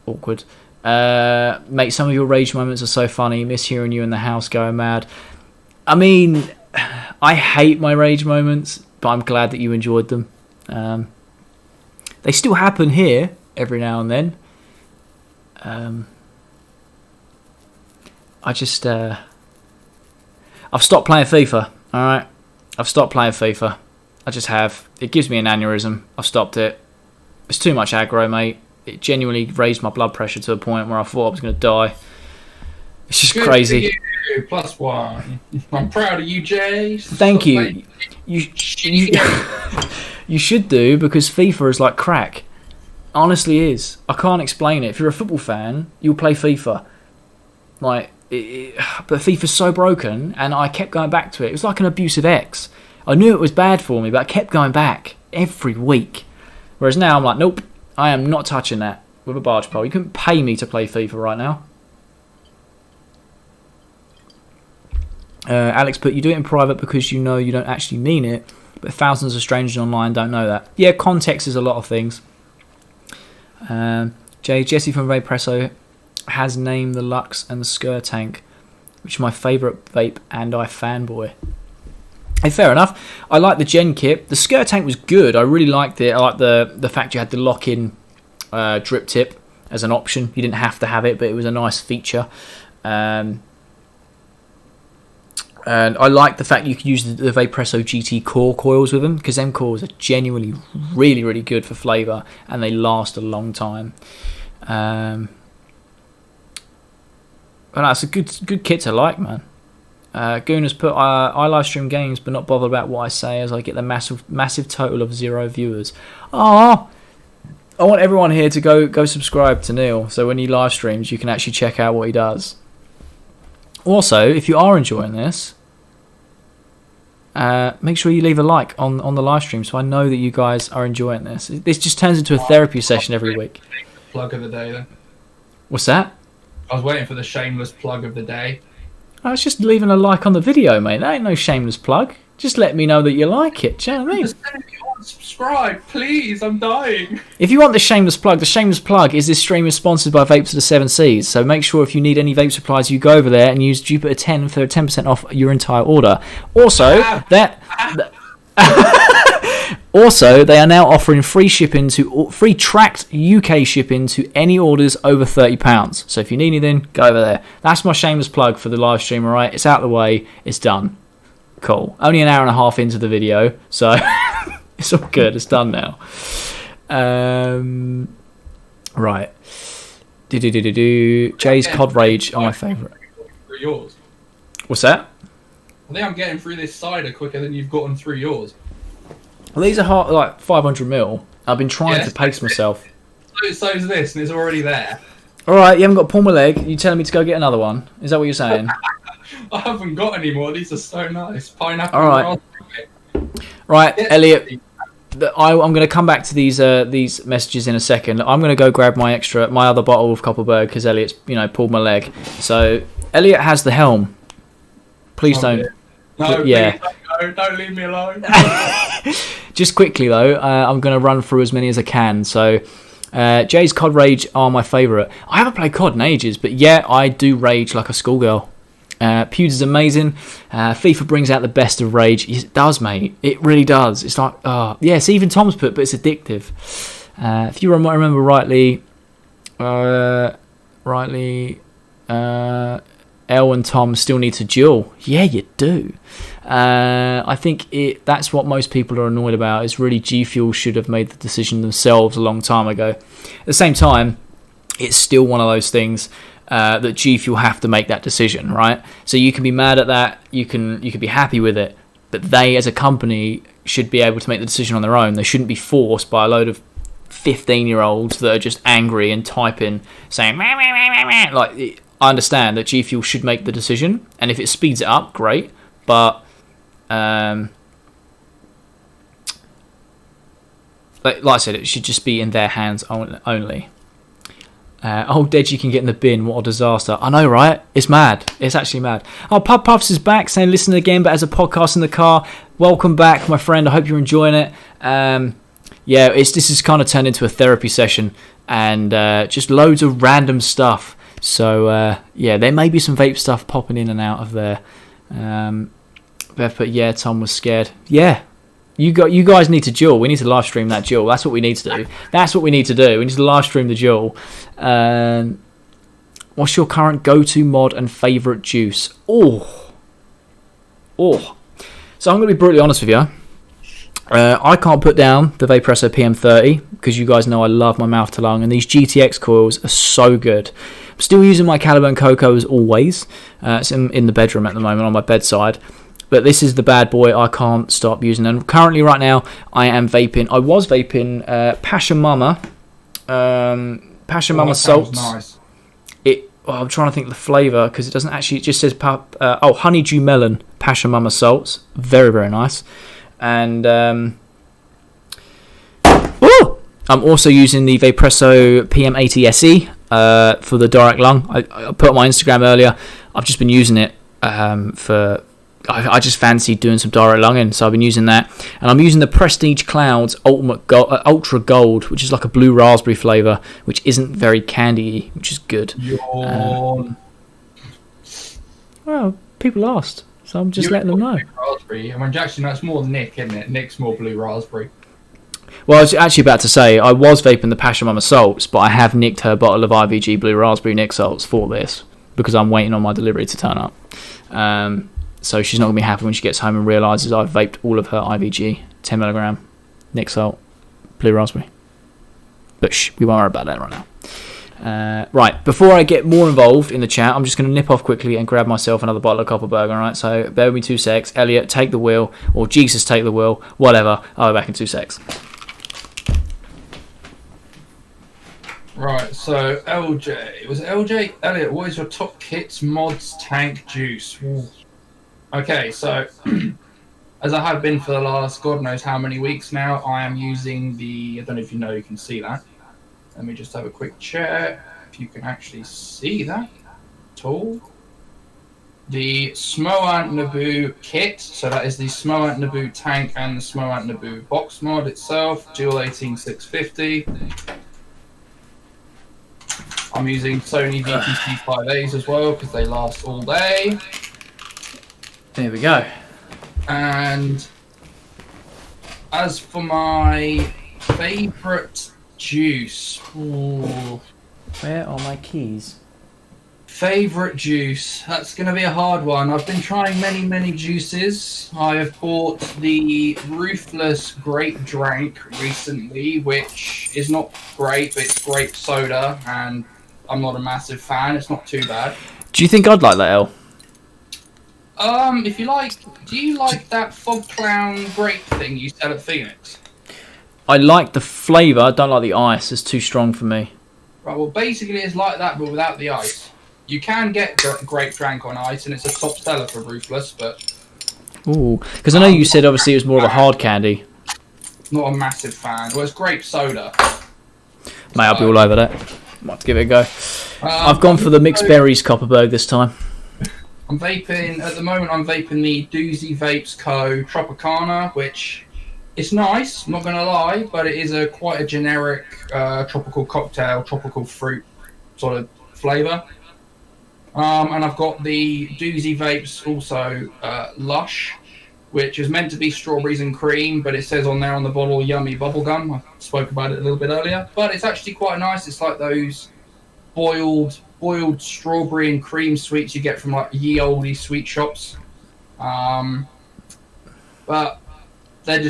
Awkward. Mate, some of your rage moments are so funny. Miss hearing you in the house going mad. I mean, I hate my rage moments, but I'm glad that you enjoyed them. They still happen here every now and then. I just... I've stopped playing FIFA, alright? I've stopped playing FIFA. I just have. It gives me an aneurysm. I've stopped it. It's too much aggro, mate. it genuinely raised my blood pressure to a point where I thought I was going to die. It's just Good crazy. For you. +1. I'm proud of you, Jay. Thank you. You should do, because FIFA is like crack. Honestly is. I can't explain it. If you're a football fan, you'll play FIFA. Like, but FIFA's so broken, and I kept going back to it. It was like an abusive ex. I knew it was bad for me, but I kept going back every week. Whereas now I'm like, nope, I am not touching that with a barge pole. You couldn't pay me to play FIFA right now. Alex put, you do it in private because you know you don't actually mean it, but thousands of strangers online don't know that. Yeah, context is a lot of things. Jesse from Vapepresso has named the Lux and the Skur Tank, which is my favourite vape, and I fanboy. Hey, fair enough. I like the Gen kit. The Skur Tank was good. I really liked it. I like the fact you had the lock-in drip tip as an option. You didn't have to have it, but it was a nice feature. And I like the fact you could use the Vapepresso GT core coils with them, because them cores are genuinely really, really good for flavour, and they last a long time. But no, it's a good kit to like, man. Goon has put, I live stream games, but not bothered about what I say, as I get the massive total of 0 viewers. Oh, I want everyone here to go subscribe to Neil, so when he live streams, you can actually check out what he does. Also, if you are enjoying this, make sure you leave a like on the live stream, so I know that you guys are enjoying this. This just turns into a therapy session every week. Plug of the day, then. What's that? I was waiting for the shameless plug of the day. I was just leaving a like on the video, mate. That ain't no shameless plug. Just let me know that you like it. Do you know what I mean? Just if you want to subscribe, please. I'm dying. If you want the shameless plug is this stream is sponsored by Vapes of the Seven Seas. So make sure if you need any vape supplies, you go over there and use Jupiter 10 for 10% off your entire order. Also, Also, they are now offering free tracked UK shipping to any orders over £30. So if you need anything, go over there. That's my shameless plug for the live stream, alright? It's out of the way. It's done. Cool. Only an hour and a half into the video, so it's all good. It's done now. Right. Jay's Cod Rage are my favourite. Through yours. What's that? I think I'm getting through this cider quicker than you've gotten through yours. Well, these are like 500ml. I've been trying to pace myself. So's this, and it's already there. Alright, you haven't got to pull my leg. You telling me to go get another one? Is that what you're saying? I haven't got any more. These are so nice. Pineapple. Alright. Right, Elliot. I'm going to come back to these messages in a second. I'm going to go grab my other bottle of Copperberg, because Elliot's pulled my leg. So Elliot has the helm. Please don't. No, yeah. Please don't leave me alone. Just quickly though, I'm going to run through as many as I can. So Jay's COD Rage are my favourite. I haven't played COD in ages, but yeah, I do rage like a schoolgirl. Pewds is amazing. FIFA brings out the best of rage. It does, mate. It really does. It's like, yes, even Tom's put, but it's addictive. If you remember rightly, Elle and Tom still need to duel. Yeah, you do. I think that's what most people are annoyed about. Is really G Fuel should have made the decision themselves a long time ago. At the same time, it's still one of those things that G Fuel have to make that decision, right? So you can be mad at that, you can be happy with it, but they as a company should be able to make the decision on their own. They shouldn't be forced by a load of 15-year-olds that are just angry and typing, saying meh, meh, meh, meh, meh. Like, I understand that G Fuel should make the decision, and if it speeds it up, great. But like I said, it should just be in their hands only. Dead you can get in the bin. What a disaster. I know, right? It's mad. It's actually mad. Pub Puffs is back saying listen again, but as a podcast in the car. Welcome back, my friend. I hope you're enjoying it. This has kind of turned into a therapy session, and just loads of random stuff. So there may be some vape stuff popping in and out of there. But yeah, Tom was scared. Yeah. You guys need to duel. We need to live stream that duel. That's what we need to do. We need to live stream the duel. What's your current go-to mod and favourite juice? So I'm going to be brutally honest with you. I can't put down the Vaporesso PM30 because you guys know I love my mouth to lung, and these GTX coils are so good. I'm still using my Caliburn Cocoa as always. It's in the bedroom at the moment on my bedside. But this is the bad boy I can't stop using. And currently right now I am vaping. I was vaping Pasha Mama. Pasha Mama salts. Nice. I'm trying to think of the flavour because it doesn't actually. It just says honeydew melon Pasha Mama salts. Very, very nice. And I'm also using the Vaporesso PM80 SE for the direct lung. I put on my Instagram earlier. I've just been using it for. I just fancied doing some direct lunging, so I've been using that. And I'm using the Prestige Clouds Ultra Gold, which is like a blue raspberry flavour, which isn't very candy-y, which is good. Well, people asked, so I'm just letting them know. Raspberry. I mean, Jackson, that's more Nick, isn't it? Nick's more blue raspberry. Well, I was actually about to say, I was vaping the Pasha Mama salts, but I have nicked her bottle of IVG blue raspberry Nick salts for this, because I'm waiting on my delivery to turn up. So she's not going to be happy when she gets home and realises I've vaped all of her IVG 10mg Nick salt blue raspberry. But we won't worry about that right now. Right, before I get more involved in the chat, I'm just going to nip off quickly and grab myself another bottle of Copperberg. Alright, so bear with me 2 secs. Elliot, take the wheel, or Jesus, take the wheel, whatever. I'll be back in 2 secs. Right, so LJ. Was it LJ? Elliot, what is your top kits, mods, tank, juice? Ooh. Okay, so as I have been for the last God knows how many weeks now, I am using the, I don't know if you can see that. Let me just have a quick check if you can actually see that at all. The Smoant Naboo kit, so that is the Smoant Naboo tank and the Smoant Naboo box mod itself, dual 18650. I'm using Sony VTC 5As as well because they last all day. There we go. And as for my favourite juice, where are my keys? Favourite juice, that's going to be a hard one. I've been trying many juices. I have bought the Ruthless Grape Drink recently, which is not great, but it's grape soda, and I'm not a massive fan. It's not too bad. Do you think I'd like that, El? If you like, do you like that Fog Clown grape thing you sell at Phoenix? I like the flavour, I don't like the ice, it's too strong for me. Right, well basically it's like that but without the ice. You can get grape drank on ice and it's a top seller for Ruthless, but... Ooh, because I know you said obviously it was more of a hard candy. Not a massive fan. Well, it's grape soda. Mate, I'll be all over that. Might have to give it a go. I've gone for the mixed berries Copperberg this time. I'm vaping, at the moment I'm vaping the Doozy Vapes Co. Tropicana, which is nice, I'm not going to lie, but it is quite a generic tropical cocktail, tropical fruit sort of flavour. And I've got the Doozy Vapes also Lush, which is meant to be strawberries and cream, but it says on there on the bottle yummy bubblegum. I spoke about it a little bit earlier, but it's actually quite nice. It's like those boiled strawberry and cream sweets you get from like ye olde sweet shops. But they're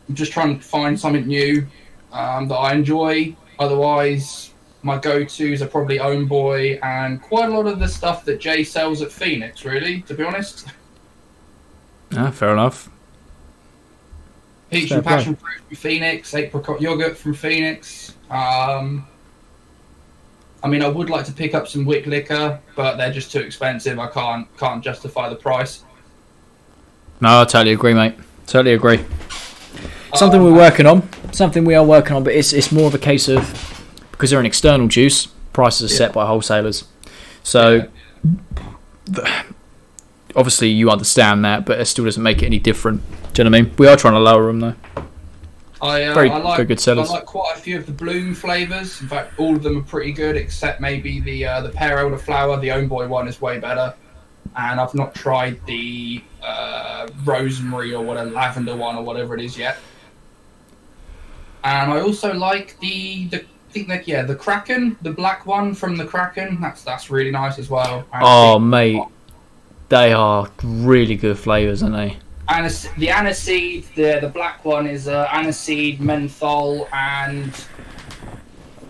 I'm just trying to find something new that I enjoy. Otherwise, my go-tos are probably Own Boy and quite a lot of the stuff that Jay sells at Phoenix, really, to be honest. Ah, fair enough. Peach and passion fruit from Phoenix, apricot yogurt from Phoenix. I mean, I would like to pick up some Wick liquor, but they're just too expensive. I can't justify the price. No, I totally agree, mate. Totally agree. Something we're working on. Something we are working on, but it's more of a case of, because they're an external juice, prices are set by wholesalers. So, obviously you understand that, but it still doesn't make it any different. Do you know what I mean? We are trying to lower them, though. Very good sellers. I like quite a few of the Bloom flavours. In fact, all of them are pretty good, except maybe the pear elderflower. The Own Boy one is way better. And I've not tried the rosemary or whatever, lavender one or whatever it is yet. And I also like the Kraken, the black one from the Kraken. That's really nice as well. Oh, mate, they are really good flavours, aren't they? The aniseed, the black one is aniseed, menthol, and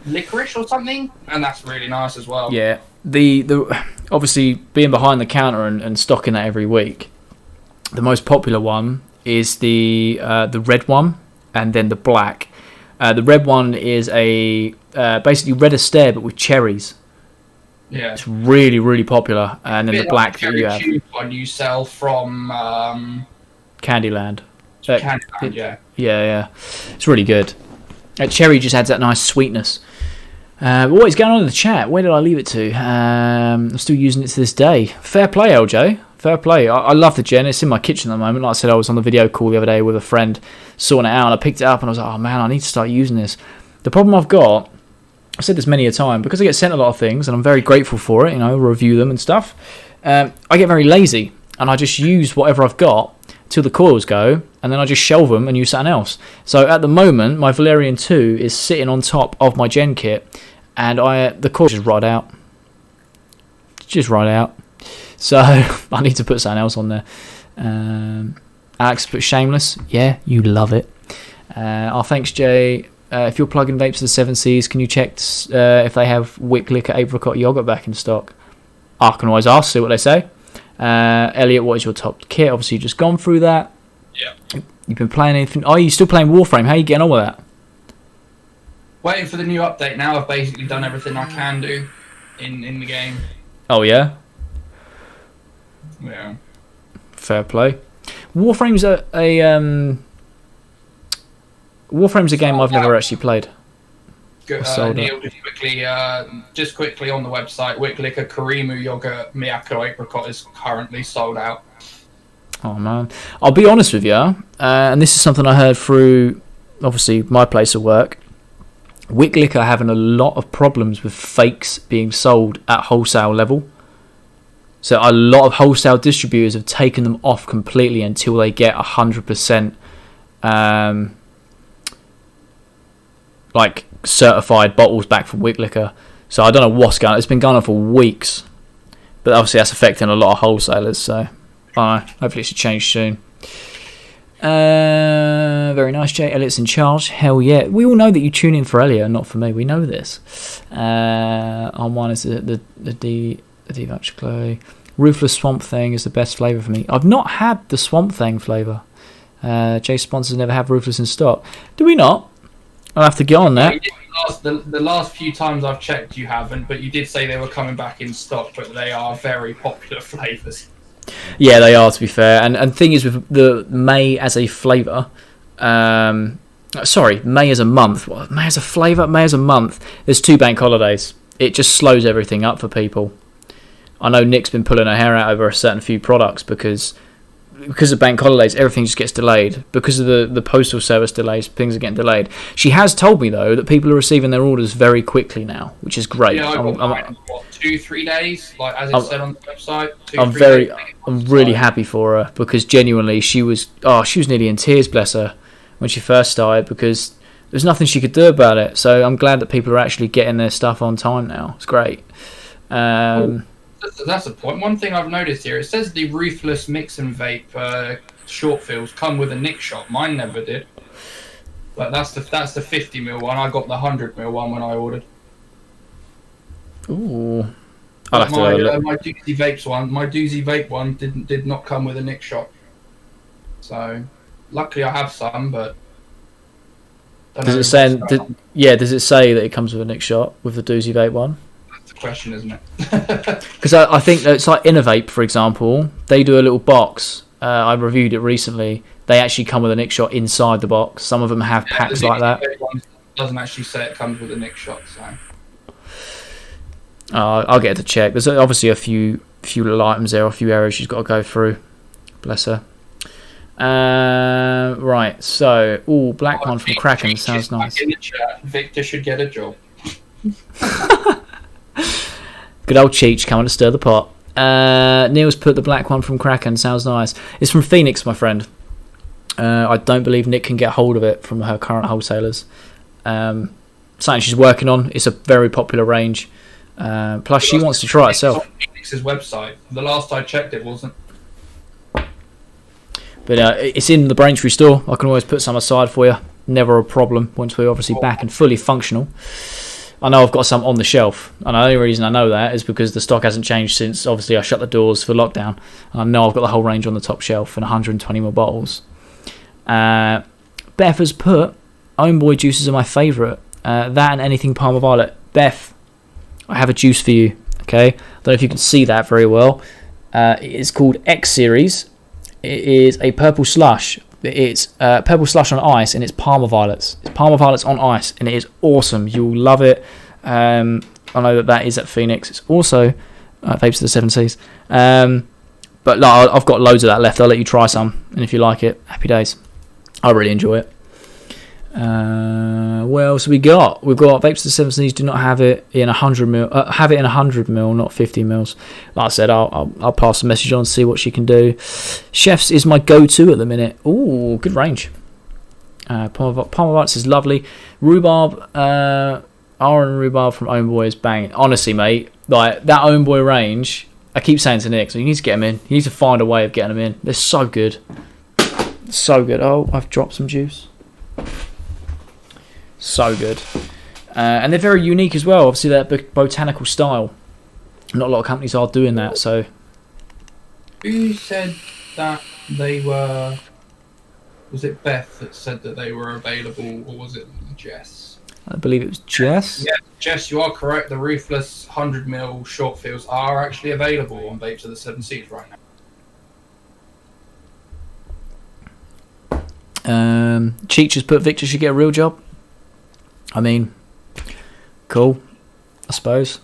licorice or something, and that's really nice as well. Yeah, the obviously being behind the counter and stocking that every week, the most popular one is the red one, and then the black. The red one is a basically Red Astaire but with cherries. Yeah, it's really, really popular. And then the black like that you have. One you sell from Candyland. Candyland, yeah. It's really good. Cherry just adds that nice sweetness. What is going on in the chat? Where did I leave it to? I'm still using it to this day. Fair play, LJ. Fair play. I love the gen. It's in my kitchen at the moment. Like I said, I was on the video call the other day with a friend sorting it out, and I picked it up and I was like, oh man, I need to start using this. The problem I've got, I've said this many a time, because I get sent a lot of things and I'm very grateful for it, review them and stuff, I get very lazy and I just use whatever I've got till the coils go, and then I just shelve them and use something else. So at the moment, my Valerian 2 is sitting on top of my gen kit, and the coils just ride out. So I need to put something else on there. Alex put Shameless. Yeah, you love it. Thanks, Jay. If you're plugging vapes to the 7Cs, can you check if they have Wick Liquor Apricot Yogurt back in stock? I can always ask, see what they say. Elliot, what is your top kit? Obviously, you've just gone through that. Yeah. You've been playing anything? Oh, you're still playing Warframe. How are you getting on with that? Waiting for the new update now. I've basically done everything I can do in the game. Oh, yeah? Yeah. Fair play. Warframe's Warframe's a game I've never actually played. Good, Neil, just quickly on the website, Wick Liquor Karimu Yogurt Miyako Apricot is currently sold out. Oh man, I'll be honest with you, and this is something I heard through, obviously, my place of work. Wick Liquor are having a lot of problems with fakes being sold at wholesale level. So a lot of wholesale distributors have taken them off completely until they get 100% like certified bottles back from Wick Liquor. So I don't know what's going on. It's been going on for weeks, but obviously that's affecting a lot of wholesalers. So hopefully it should change soon. Very nice, Jay. Elliot's in charge. Hell yeah. We all know that you tune in for Elliot, not for me. We know this. On one is the Devax Clay. Ruthless Swamp Thing is the best flavour for me. I've not had the Swamp Thing flavour. Jay sponsors never have Ruthless in stock. Do we not? I'll have to get on that. The last few times I've checked, you haven't, but you did say they were coming back in stock, but they are very popular flavours. Yeah, they are, to be fair. And thing is, with the May as a flavour, May as a month. What, May as a flavour? May as a month. There's 2 bank holidays. It just slows everything up for people. I know Nick's been pulling her hair out over a certain few products because of bank holidays, everything just gets delayed. Because of the postal service delays, things are getting delayed. She has told me, though, that people are receiving their orders very quickly now, which is great. Yeah, I got mine, 2-3 days, like as it said on the website. I'm really happy for her, because genuinely she was nearly in tears, bless her, when she first started, because there's nothing she could do about it. So I'm glad that people are actually getting their stuff on time now. It's great. That's a point. One thing I've noticed here, it says the Ruthless Mix and Vape short fills come with a nick shot. Mine never did. But that's the 50ml one. I got the 100ml one when I ordered. Ooh. I'll have to have a look. My Doozy Vape one did not come with a nick shot. So luckily I have some, but does it say that it comes with a nick shot with the Doozy Vape one? Question, isn't it? Because I think that it's like Innovape, for example. They do a little box. I reviewed it recently. They actually come with a nick shot inside the box. Some of them have packs like that. Doesn't actually say it comes with a nick shot, so I'll get her to check. There's obviously a few little items there, a few areas she's got to go through. Bless her. Right, so black one from Kraken sounds nice. In the chat, Victor should get a job. Good old Cheech coming to stir the pot. Neil's put the black one from Kraken. Sounds nice. It's from Phoenix, my friend. I don't believe Nick can get hold of it from her current wholesalers. Something she's working on. It's a very popular range. Plus, she wants to try it herself. Phoenix's website. The last I checked, it wasn't. But it's in the Braintree store. I can always put some aside for you. Never a problem once we're obviously back and fully functional. I know I've got some on the shelf, and the only reason I know that is because the stock hasn't changed since obviously I shut the doors for lockdown. And I know I've got the whole range on the top shelf and 120ml bottles. Beth has put Homeboy juices are my favourite. That and anything Palmer Violet. Beth, I have a juice for you. Okay, I don't know if you can see that very well. It is called X Series. It is a purple slush. It's purple slush on ice, and it's Palmer Violets. It's Palmer Violets on ice, and it is awesome. You'll love it. I know that is at Phoenix. It's also Vapes of the Seven Seas. But no, I've got loads of that left. I'll let you try some, and if you like it, happy days. I really enjoy it. What else have we got? We've got Vapes of the Seven Seas. Do not have it in 100ml. Have it in 100ml, not 50ml. Like I said, I'll pass the message on, see what she can do. Chef's is my go-to at the minute. Ooh, good range. Palmer Violets is lovely. Rhubarb, Iron Rhubarb from Homeboy is banging. Honestly, mate, like that Homeboy range. I keep saying to Nick, so you need to get them in. You need to find a way of getting them in. They're so good, so good. Oh, I've dropped some juice. So good. And they're very unique as well. Obviously, they're botanical style. Not a lot of companies are doing that. So, who said that they were? Was it Beth that said that they were available, or was it Jess? I believe it was Jess. Yeah, Jess, you are correct. The Ruthless 100ml short fills are actually available on Vapes of the Seven Seas right now. Cheech has put Victor should get a real job. I mean, cool, I suppose.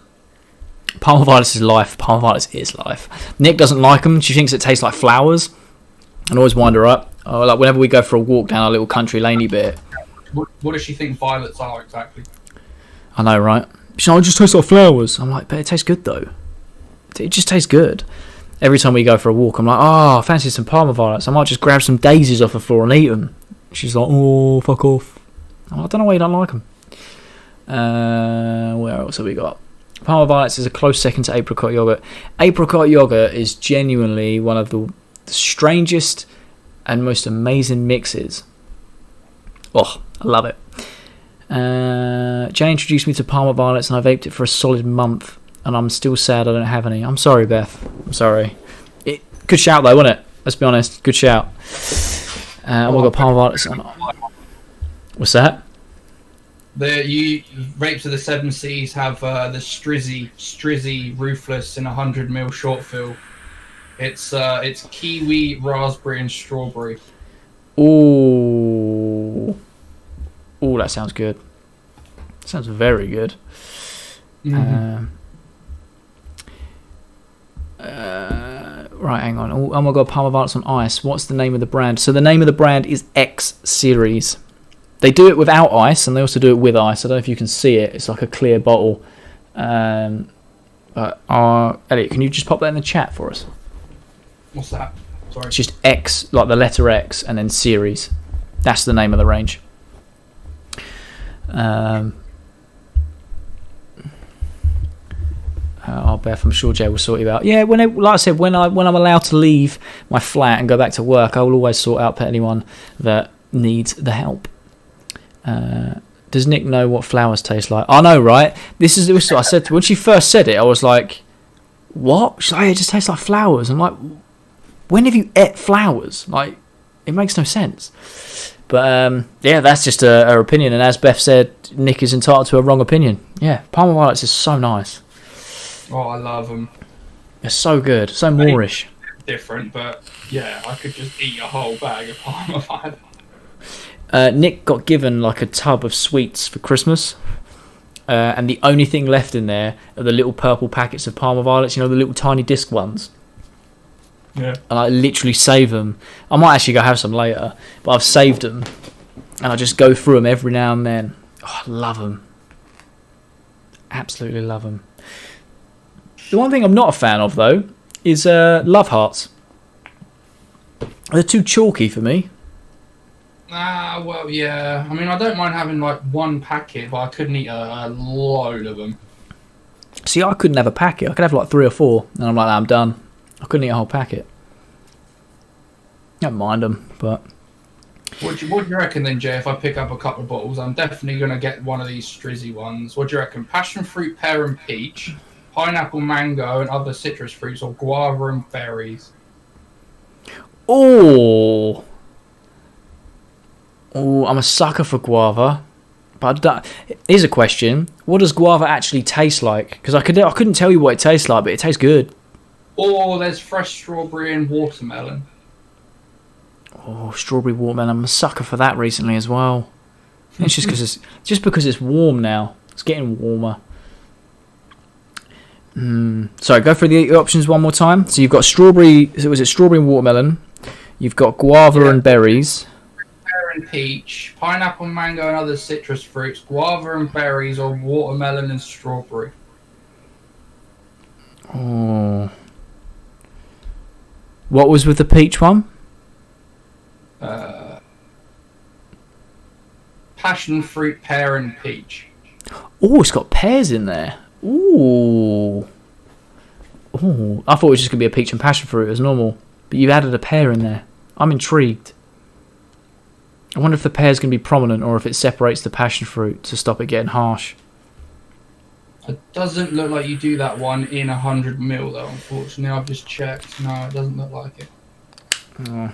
Palmer Violets is life. Palmer Violets is life. Nick doesn't like them. She thinks it tastes like flowers. And always wind her up. Like whenever we go for a walk down our little country laney bit. What does she think violets are exactly? I know, right? She's like, it just tastes like flowers. I'm like, but it tastes good though. It just tastes good. Every time we go for a walk, I'm like, oh, I fancy some Palmer Violets. I might just grab some daisies off the floor and eat them. She's like, oh, fuck off. I'm like, I don't know why you don't like them. Where else have we got? Palmer Violets is a close second to Apricot Yogurt. Apricot Yogurt is genuinely one of the strangest and most amazing mixes. Oh, I love it. Jay introduced me to Palmer Violets and I vaped it for a solid month and I'm still sad I don't have any. I'm sorry, Beth. I'm sorry. Good shout though, wasn't it? Let's be honest. Good shout. We've got Palmer Violets on. What's that? The Vapes of the Seven Seas have the Strizzy Ruthless in 100ml short fill. It's kiwi, raspberry, and strawberry. Ooh, that sounds good. Sounds very good. Mm-hmm. Right, hang on. Oh my god, Palmer Violets on ice. What's the name of the brand? So the name of the brand is X Series. They do it without ice, and they also do it with ice. I don't know if you can see it. It's like a clear bottle. Elliot, can you just pop that in the chat for us? What's that? Sorry. It's just X, like the letter X, and then Series. That's the name of the range. Beth, I'm sure Jay will sort you out. Yeah, like I said, when I'm allowed to leave my flat and go back to work, I will always sort out for anyone that needs the help. Does Nick know what flowers taste like? I know, right? This is what I said when she first said it. I was like, "What?" She's like, "It just tastes like flowers." I'm like, "When have you ate flowers?" Like, it makes no sense. But yeah, that's just her opinion. And as Beth said, Nick is entitled to a wrong opinion. Yeah, Palmer Violets is so nice. Oh, I love them. They're so good, so Moorish. Different, but yeah, I could just eat a whole bag of Palmer Violets. Nick got given like a tub of sweets for Christmas, and the only thing left in there are the little purple packets of Palmer Violets. You know, the little tiny disc ones. Yeah. And I literally save them. I might actually go have some later, but I've saved them, and I just go through them every now and then. Oh, I love them. Absolutely love them. The one thing I'm not a fan of though is Love Hearts. They're too chalky for me. Well, yeah. I mean, I don't mind having like one packet, but I couldn't eat a load of them. See, I couldn't have a packet. I could have like 3 or 4, and I'm like, I'm done. I couldn't eat a whole packet. don't mind them, but... What do you reckon then, Jay, if I pick up a couple of bottles? I'm definitely going to get one of these strizzy ones. What do you reckon? Passion fruit, pear and peach, pineapple, mango and other citrus fruits, or guava and berries? Oh, I'm a sucker for guava. But here's a question. What does guava actually taste like? Because I couldn't tell you what it tastes like, but it tastes good. Or there's fresh strawberry and watermelon. Oh, strawberry watermelon. I'm a sucker for that recently as well. It's just because it's warm now. It's getting warmer. Sorry, go through the options one more time. So you've got strawberry. Was it strawberry and watermelon? You've got guava and berries. Pear and peach, pineapple, mango and other citrus fruits, guava and berries, or watermelon and strawberry. Oh. What was with the peach one? Passion fruit, pear and peach. Oh, it's got pears in there. Ooh. Ooh. I thought it was just going to be a peach and passion fruit as normal. But you've added a pear in there. I'm intrigued. I wonder if the pear's going to be prominent or if it separates the passion fruit to stop it getting harsh. It doesn't look like you do that one in 100 ml though, unfortunately. I've just checked. No, it doesn't look like it. Oh.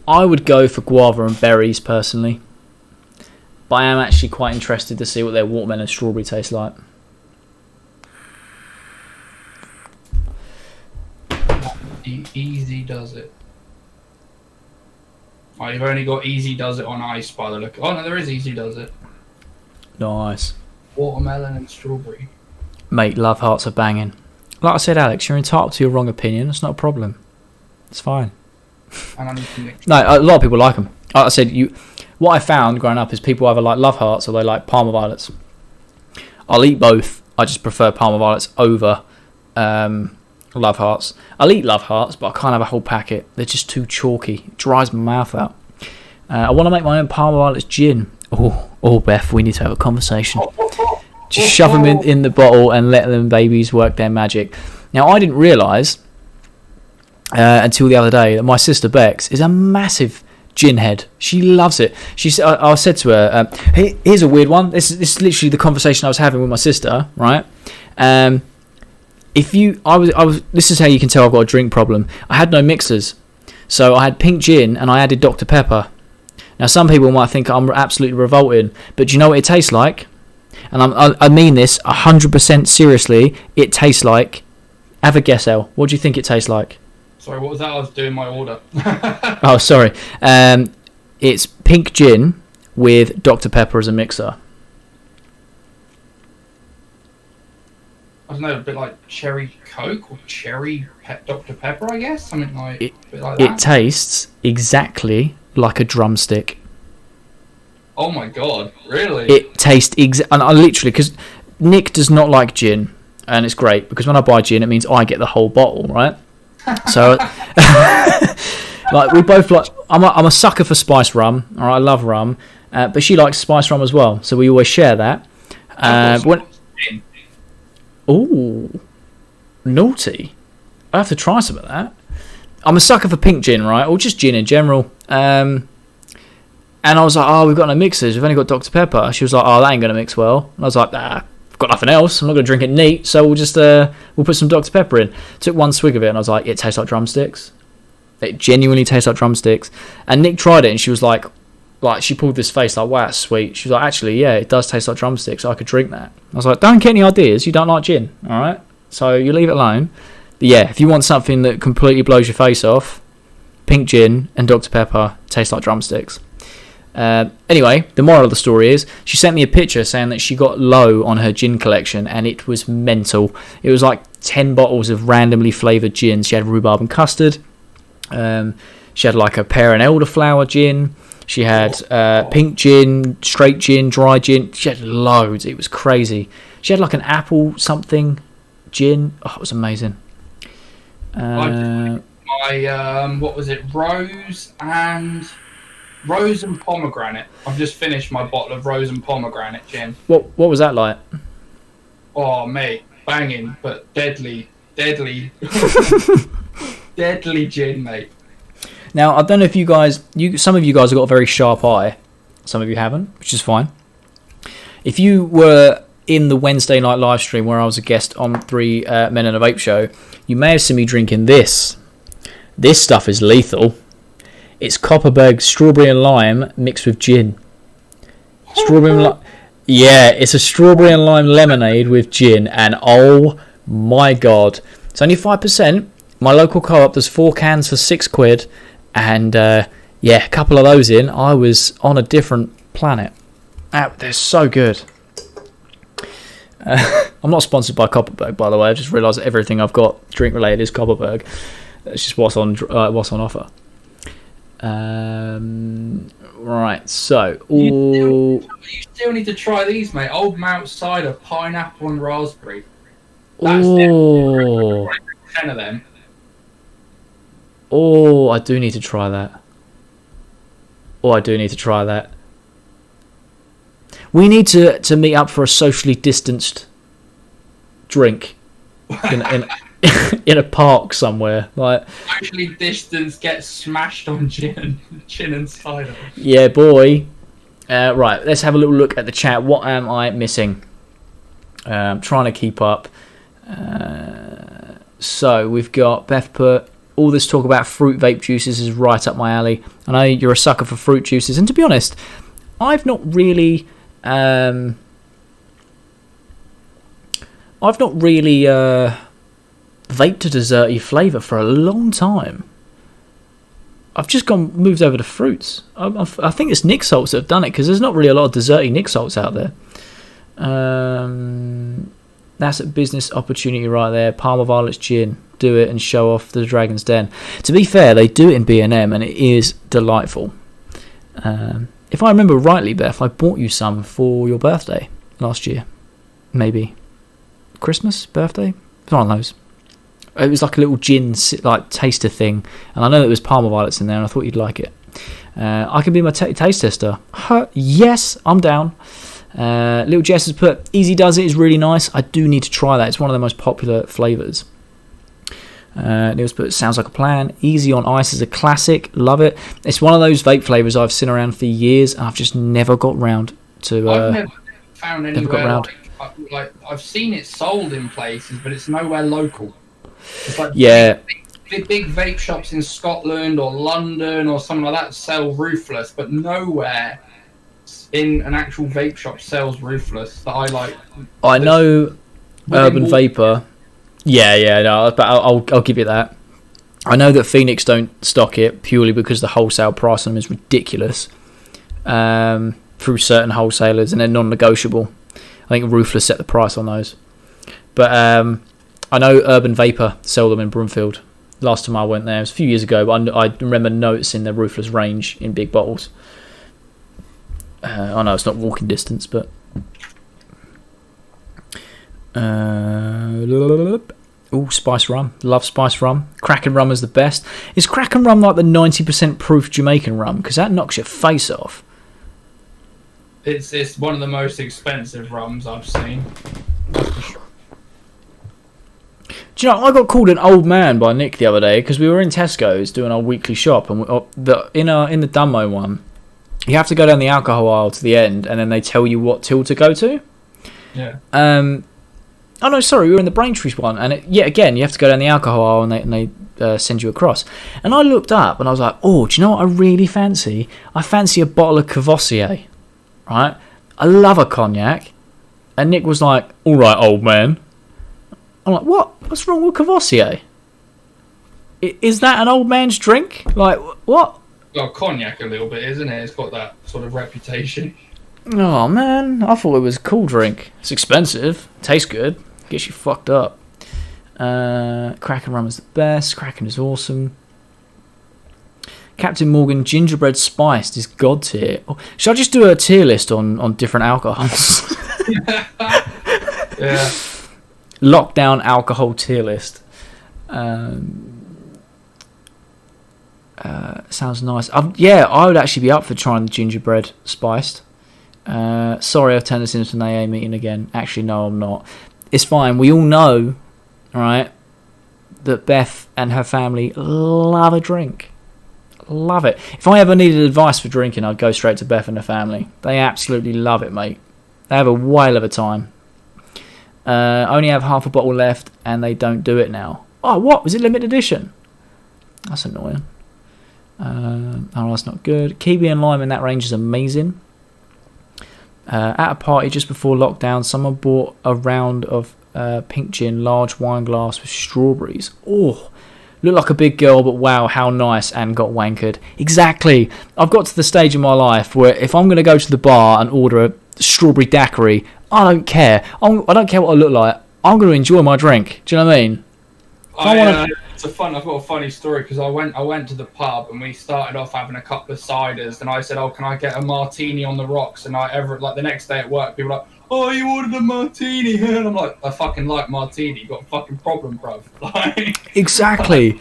I would go for guava and berries personally, but I am actually quite interested to see what their watermelon and strawberry taste like. Easy does it. Oh, you've only got easy does it on ice by the look. Oh no, there is easy does it. Nice. Watermelon and strawberry. Mate, love hearts are banging. Like I said, Alex, you're entitled to your wrong opinion. It's not a problem. It's fine. And I need to mix. No, a lot of people like them. Like I said, what I found growing up is people either like love hearts or they like Parma violets. I'll eat both. I just prefer Parma violets over love hearts. I'll eat love hearts, but I can't have a whole packet. They're just too chalky. It dries my mouth out. I want to make my own Parma violets gin. Oh, Beth, we need to have a conversation. Just shove them in the bottle and let them babies work their magic. Now, I didn't realise until the other day that my sister Bex is a massive gin head. She loves it. I said to her, here's a weird one. This is literally the conversation I was having with my sister, right? This is how you can tell I've got a drink problem. I had no mixers, so I had pink gin and I added Dr. Pepper. Now, some people might think I'm absolutely revolting, but do you know what it tastes like? And I mean this 100% seriously. It tastes like... Have a guess, El. What do you think it tastes like? Sorry, what was that? I was doing my order. Oh, sorry. It's pink gin with Dr. Pepper as a mixer. I don't know, a bit like cherry Coke or cherry Dr. Pepper, I guess? Something like, a bit like that. It tastes exactly like a drumstick. Oh my god, really? It tastes and I literally, because Nick does not like gin, and it's great because when I buy gin, it means I get the whole bottle, right? So, like we both like. I'm a sucker for spice rum. All right, I love rum, but she likes spice rum as well. So we always share that. Ooh, naughty! I have to try some of that. I'm a sucker for pink gin, right, or just gin in general. And I was like, oh, we've got no mixers. We've only got Dr. Pepper. She was like, oh, that ain't going to mix well. And I was like, nah, I've got nothing else. I'm not going to drink it neat. So we'll just we'll put some Dr. Pepper in. Took one swig of it and I was like, it tastes like drumsticks. It genuinely tastes like drumsticks. And Nick tried it and she was like she pulled this face like, wow, that's sweet. She was like, actually, yeah, it does taste like drumsticks. I could drink that. I was like, don't get any ideas. You don't like gin, all right? So you leave it alone. But yeah, if you want something that completely blows your face off, pink gin and Dr. Pepper taste like drumsticks. Anyway, the moral of the story is she sent me a picture saying that she got low on her gin collection and it was mental. It was like 10 bottles of randomly flavoured gins. She had rhubarb and custard. She had like a pear and elderflower gin. She had pink gin, straight gin, dry gin. She had loads. It was crazy. She had like an apple something gin. Oh, it was amazing. What was it? Rose and pomegranate. I've just finished my bottle of rose and pomegranate gin. What was that like? Oh mate, banging, but deadly deadly, deadly gin, mate. Now, I don't know if some of you guys have got a very sharp eye. Some of you haven't, which is fine. If you were in the Wednesday night live stream where I was a guest on Three Men and a Vape Show, you may have seen me drinking this. This stuff is lethal. It's Copperberg strawberry and lime mixed with gin. Strawberry and lime. Yeah, it's a strawberry and lime lemonade with gin, and oh my god, it's only 5%. My local co-op does 4 cans for £6, and yeah, a couple of those in, I was on a different planet. They're so good. I'm not sponsored by Copperberg, by the way. I just realised that everything I've got drink related is Copperberg. It's just what's on offer. Right, so you still need to try these, mate. Old Mount Cider, pineapple and raspberry. That's 10 of them. Oh, I do need to try that. We need to meet up for a socially distanced drink in a park somewhere. Like socially distanced, get smashed on gin and cider. Yeah, boy. Right, let's have a little look at the chat. What am I missing? I'm trying to keep up. So we've got Beth put, all this talk about fruit vape juices is right up my alley. I know you're a sucker for fruit juices, and to be honest, I've not really vaped a desserty flavour for a long time. I've just moved over to fruits. I think it's Nick Salts that have done it, because there's not really a lot of desserty Nick Salts out there. That's a business opportunity right there. Palmer Violet's gin. Do it and show off the Dragon's Den. To be fair, they do it in B&M, and it is delightful. If I remember rightly, Beth, I bought you some for your birthday last year. Maybe Christmas, birthday? It's one of those. It was like a little gin like taster thing, and I know there was Palmer Violets in there, and I thought you'd like it. I can be my taste tester. Yes, I'm down. Little Jess has put, Easy Does It is really nice. I do need to try that. It's one of the most popular flavours. Neil's put, sounds like a plan. Easy on Ice is a classic. Love it. It's one of those vape flavours I've seen around for years, and I've just never got round to. I've never found anywhere like I've seen it sold in places, but it's nowhere local. It's like big vape shops in Scotland or London or something like that sell Ruthless, but nowhere in an actual vape shop sells Ruthless that I like. I know Urban Vapor. Yeah, no, but I'll give you that. I know that Phoenix don't stock it purely because the wholesale price on them is ridiculous through certain wholesalers, and they're non-negotiable. I think Ruthless set the price on those. But I know Urban Vapor sell them in Broomfield. Last time I went there, it was a few years ago, but I remember noticing the Ruthless range in big bottles. I know it's not walking distance, but... spice rum. Love spice rum. Kraken rum is the best. Is Kraken rum like the 90% proof Jamaican rum? Because that knocks your face off. It's one of the most expensive rums I've seen. Do you know, I got called an old man by Nick the other day because we were in Tesco's doing our weekly shop, and in the Dunmo one, you have to go down the alcohol aisle to the end, and then they tell you what till to go to. Yeah. Oh no, sorry, we were in the Braintree's one, and again, you have to go down the alcohol aisle, and they send you across. And I looked up, and I was like, oh, do you know what I really fancy? I fancy a bottle of Cavassier, right? I love a cognac. And Nick was like, all right, old man. I'm like, what? What's wrong with Cavassier? Is that an old man's drink? Like, what? Well, cognac a little bit, isn't it? It's got that sort of reputation. Oh, man. I thought it was a cool drink. It's expensive. Tastes good. Gets you fucked up. Kraken rum is the best. Kraken is awesome. Captain Morgan, gingerbread spiced is god tier. Oh, should I just do a tier list on different alcohols? Yeah. Lockdown alcohol tier list. Sounds nice. I would actually be up for trying the gingerbread spiced. Sorry, I've turned this into an AA meeting again. Actually, no, I'm not. It's fine. We all know, right? that Beth and her family love a drink. Love it. If I ever needed advice for drinking, I'd go straight to Beth and her family. They absolutely love it, mate. They have a whale of a time. Only have half a bottle left, and they don't do it now. Oh, what? Was it limited edition? That's annoying. Oh, that's not good. Kiwi and lime in that range is amazing. At a party just before lockdown, someone bought a round of pink gin, large wine glass with strawberries. Oh, looked like a big girl, but wow, how nice, and got wankered. Exactly. I've got to the stage in my life where if I'm going to go to the bar and order a strawberry daiquiri, I don't care. I don't care what I look like. I'm going to enjoy my drink. Do you know what I mean? I've got a funny story because I went to the pub and we started off having a couple of ciders and I said, "Oh, can I get a martini on the rocks?" And the next day at work, people were like, "Oh, you ordered a martini?" And I'm like, "I fucking like martini. You got a fucking problem, bruv." Like, exactly.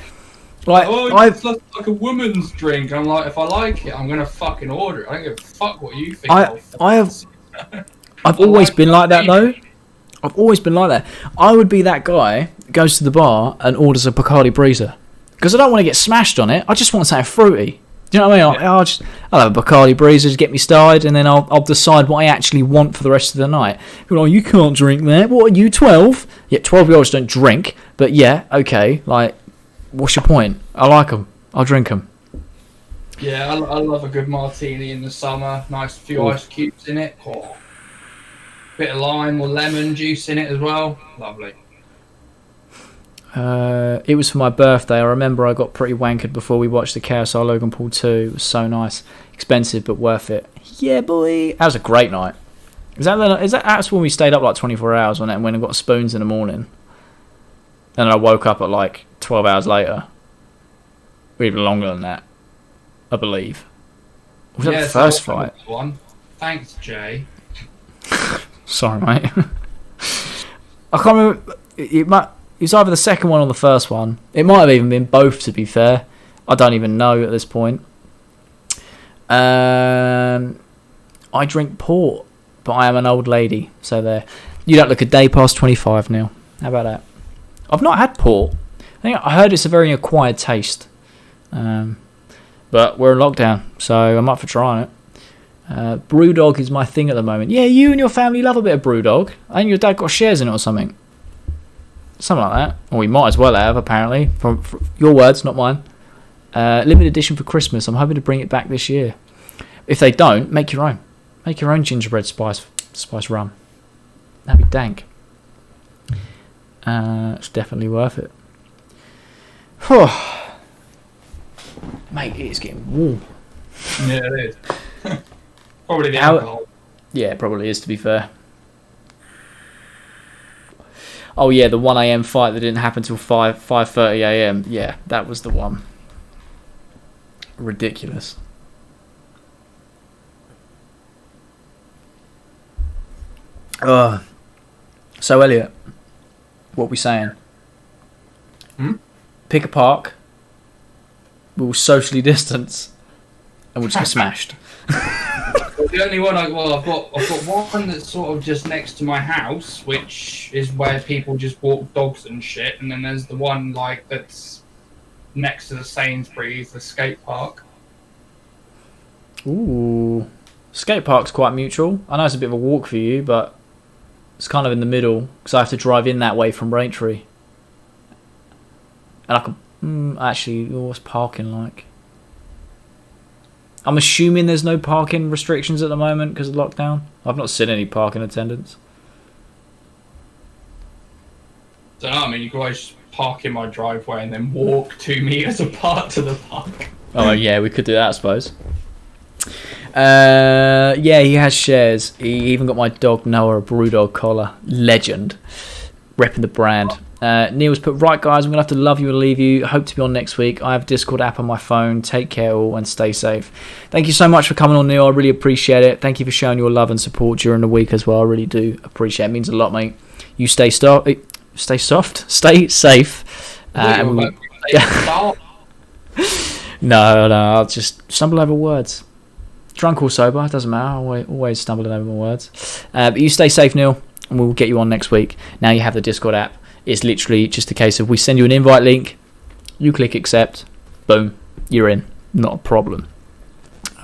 It's like a woman's drink. I'm like, if I like it, I'm gonna fucking order it. I don't give a fuck what you think. I've always been like that though. I've always been like that. I would be that guy that goes to the bar and orders a Bacardi Breezer because I don't want to get smashed on it. I just want something fruity. Do you know what I mean? I'll have a Bacardi Breezer to get me started, and then I'll decide what I actually want for the rest of the night. People are like, "You can't drink that. What are you, 12?" Yeah, 12-year-olds don't drink, but yeah, okay. Like, what's your point? I like them. I'll drink them. Yeah, I love a good martini in the summer. Nice few ice cubes in it. Oh. Bit of lime or lemon juice in it as well. Lovely. It was for my birthday. I remember I got pretty wankered before we watched the KSI Logan Paul 2. It was so nice. Expensive, but worth it. Yeah, boy. That was a great night. That's when we stayed up like 24 hours and went and got spoons in the morning. And I woke up at like 12 hours later. Even longer than that, I believe. Was that the first fight? One. Thanks, Jay. Sorry, mate. I can't remember. It was either the second one or the first one. It might have even been both, to be fair. I don't even know at this point. I drink port, but I am an old lady, so there. You don't look a day past 25, Neil. How about that? I've not had port. I heard it's a very acquired taste. But we're in lockdown, so I'm up for trying it. Brewdog is my thing at the moment. Yeah, you and your family love a bit of Brewdog. I think your dad got shares in it or something. Something like that. Or we might as well have, apparently. From your words, not mine. Limited edition for Christmas. I'm hoping to bring it back this year. If they don't, make your own. Make your own gingerbread spice rum. That'd be dank. It's definitely worth it. Mate, it is getting warm. Yeah, it is. Probably the alcohol. Yeah, it probably is, to be fair. Oh yeah, the 1 a.m. fight that didn't happen till 5:30 a.m. Yeah, that was the one. Ridiculous. So Elliot, what are we saying? Pick a park. We'll socially distance, and we'll just get smashed. The only one I've got one that's sort of just next to my house, which is where people just walk dogs and shit, and then there's the one like that's next to the Sainsbury's, the skate park. Ooh, skate park's quite mutual. I know it's a bit of a walk for you, but it's kind of in the middle because I have to drive in that way from Braintree, and I can actually, what's parking like? I'm assuming there's no parking restrictions at the moment because of lockdown. I've not seen any parking attendants. So I mean, you can always park in my driveway and then walk 2 meters apart to the park. Oh yeah, we could do that, I suppose. Yeah, he has shares. He even got my dog Noah a Brewdog collar. Legend. Repping the brand. Neil's put, right guys, I'm going to have to love you and leave you. Hope to be on next week. I have a Discord app on my phone. Take care all and stay safe. Thank you so much for coming on, Neil. I really appreciate it. Thank you for showing your love and support during the week as well. I really do appreciate it. It means a lot, mate. You stay safe. No, I'll just stumble over words. Drunk or sober, doesn't matter. I always stumbling over my words. But you stay safe, Neil, and we'll get you on next week. Now you have the Discord app. It's literally just a case of we send you an invite link, you click accept, boom, you're in. Not a problem.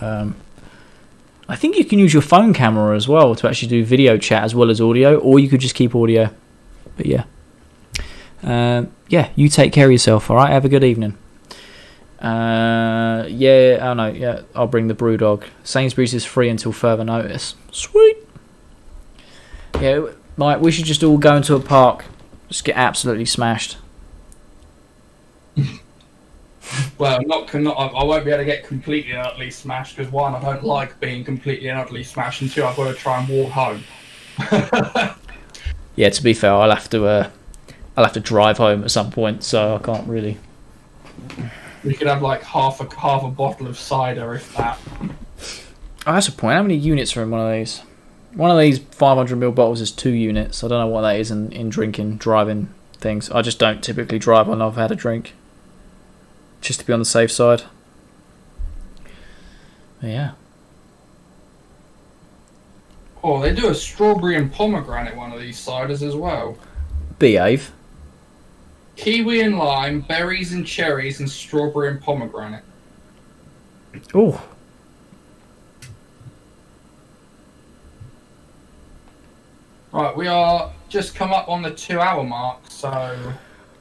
I think you can use your phone camera as well to actually do video chat as well as audio, or you could just keep audio. But yeah. Yeah, you take care of yourself, alright? Have a good evening. Yeah, I know, yeah, I'll bring the brew dog. Sainsbury's is free until further notice. Sweet. Yeah, Mike, we should just all go into a park, just get absolutely smashed. Well, I won't be able to get completely and utterly smashed because one, I don't like being completely and utterly smashed, and two, I've got to try and walk home. Yeah, to be fair, I'll have to drive home at some point, so I can't really. We could have like half a bottle of cider, if that. Oh, that's a point. How many units are in one of these? One of these 500ml bottles is 2 units. I don't know what that is in driving things. I just don't typically drive when I've had a drink, just to be on the safe side. But yeah. Oh, they do a strawberry and pomegranate one of these ciders as well. Behave. Kiwi and lime, berries and cherries, and strawberry and pomegranate. Oh. Right, we are just come up on the 2-hour mark, so...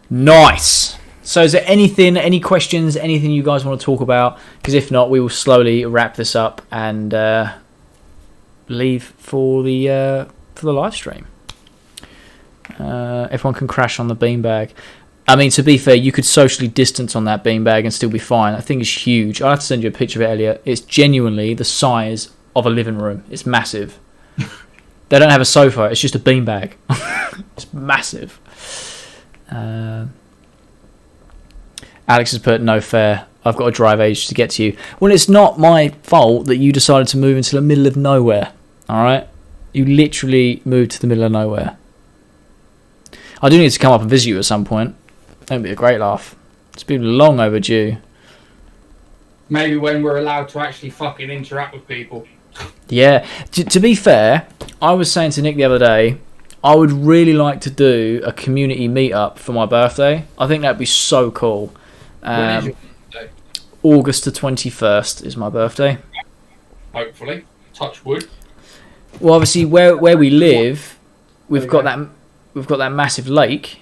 Nice. So is there any questions, anything you guys want to talk about? Because if not, we will slowly wrap this up and leave for the live stream. Everyone can crash on the beanbag. I mean, to be fair, you could socially distance on that beanbag and still be fine. That thing is huge. I'll have to send you a picture of it, Elliot. It's genuinely the size of a living room. It's massive. They don't have a sofa. It's just a beanbag. It's massive. Alex has put no fair. I've got to drive age to get to you. Well, it's not my fault that you decided to move into the middle of nowhere. All right? You literally moved to the middle of nowhere. I do need to come up and visit you at some point. That'd be a great laugh. It's been long overdue. Maybe when we're allowed to actually fucking interact with people. Yeah. To be fair, I was saying to Nick the other day, I would really like to do a community meetup for my birthday. I think that'd be so cool. When is your birthday? August the 21st is my birthday. Hopefully. Touch wood. Well, obviously, where we live, we've got that massive lake,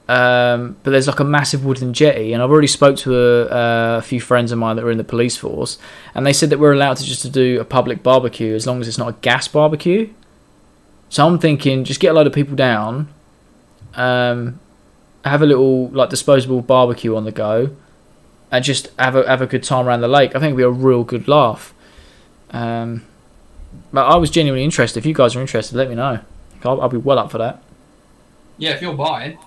but there's like a massive wooden jetty, and I've already spoke to a few friends of mine that are in the police force, and they said that we're allowed to do a public barbecue as long as it's not a gas barbecue. So I'm thinking, just get a load of people down, have a little like disposable barbecue on the go, and just have a good time around the lake. I think it'd be a real good laugh. But I was genuinely interested. If you guys are interested, let me know. I'll be well up for that. Yeah, if you're buying.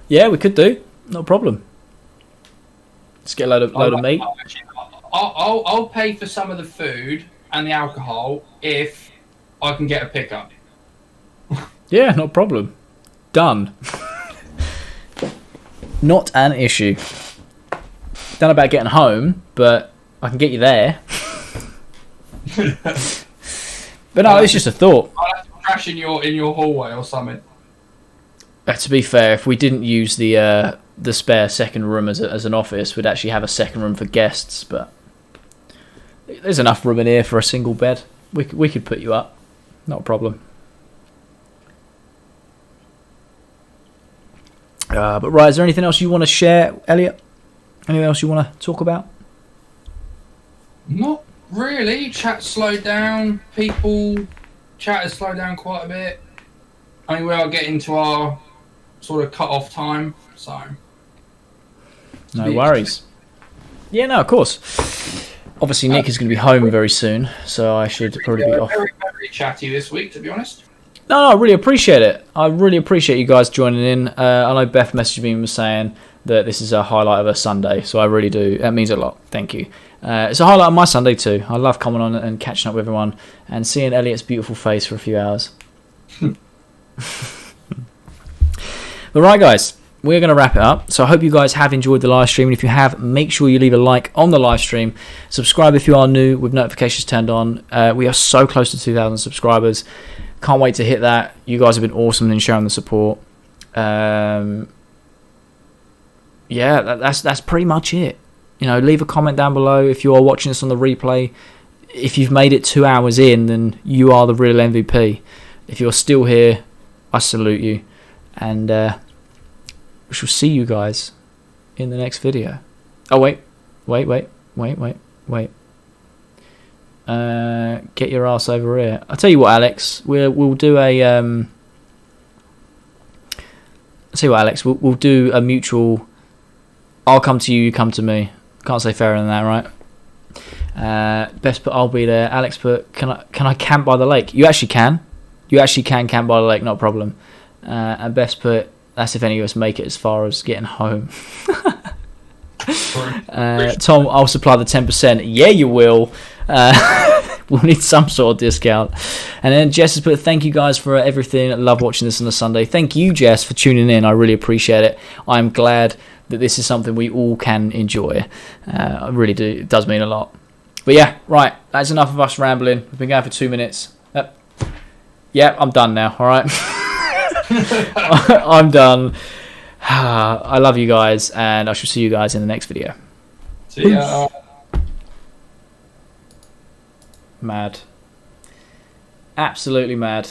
Yeah, we could do. No problem. Let's get a load of meat. I'll pay for some of the food and the alcohol if I can get a pickup. Yeah, no problem. Done. Not an issue. Don't know about getting home, but I can get you there. But no, it's just a thought. I'll have to crash in your hallway or something. To be fair, if we didn't use the spare second room as an office, we'd actually have a second room for guests. But there's enough room in here for a single bed. We could put you up, not a problem. But right, is there anything else you want to share, Elliot? Anything else you want to talk about? Not really. Chat slowed down. Chat has slowed down quite a bit. I mean, we are getting to our sort of cut-off time, so... No worries. Yeah, no, of course. Obviously, Nick is going to be home very soon, so I should probably be off. Very, very chatty this week, to be honest. No, I really appreciate it. I really appreciate you guys joining in. I know Beth messaged me and was saying that this is a highlight of her Sunday, so I really do. That means a lot. Thank you. It's a highlight of my Sunday too. I love coming on and catching up with everyone and seeing Elliot's beautiful face for a few hours. But right, guys, we're going to wrap it up. So I hope you guys have enjoyed the live stream. And if you have, make sure you leave a like on the live stream. Subscribe if you are new with notifications turned on. We are so close to 2,000 subscribers. Can't wait to hit that. You guys have been awesome in showing the support. Yeah, that's pretty much it. You know, leave a comment down below if you are watching this on the replay. If you've made it 2 hours in, then you are the real MVP. If you're still here, I salute you. And we shall see you guys in the next video. Oh, wait. Get your ass over here. I'll tell you what, Alex. We'll do a... I'll tell you what, Alex. We'll do a mutual... I'll come to you, you come to me. Can't say fairer than that, right? Best put, I'll be there. Alex put, can I camp by the lake? You actually can. You actually can camp by the lake, not a problem. And best put, that's if any of us make it as far as getting home. Tom, I'll supply the 10%. Yeah, you will. We'll need some sort of discount. And then Jess has put, thank you guys for everything. I love watching this on a Sunday. Thank you, Jess, for tuning in. I really appreciate it. I'm glad that this is something we all can enjoy. I really do. It does mean a lot. But yeah, right. That's enough of us rambling. We've been going for 2 minutes. Yeah, I'm done now. All right. I'm done. I love you guys, and I shall see you guys in the next video. See ya. Mad. Absolutely mad.